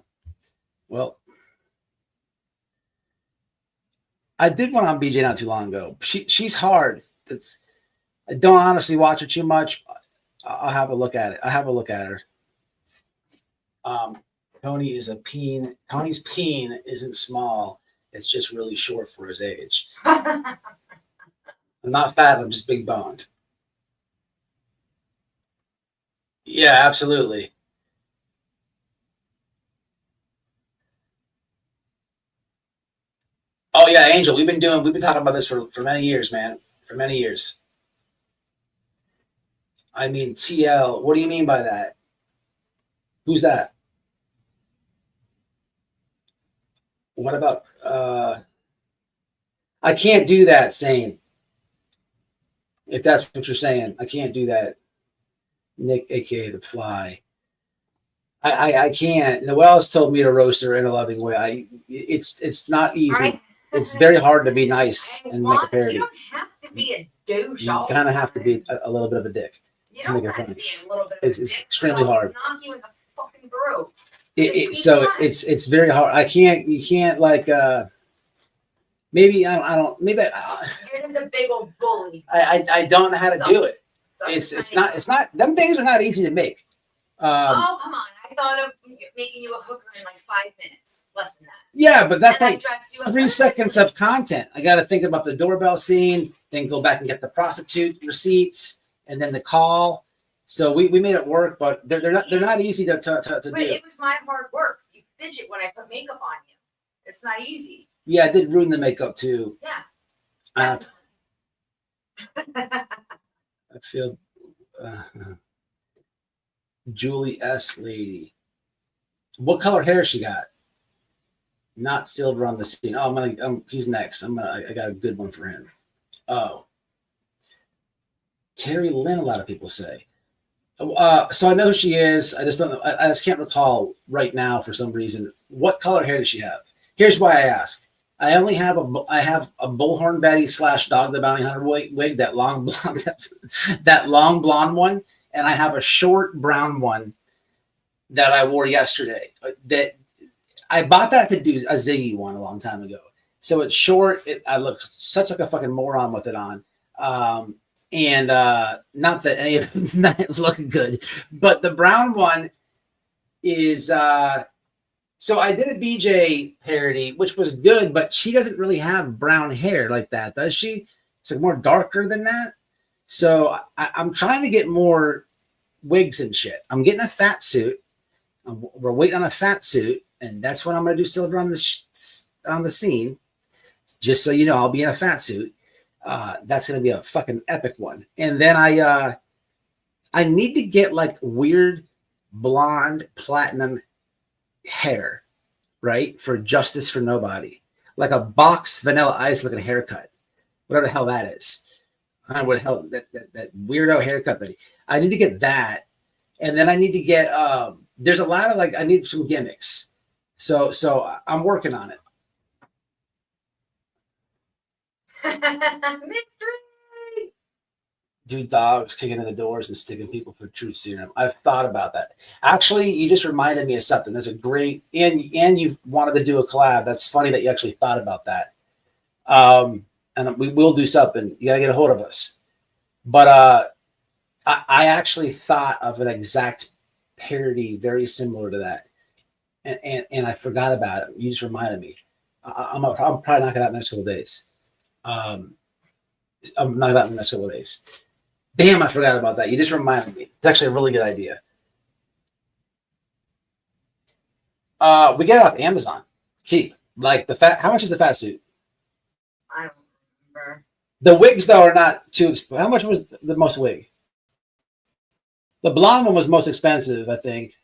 [SPEAKER 2] Well, I did one on BJ not too long ago. She's hard. I don't honestly watch her too much. I'll have a look at it. I'll have a look at her. Tony is a peen. Tony's peen isn't small. It's just really short for his age. I'm not fat. I'm just big boned. Yeah, absolutely. Oh yeah, Angel. We've been talking about this for many years, man. For many years. I mean, TL. What do you mean by that? Who's that? What about? I can't do that, Sane. If that's what you're saying, I can't do that. Nick, aka the Fly. I can't. Noelle's told me to roast her in a loving way. It's not easy. It's very hard to be nice and make a parody.
[SPEAKER 3] You don't have to be a douche.
[SPEAKER 2] You kind of have to be a little bit of a dick to make it funny. It's extremely hard.
[SPEAKER 3] Knock you in the fucking throat.
[SPEAKER 2] So it's very hard. You can't like maybe I don't maybe
[SPEAKER 3] You're just a big old bully.
[SPEAKER 2] I don't know how to do it. It's not them things are not easy to make.
[SPEAKER 3] Oh come on! I thought of making you a hooker in like 5 minutes, less than that.
[SPEAKER 2] Yeah, but that's
[SPEAKER 3] And I
[SPEAKER 2] like
[SPEAKER 3] dressed you up
[SPEAKER 2] 3 seconds of content. I got to think about the doorbell scene, then go back and get the prostitute receipts, and then the call. So we made it work, but they're not easy to
[SPEAKER 3] But
[SPEAKER 2] do.
[SPEAKER 3] it was my hard work. You fidget when I put makeup on you. It's not easy.
[SPEAKER 2] Yeah, I did ruin the makeup too.
[SPEAKER 3] Yeah.
[SPEAKER 2] I feel Julie S. lady. What color hair she got? Not Silver on the Scene. Oh, he's next. I got a good one for him. Oh, Terry Lynn. A lot of people say. So I know who she is. I just don't know. I just can't recall right now for some reason. What color hair does she have? Here's why I ask. I have a bullhorn Betty / Dog the Bounty Hunter wig, that long blonde, that long blonde one, and I have a short brown one that I wore yesterday. That I bought that to do a Ziggy one a long time ago. So it's short. I look such like a fucking moron with it on. And not that any of them is looking good, but the brown one is so I did a BJ parody, which was good, but she doesn't really have brown hair like that, does she? It's like more darker than that. So I'm trying to get more wigs and shit. I'm getting a fat suit. We're waiting on a fat suit, and that's when I'm going to do Silver on the Scene. Just so you know, I'll be in a fat suit. That's going to be a fucking epic one. And then I need to get like weird blonde platinum hair, right? For Justice for Nobody. Like a box Vanilla Ice looking haircut. Whatever the hell that is. I don't know what the hell that weirdo haircut that I need to get that. And then I need to get there's a lot of I need some gimmicks. So I'm working on it.
[SPEAKER 3] Mystery.
[SPEAKER 2] Do dogs kicking in the doors and sticking people for truth serum? I've thought about that. Actually, you just reminded me of something. There's a great and you wanted to do a collab. That's funny that you actually thought about that. And we will do something. You gotta get a hold of us. But I actually thought of an exact parody very similar to that, and I forgot about it. You just reminded me. I'm probably knocking out in the next couple of days. I'm knocking out in the next couple of days. Damn, I forgot about that. You just reminded me. It's actually a really good idea. We get it off Amazon. Cheap. Like the fat. How much is the fat suit?
[SPEAKER 3] I don't remember.
[SPEAKER 2] The wigs though are not too. How much was the most wig? The blonde one was most expensive, I think.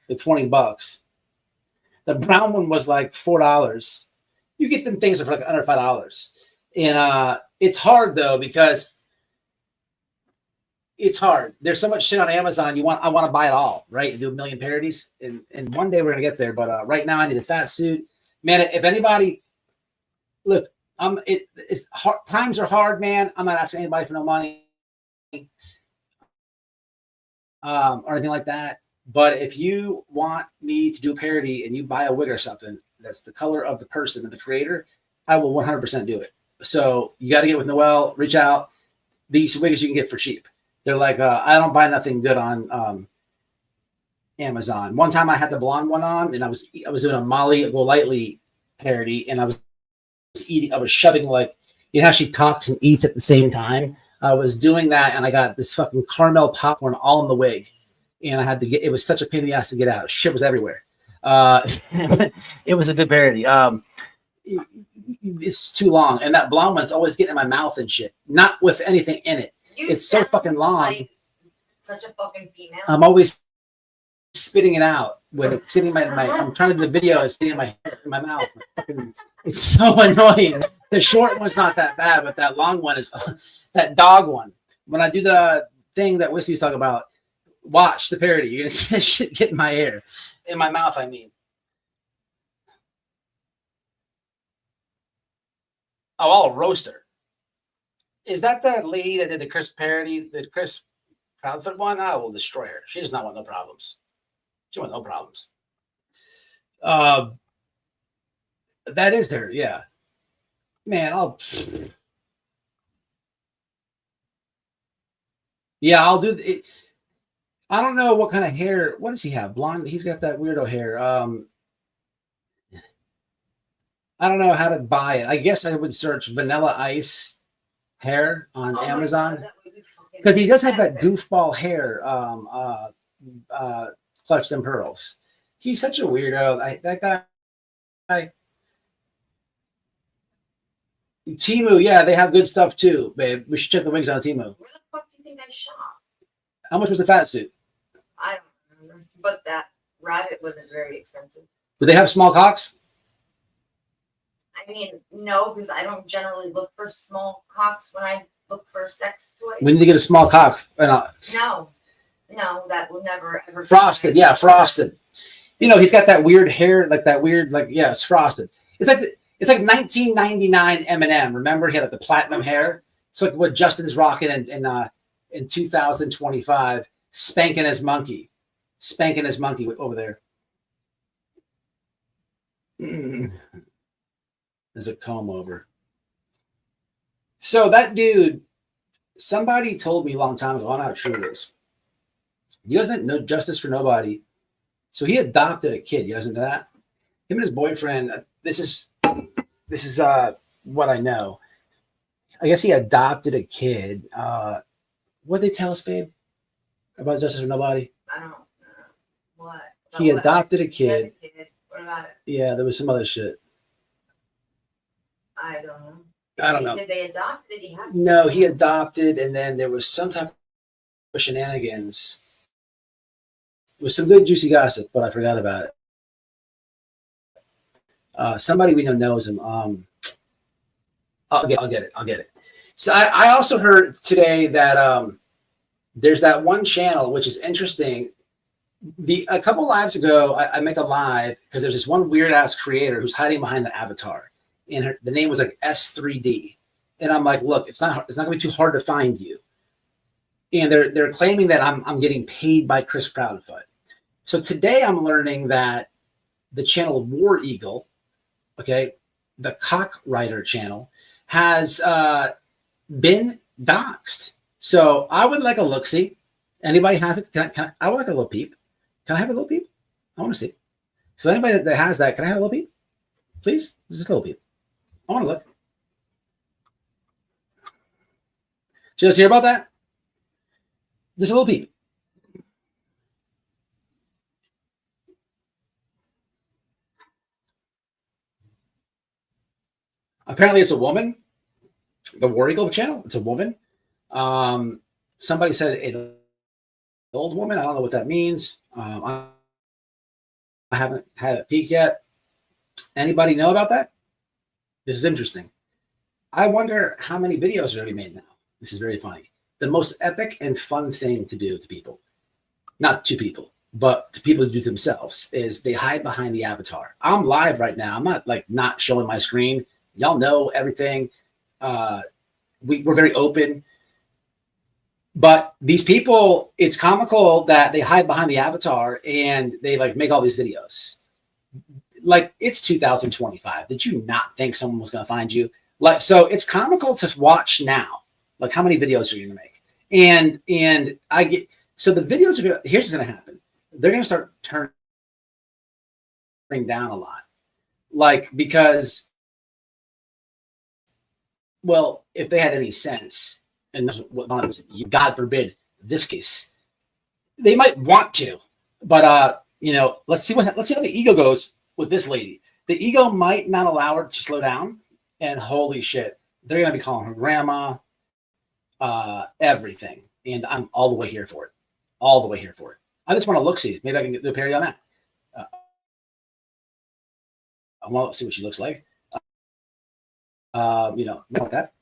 [SPEAKER 2] The $20. The brown one was like $4. You get them things for like under $5. And it's hard though, because it's hard. There's so much shit on Amazon. I want to buy it all, right? And do a million parodies. And one day we're gonna get there. But right now I need a fat suit. Man, if anybody look, it's hard, times are hard, man. I'm not asking anybody for no money. Or anything like that. But if you want me to do a parody and you buy a wig or something that's the color of the person, of the creator, I will 100% do it. So you got to get with Noel, reach out. These wigs you can get for cheap. They're like, I don't buy nothing good on Amazon. One time I had the blonde one on and I was doing a Molly Golightly parody and I was shoving like, you know how she talks and eats at the same time? I was doing that and I got this fucking caramel popcorn all in the wig. And I had to it was such a pain in the ass to get out. Shit was everywhere. It was a good parody. It's too long. And that blonde one's always getting in my mouth and shit. Not with anything in it. It's so fucking long.
[SPEAKER 3] Like such a fucking female.
[SPEAKER 2] I'm always spitting it out with it sitting in my I'm trying to do the video and sitting in my mouth. It's so annoying. The short one's not that bad, but that long one is that dog one. When I do the thing that Whiskey's talking about, watch the parody. You're gonna see this shit get in my ear, in my mouth. I mean, oh, I'll roast her. Is that the lady that did the Chris parody, the Chris Proudfoot one? I will destroy her. She does not want no problems. She wants no problems. That is there, yeah. Man, I'll do it. I don't know what kind of hair. What does he have? Blonde. He's got that weirdo hair. I don't know how to buy it. I guess I would search Vanilla Ice hair on Amazon because he does have that goofball hair. Clutch them pearls. He's such a weirdo. That guy. Temu, yeah, they have good stuff too, babe. We should check the wigs on Temu.
[SPEAKER 3] Where the fuck do you think I shop?
[SPEAKER 2] How much was the fat suit?
[SPEAKER 3] I don't remember. But that rabbit wasn't very expensive.
[SPEAKER 2] Do they have small cocks?
[SPEAKER 3] I mean, no, because I don't generally look for small cocks when I look for sex toys.
[SPEAKER 2] We need to get a small cock.
[SPEAKER 3] No, that will never ever.
[SPEAKER 2] Frosted, yeah, frosted. You know, he's got that weird hair, like that weird, like yeah, it's frosted. It's like 1999 Eminem. Remember, he had like the platinum hair. It's like what Justin is rocking in 2025, spanking his monkey over there. There's a comb over. So that dude, somebody told me a long time ago, I don't know how true it is. He doesn't know Justice for Nobody. So he adopted a kid. You guys know that? Him and his boyfriend, this is what I know. I guess he adopted a kid. What did they tell us, babe? About Justice for Nobody?
[SPEAKER 3] I don't know. What?
[SPEAKER 2] He adopted a kid.
[SPEAKER 3] What about it?
[SPEAKER 2] Yeah, there was some other shit.
[SPEAKER 3] I don't know.
[SPEAKER 2] I don't know.
[SPEAKER 3] Did they adopt? Did he have?
[SPEAKER 2] No, he adopted, and then there was some type of shenanigans. It was some good juicy gossip, but I forgot about it. Somebody we know knows him. I'll get it. So I also heard today that there's that one channel which is interesting. A couple lives ago, I make a live because there's this one weird ass creator who's hiding behind an avatar, and the name was like S3D, and I'm like, look, it's not gonna be too hard to find you. And they're claiming that I'm getting paid by Chris Proudfoot. So today I'm learning that the channel War Eagle, okay, the cock writer channel, has been doxxed. So I would like a look-see. Anybody has it? I would like a little peep. Can I have a little peep? I want to see. So anybody that has that, can I have a little peep? Please? Just a little peep. I want to look. Did you guys hear about that? Just a little peep. Apparently it's a woman. The War Eagle channel, it's a woman. Somebody said it old woman. I don't know what that means. I haven't had a peek yet. Anybody know about that? This is interesting. I wonder how many videos are going to be made now. This is very funny. The most epic and fun thing to do to people, not to people, but to people to do to themselves, is they hide behind the avatar. I'm live right now. I'm not like not showing my screen. Y'all know everything. We're very open. But these people, it's comical that they hide behind the avatar and they like make all these videos. Like, it's 2025. Did you not think someone was going to find you? Like, so it's comical to watch now. Like, how many videos are you going to make? And I get, so the videos are going to, here's what's going to happen. They're going to start turning down a lot. Like, because, well, if they had any sense, and that's what God forbid this case, they might want to, but you know, let's see how the ego goes with this lady. The ego might not allow her to slow down, and holy shit, they're gonna be calling her grandma, everything, and I'm all the way here for it. All the way here for it. I just want to look see. Maybe I can do a parody on that. I want to see what she looks like. You know, like that.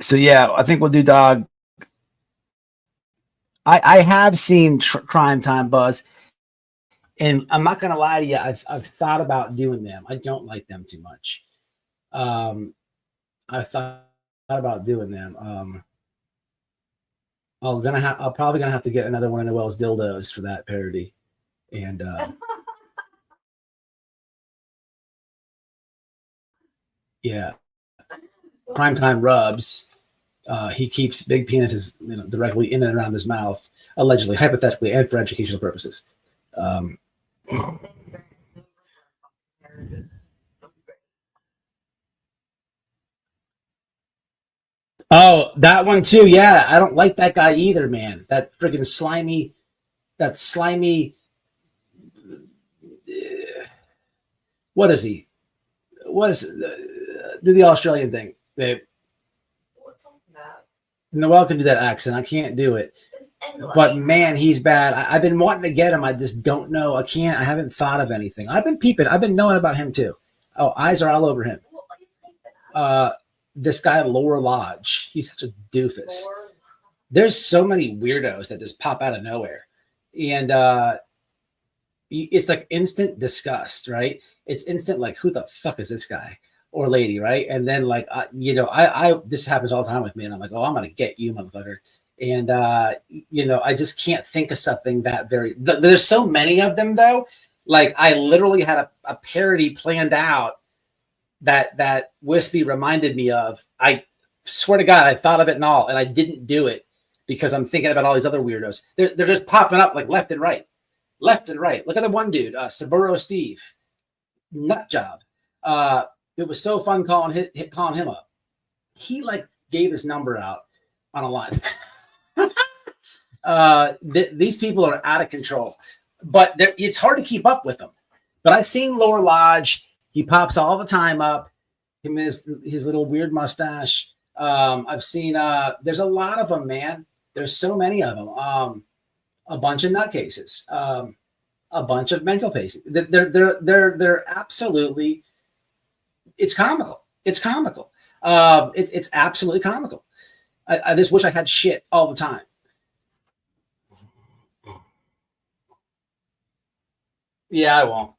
[SPEAKER 2] So yeah, I think we'll do dog. I have seen Crime Time Buzz, and I'm not gonna lie to you. I've thought about doing them. I don't like them too much. I've thought about doing them. I'm probably gonna have to get another one of Noel's dildos for that parody, and yeah, Primetime Rubs. He keeps big penises, you know, directly in and around his mouth, allegedly, hypothetically, and for educational purposes. Oh, that one too. Yeah, I don't like that guy either, man. That freaking slimy. What is he? What is do the Australian thing, babe? Noel can do that accent. I can't do it. But man, he's bad. I've been wanting to get him. I just don't know. I can't. I haven't thought of anything. I've been peeping. I've been knowing about him too. Oh, eyes are all over him. This guy, Laura Lodge. He's such a doofus. There's so many weirdos that just pop out of nowhere. And it's like instant disgust, right? It's instant like, who the fuck is this guy or lady, right? And then like, you know, I this happens all the time with me, and I'm like, oh, I'm gonna get you, motherfucker. And you know, I just can't think of something that very. There's so many of them though. Like, I literally had a parody planned out that Wispy reminded me of. I swear to God, I thought of it and all, and I didn't do it because I'm thinking about all these other weirdos. They're just popping up like left and right. Left and right. Look at the one dude, Saburo Steve. Nut job. It was so fun calling him up. He like gave his number out on a line. These people are out of control, but it's hard to keep up with them. But I've seen Lower Lodge. He pops all the time up. Him his little weird mustache. I've seen. There's a lot of them, man. There's so many of them. A bunch of nutcases. A bunch of mental patients. They're absolutely. It's comical. It's comical. It's absolutely comical. I just wish I had shit all the time. Yeah, I won't.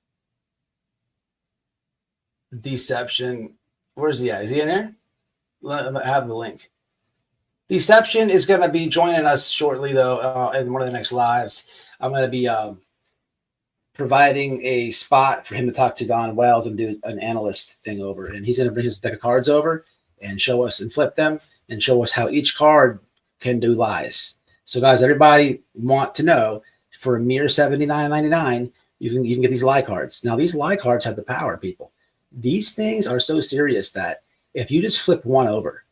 [SPEAKER 2] Deception. Where's he at? Is he in there? I have the link. Deception is going to be joining us shortly, though, in one of the next lives. I'm going to be providing a spot for him to talk to Don Wells and do an analyst thing over. And he's going to bring his deck of cards over and show us and flip them and show us how each card can do lies. So, guys, everybody want to know, for a mere $79.99, you can get these lie cards. Now, these lie cards have the power, people. These things are so serious that if you just flip one over,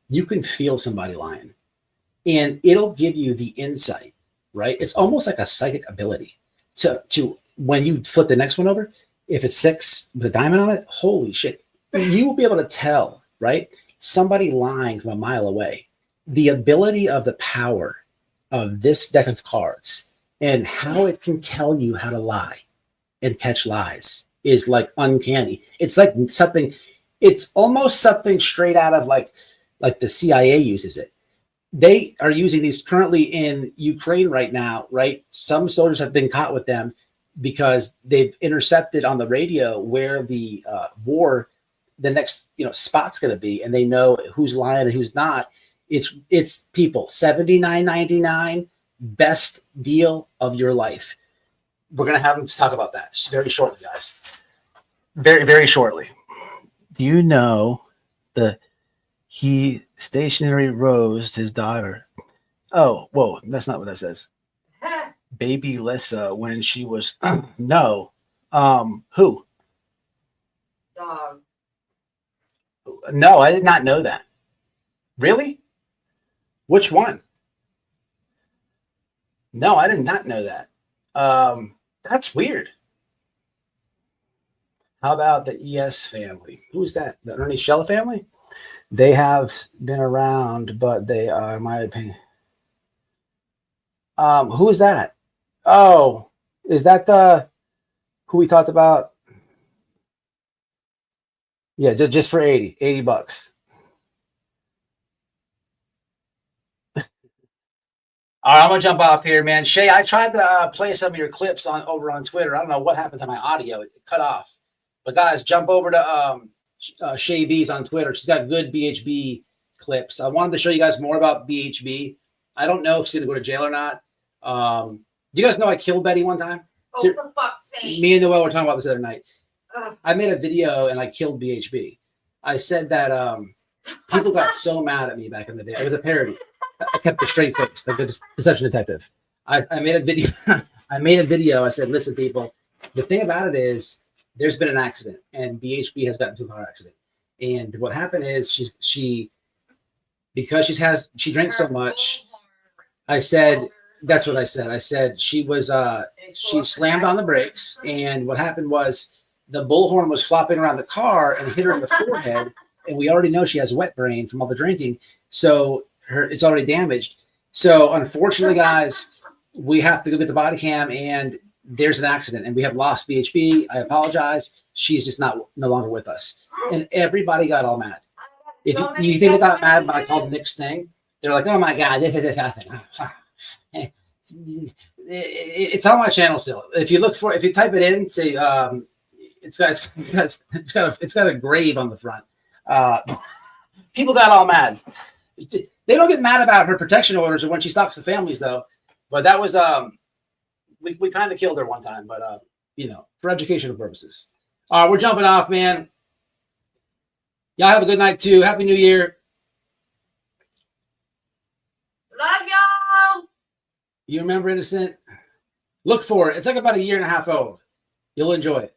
[SPEAKER 2] you can feel somebody lying. And it'll give you the insight, right? It's almost like a psychic ability to when you flip the next one over, if it's 6 with a diamond on it, holy shit, you will be able to tell, right? Somebody lying from a mile away. The ability of the power of this deck of cards and how it can tell you how to lie and catch lies is like uncanny. It's like something, it's almost something straight out of like the CIA uses it. They are using these currently in Ukraine right now, right? Some soldiers have been caught with them because they've intercepted on the radio where the war, the next spot's going to be, and they know who's lying and who's not. It's people $79.99, best deal of your life. We're going to have them to talk about that very shortly, guys. Very, very shortly. Do you know he stationary rose his daughter? Oh, whoa, that's not what that says. Baby Lissa when she was no. Who?
[SPEAKER 3] Dog.
[SPEAKER 2] No, I did not know that. Really? Which one? No, I did not know that. That's weird. How about the ES family? Who's that? The Ernie Shella family? They have been around, but they are, in my opinion. Who is that? Oh, is that the who we talked about? Yeah, just for $80 bucks. All right, I'm gonna jump off here, man. Shay, I tried to play some of your clips over on Twitter. I don't know what happened to my audio; it cut off. But guys, jump over to Shay B's on Twitter. She's got good BHB clips. I wanted to show you guys more about BHB. I don't know if she's gonna go to jail or not. Do you guys know I killed Betty one time?
[SPEAKER 3] Oh, for fuck's sake!
[SPEAKER 2] Me and Noel were talking about this the other night.
[SPEAKER 3] Ugh.
[SPEAKER 2] I made a video and I killed BHB. I said that people got so mad at me back in the day. It was a parody. I kept a straight face, like the deception detective. I made a video. I made a video. I said, listen, people, the thing about it is there's been an accident and BHB has gotten into a car accident. And what happened is she drinks so much. I said, that's what I said. I said she slammed on the brakes. And what happened was the bullhorn was flopping around the car and hit her in the forehead. And we already know she has wet brain from all the drinking. So it's already damaged. So unfortunately, guys, we have to go get the body cam and there's an accident and we have lost BHB. I apologize. She's just no longer with us. And everybody got all mad. If you think they got mad when I called Nick's thing, they're like, oh my God. It's on my channel still. If you type it in, say it's got a grave on the front. People got all mad. They don't get mad about her protection orders or when she stalks the families, though. But that was we kind of killed her one time, but for educational purposes. We're jumping off, man. Y'all have a good night too. Happy New Year.
[SPEAKER 3] Love y'all.
[SPEAKER 2] You remember Innocent? Look for it. It's like about 1.5 years old. You'll enjoy it.